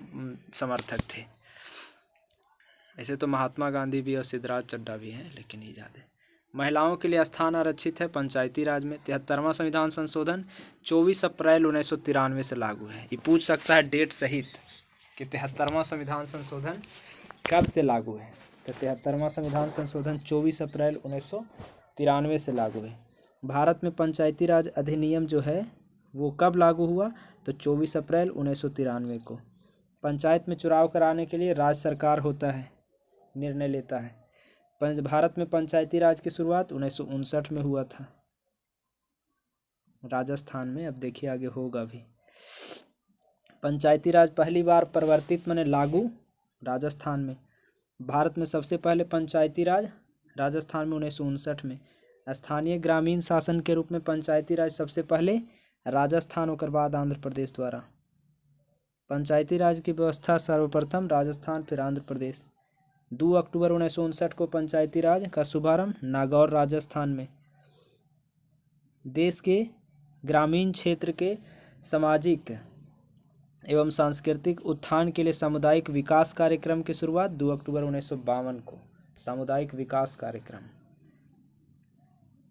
समर्थक थे। ऐसे तो महात्मा गांधी भी और सिद्धराज चड्ढा भी हैं, लेकिन ये ज़्यादा। महिलाओं के लिए स्थान आरक्षित है पंचायती राज में। 73वां संविधान संशोधन 24 अप्रैल 1993 से लागू है। ये पूछ सकता है डेट सहित कि 73वां संविधान संशोधन कब से लागू है। तो 73वां संविधान संशोधन 24 अप्रैल 1993 से लागू है। भारत में पंचायती राज अधिनियम जो है वो कब लागू हुआ तो 24 अप्रैल 1993 को। पंचायत में चुनाव कराने के लिए राज्य सरकार होता है, निर्णय लेता है। भारत में पंचायती राज की शुरुआत 1959 में हुआ था राजस्थान में। अब देखिए आगे होगा भी। पंचायती राज पहली बार प्रवर्तित माने लागू राजस्थान में। भारत में सबसे पहले पंचायती राज राजस्थान में 1959 में। स्थानीय ग्रामीण शासन के रूप में पंचायती राज सबसे पहले राजस्थान और बाद आंध्र प्रदेश द्वारा। पंचायती राज की व्यवस्था सर्वप्रथम राजस्थान फिर आंध्र प्रदेश। 2 अक्टूबर 1959 को पंचायती राज का शुभारंभ नागौर राजस्थान में। देश के ग्रामीण क्षेत्र के सामाजिक एवं सांस्कृतिक उत्थान के लिए सामुदायिक विकास कार्यक्रम की शुरुआत 2 अक्टूबर 1952 को। सामुदायिक विकास कार्यक्रम।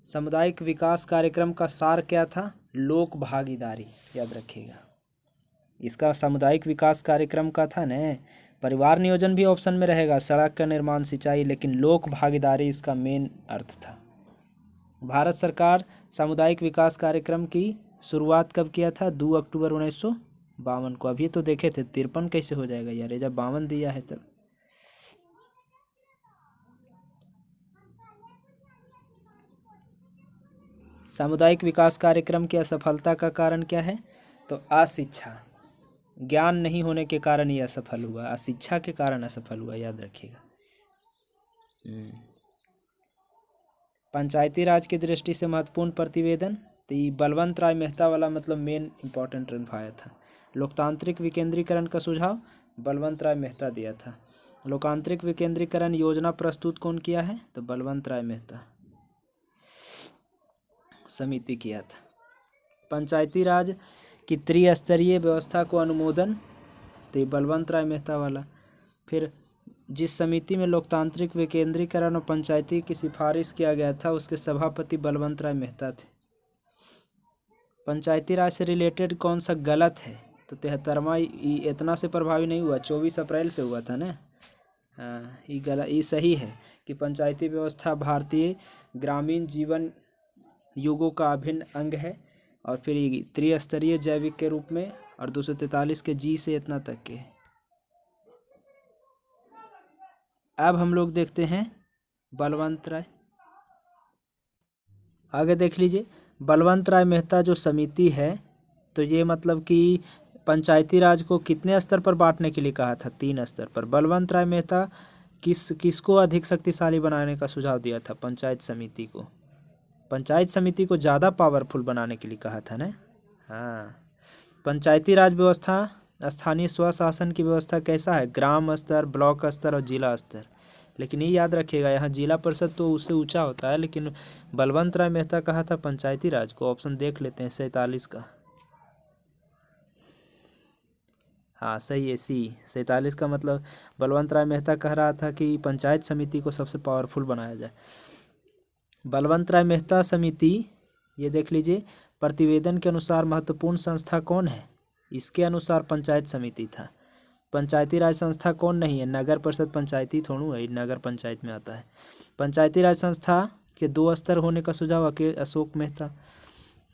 सामुदायिक विकास कार्यक्रम का सार क्या था? लोक भागीदारी, याद रखिएगा। इसका सामुदायिक विकास कार्यक्रम का था न, परिवार नियोजन भी ऑप्शन में रहेगा, सड़क का निर्माण, सिंचाई, लेकिन लोक भागीदारी इसका मेन अर्थ था। भारत सरकार सामुदायिक विकास कार्यक्रम की शुरुआत कब किया था? 2 अक्टूबर 1952 को। अभी तो देखे थे 53 कैसे हो जाएगा यार, ये जब 52 दिया है तब। सामुदायिक विकास कार्यक्रम की असफलता का कारण क्या है? तो अशिक्षा, ज्ञान नहीं होने के कारण ये असफल हुआ, अशिक्षा के कारण असफल हुआ, याद रखिएगा। पंचायती राज की दृष्टि से महत्वपूर्ण प्रतिवेदन, तो ये बलवंत राय मेहता वाला मतलब मेन इंपॉर्टेंट निभाया था। लोकतांत्रिक विकेंद्रीकरण का सुझाव बलवंत राय मेहता दिया था। लोकांतरिक विकेंद्रीकरण योजना प्रस्तुत कौन किया है? तो बलवंत राय मेहता समिति किया था। पंचायती राज की त्रिस्तरीय व्यवस्था को अनुमोदन, तो ये बलवंत राय मेहता वाला। फिर जिस समिति में लोकतांत्रिक विकेंद्रीकरण और पंचायती की सिफारिश किया गया था उसके सभापति बलवंत राय मेहता थे। पंचायती राज से रिलेटेड कौन सा गलत है? तो 73वां इतना से प्रभावी नहीं हुआ, 24 अप्रैल से हुआ था ना। हाँ, ये गलत, ये सही है कि पंचायती व्यवस्था भारतीय ग्रामीण जीवन युगों का अभिन्न अंग है, और फिर ये त्रिस्तरीय जैविक के रूप में, और 243 के जी से इतना तक के। अब हम लोग देखते हैं बलवंत राय। आगे देख लीजिए, बलवंत राय मेहता जो समिति है, तो ये मतलब कि पंचायती राज को कितने स्तर पर बांटने के लिए कहा था? 3 स्तर पर। बलवंत राय मेहता किसको अधिक शक्तिशाली बनाने का सुझाव दिया था? पंचायत समिति को। पंचायत समिति को ज़्यादा पावरफुल बनाने के लिए कहा था ना। हाँ, पंचायती राज व्यवस्था, स्थानीय स्वशासन की व्यवस्था कैसा है? ग्राम स्तर, ब्लॉक स्तर और जिला स्तर। लेकिन ये याद रखिएगा, यहाँ जिला परिषद तो उससे ऊंचा होता है, लेकिन बलवंत राय मेहता कहा था पंचायती राज को। ऑप्शन देख लेते हैं 47 का। हाँ सही है, सी 47 का मतलब बलवंत राय मेहता कह रहा था कि पंचायत समिति को सबसे पावरफुल बनाया जाए। बलवंत राय मेहता समिति, ये देख लीजिए, प्रतिवेदन के अनुसार महत्वपूर्ण संस्था कौन है? इसके अनुसार पंचायत समिति था। पंचायती राज संस्था कौन नहीं है? नगर परिषद पंचायती थोड़ू है, नगर पंचायत में आता है। पंचायती राज संस्था के 2 स्तर होने का सुझाव अशोक मेहता।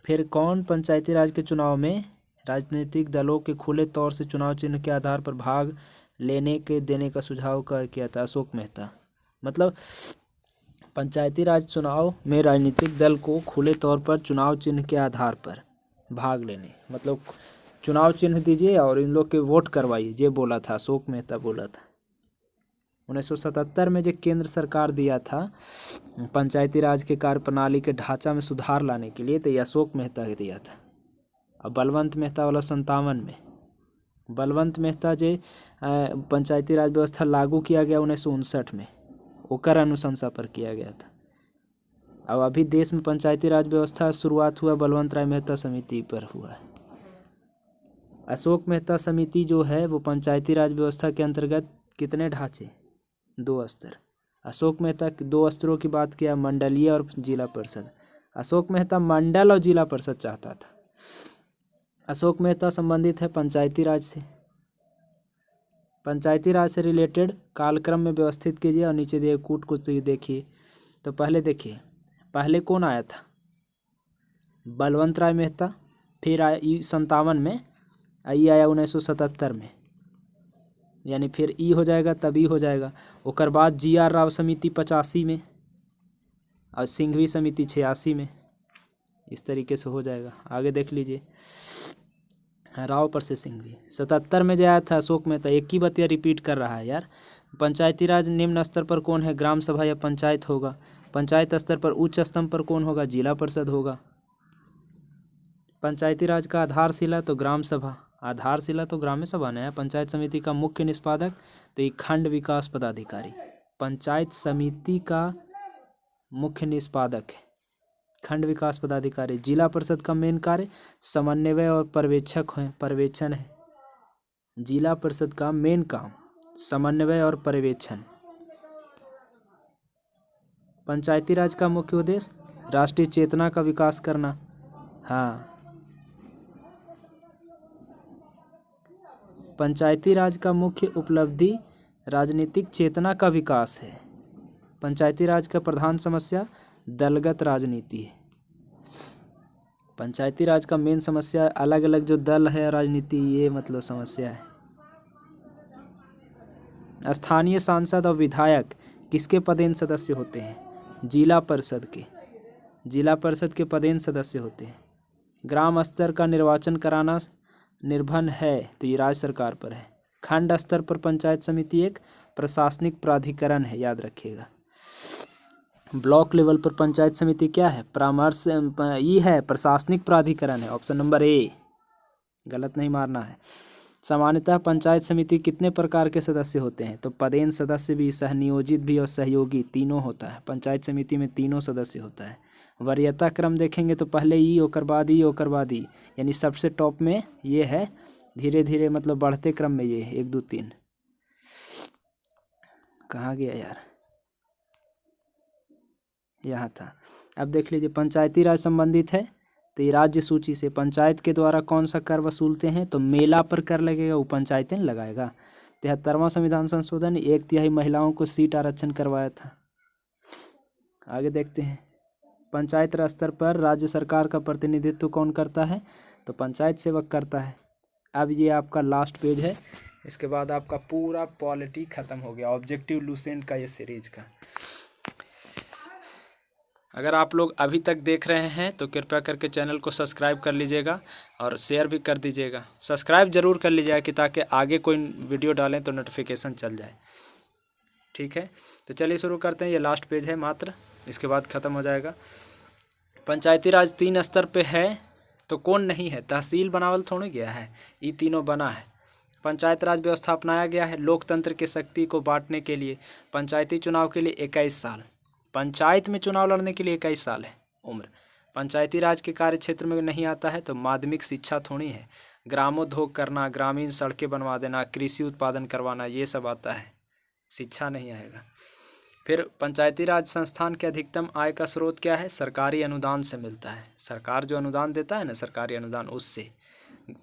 फिर कौन पंचायती राज के चुनाव में राजनीतिक दलों के खुले तौर से चुनाव चिन्ह के आधार पर भाग लेने के देने का सुझाव किया था? अशोक मेहता। मतलब पंचायती राज चुनाव में राजनीतिक दल को खुले तौर पर चुनाव चिन्ह के आधार पर भाग लेने, मतलब चुनाव चिन्ह दीजिए और इन लोग के वोट करवाइए, ये बोला था, अशोक मेहता बोला था। 1977 में जो केंद्र सरकार दिया था पंचायती राज के कार्यप्रणाली के ढांचा में सुधार लाने के लिए, तो ये अशोक मेहता के दिया था। अब बलवंत मेहता वाला 57 में। बलवंत मेहता जे पंचायती राज व्यवस्था लागू किया गया 1959 में, ओकर अनुशंसा पर किया गया था। अब अभी देश में पंचायती राज व्यवस्था शुरुआत हुआ बलवंत राय मेहता समिति पर हुआ है। अशोक मेहता समिति जो है वो पंचायती राज व्यवस्था के अंतर्गत कितने ढांचे? 2 स्तर। अशोक मेहता 2 स्तरों की बात किया, मंडलीय और जिला परिषद। अशोक मेहता मंडल और जिला परिषद चाहता था। अशोक मेहता संबंधित है पंचायती राज से। पंचायती राज से रिलेटेड कालक्रम में व्यवस्थित कीजिए और नीचे दिए कूट कुछ देखिए। तो पहले देखिए, पहले कौन आया था? बलवंत राय मेहता। फिर आया 57 में, आई आया 1977 में, यानी फिर ई हो जाएगा तभी हो जाएगा। उसके बाद GR राव समिति 85 में और सिंघवी समिति 86 में, इस तरीके से हो जाएगा। आगे देख लीजिए, राव पर से सिंघवी। 77 में जो आया था अशोक मेहता, एक ही बतिया रिपीट कर रहा है यार। पंचायती राज निम्न स्तर पर कौन है? ग्राम सभा या पंचायत होगा। पंचायत स्तर पर उच्च स्तंभ पर कौन होगा? जिला परिषद होगा। पंचायती राज का आधारशिला तो ग्राम सभा, आधारशिला तो ग्राम्य सभा ने है। पंचायत समिति का मुख्य निष्पादक तो ये खंड विकास पदाधिकारी। पंचायत समिति का मुख्य निष्पादक है खंड विकास पदाधिकारी। जिला परिषद का मेन कार्य समन्वय और पर्यवेक्षण है। जिला परिषद का मेन काम समन्वय और पर्यवेक्षण। पंचायती राज का मुख्य उद्देश्य राष्ट्रीय चेतना का विकास करना। हाँ, पंचायती राज का मुख्य उपलब्धि राजनीतिक चेतना का विकास है। पंचायती राज का प्रधान समस्या दलगत राजनीति है। पंचायती राज का मेन समस्या अलग अलग जो दल है राजनीति, ये मतलब समस्या है। स्थानीय सांसद और विधायक किसके पदेन सदस्य होते हैं? जिला परिषद के पदेन सदस्य होते हैं। ग्राम स्तर का निर्वाचन कराना निर्भर है तो ये राज्य सरकार पर है। खंड स्तर पर पंचायत समिति एक प्रशासनिक प्राधिकरण है, याद रखिएगा। ब्लॉक लेवल पर पंचायत समिति क्या है? परामर्श ये है, प्रशासनिक प्राधिकरण है। ऑप्शन नंबर ए, गलत नहीं मारना है। सामान्यतः पंचायत समिति कितने प्रकार के सदस्य होते हैं? तो पदेन सदस्य भी, सहनियोजित भी और सहयोगी तीनों होता है। पंचायत समिति में तीनों सदस्य होता है। वरीयता क्रम देखेंगे तो पहले ई ओकर बाद ई ओकर बाद ई, यानी सबसे टॉप में ये है, धीरे धीरे मतलब बढ़ते क्रम में ये 1 2 3। कहाँ गया यार, यहाँ था। अब देख लीजिए, पंचायती राज संबंधित है तो ये राज्य सूची से पंचायत के द्वारा कौन सा कर वसूलते हैं? तो मेला पर कर लगेगा, वो पंचायतें लगाएगा। 73वां संविधान संशोधन 1/3 महिलाओं को सीट आरक्षण करवाया था। आगे देखते हैं, पंचायत राज स्तर पर राज्य सरकार का प्रतिनिधित्व कौन करता है? तो पंचायत सेवक करता है। अब ये आपका लास्ट पेज है, इसके बाद आपका पूरा पॉलिटी खत्म हो गया, ऑब्जेक्टिव लूसेंट का ये सीरीज का। अगर आप लोग अभी तक देख रहे हैं तो कृपया करके चैनल को सब्सक्राइब कर लीजिएगा और शेयर भी कर दीजिएगा। सब्सक्राइब जरूर कर लीजिएगा कि ताकि आगे कोई वीडियो डालें तो नोटिफिकेशन चल जाए। ठीक है, तो चलिए शुरू करते हैं। ये लास्ट पेज है मात्र, इसके बाद ख़त्म हो जाएगा। पंचायती राज 3 स्तर पे है तो कौन नहीं है? तहसील बनावल थोड़ी गया है, ये तीनों बना है। पंचायत राज व्यवस्था अपनाया गया है लोकतंत्र की शक्ति को बांटने के लिए। पंचायती चुनाव के लिए 21 साल, पंचायत में चुनाव लड़ने के लिए 21 साल है उम्र। पंचायती राज के कार्य क्षेत्र में नहीं आता है तो माध्यमिक शिक्षा थोड़ी है। ग्रामोद्योग करना, ग्रामीण सड़कें बनवा देना, कृषि उत्पादन करवाना, ये सब आता है, शिक्षा नहीं आएगा। फिर पंचायती राज संस्थान के अधिकतम आय का स्रोत क्या है? सरकारी अनुदान से मिलता है। सरकार जो अनुदान देता है ना, सरकारी अनुदान, उससे।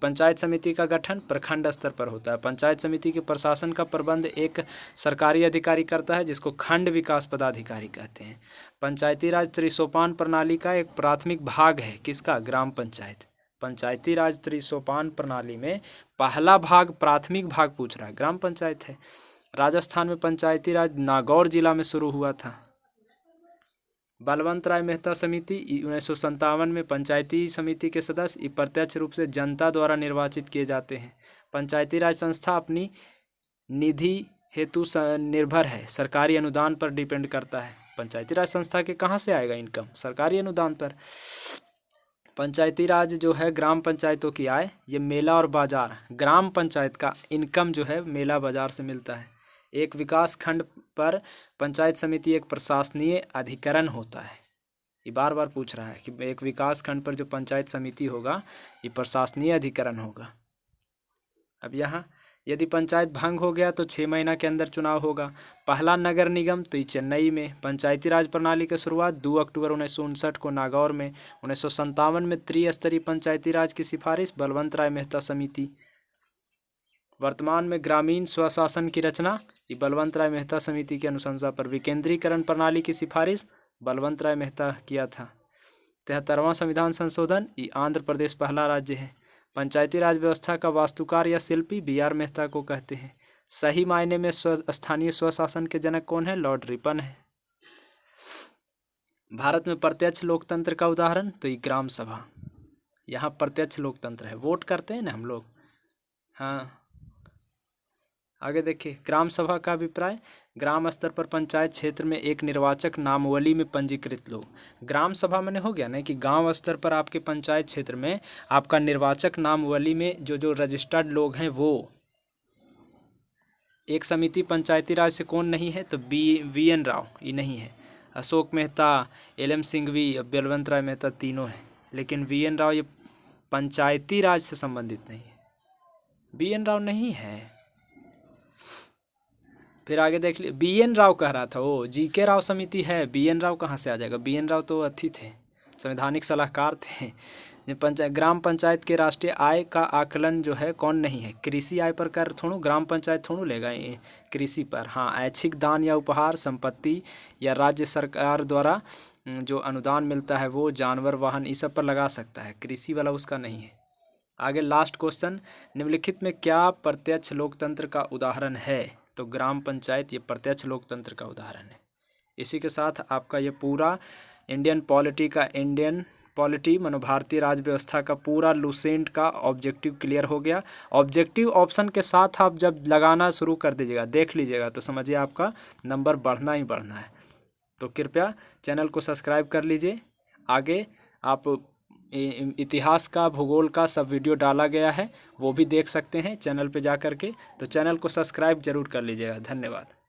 पंचायत समिति का गठन प्रखंड स्तर पर होता है। पंचायत समिति के प्रशासन का प्रबंध एक सरकारी अधिकारी करता है जिसको खंड विकास पदाधिकारी कहते हैं। पंचायती राज त्रिसोपान प्रणाली का एक प्राथमिक भाग है, किसका? ग्राम पंचायत। पंचायती राज त्रिसोपान प्रणाली में पहला भाग, प्राथमिक भाग पूछ रहा है, ग्राम पंचायत है। राजस्थान में पंचायती राज नागौर जिला में शुरू हुआ था। बलवंत राय मेहता समिति 1957 में पंचायती समिति के सदस्य प्रत्यक्ष रूप से जनता द्वारा निर्वाचित किए जाते हैं। पंचायती राज संस्था अपनी निधि हेतु निर्भर है, सरकारी अनुदान पर डिपेंड करता है। पंचायती राज संस्था के कहाँ से आएगा इनकम? सरकारी अनुदान पर। पंचायती राज जो है ग्राम पंचायतों की आय, ये मेला और बाजार, ग्राम पंचायत का इनकम जो है मेला बाजार से मिलता है। एक विकास खंड पर पंचायत समिति एक प्रशासनीय अधिकरण होता है। ये बार बार पूछ रहा है कि एक विकास खंड पर जो पंचायत समिति होगा ये प्रशासनीय अधिकरण होगा। अब यहाँ यदि पंचायत भंग हो गया तो 6 महीना के अंदर चुनाव होगा। पहला नगर निगम तो ये चेन्नई में। पंचायती राज प्रणाली की शुरुआत 2 अक्टूबर 1959 को नागौर में। 1957 में त्रिस्तरीय पंचायती राज की सिफारिश बलवंत राय मेहता समिति। वर्तमान में ग्रामीण स्वशासन की रचना ये बलवंत राय मेहता समिति की अनुशंसा पर। विकेंद्रीकरण प्रणाली की सिफारिश बलवंत राय मेहता किया था। 73वां संविधान संशोधन ये आंध्र प्रदेश पहला राज्य है। पंचायती राज व्यवस्था का वास्तुकार या शिल्पी BR मेहता को कहते हैं। सही मायने में स्थानीय स्वशासन के जनक कौन है? लॉर्ड रिपन है। भारत में प्रत्यक्ष लोकतंत्र का उदाहरण तो ये ग्राम सभा, यहाँ प्रत्यक्ष लोकतंत्र है, वोट करते हैं ना हम लोग। हाँ, आगे देखिए, ग्राम सभा का अभिप्राय, ग्राम स्तर पर पंचायत क्षेत्र में एक निर्वाचक नामावली में पंजीकृत लोग। ग्राम सभा मैंने हो गया ना कि गांव स्तर पर आपके पंचायत क्षेत्र में आपका निर्वाचक नामावली में जो रजिस्टर्ड लोग हैं वो। एक समिति पंचायती राज से कौन नहीं है? तो VN राव ये नहीं है। अशोक मेहता, LM सिंघवी और बलवंत राय मेहता तीनों हैं, लेकिन VN राव ये पंचायती राज से संबंधित नहीं है। VN राव नहीं है। फिर आगे देख ली, BN राव कह रहा था, वो GK राव समिति है, BN राव कहाँ से आ जाएगा? BN राव तो अथी थे, संवैधानिक सलाहकार थे। ग्राम पंचायत के राष्ट्रीय आय का आकलन जो है कौन नहीं है? कृषि आय पर कर थोड़ू, ग्राम पंचायत थोड़ू लेगा ये कृषि पर। हाँ, ऐच्छिक दान या उपहार, संपत्ति या राज्य सरकार द्वारा जो अनुदान मिलता है वो, जानवर, वाहन, इस सब पर लगा सकता है, कृषि वाला उसका नहीं है। आगे लास्ट क्वेश्चन, निम्नलिखित में क्या प्रत्यक्ष लोकतंत्र का उदाहरण है? तो ग्राम पंचायत ये प्रत्यक्ष लोकतंत्र का उदाहरण है। इसी के साथ आपका ये पूरा इंडियन पॉलिटी मानो भारतीय राज्य व्यवस्था का पूरा लूसेंट का ऑब्जेक्टिव क्लियर हो गया। ऑब्जेक्टिव ऑप्शन के साथ आप जब लगाना शुरू कर दीजिएगा, देख लीजिएगा, तो समझिए आपका नंबर बढ़ना ही बढ़ना है। तो कृपया चैनल को सब्सक्राइब कर लीजिए। आगे आप इतिहास का, भूगोल का सब वीडियो डाला गया है, वो भी देख सकते हैं चैनल पे जा कर के। तो चैनल को सब्सक्राइब जरूर कर लीजिएगा। धन्यवाद।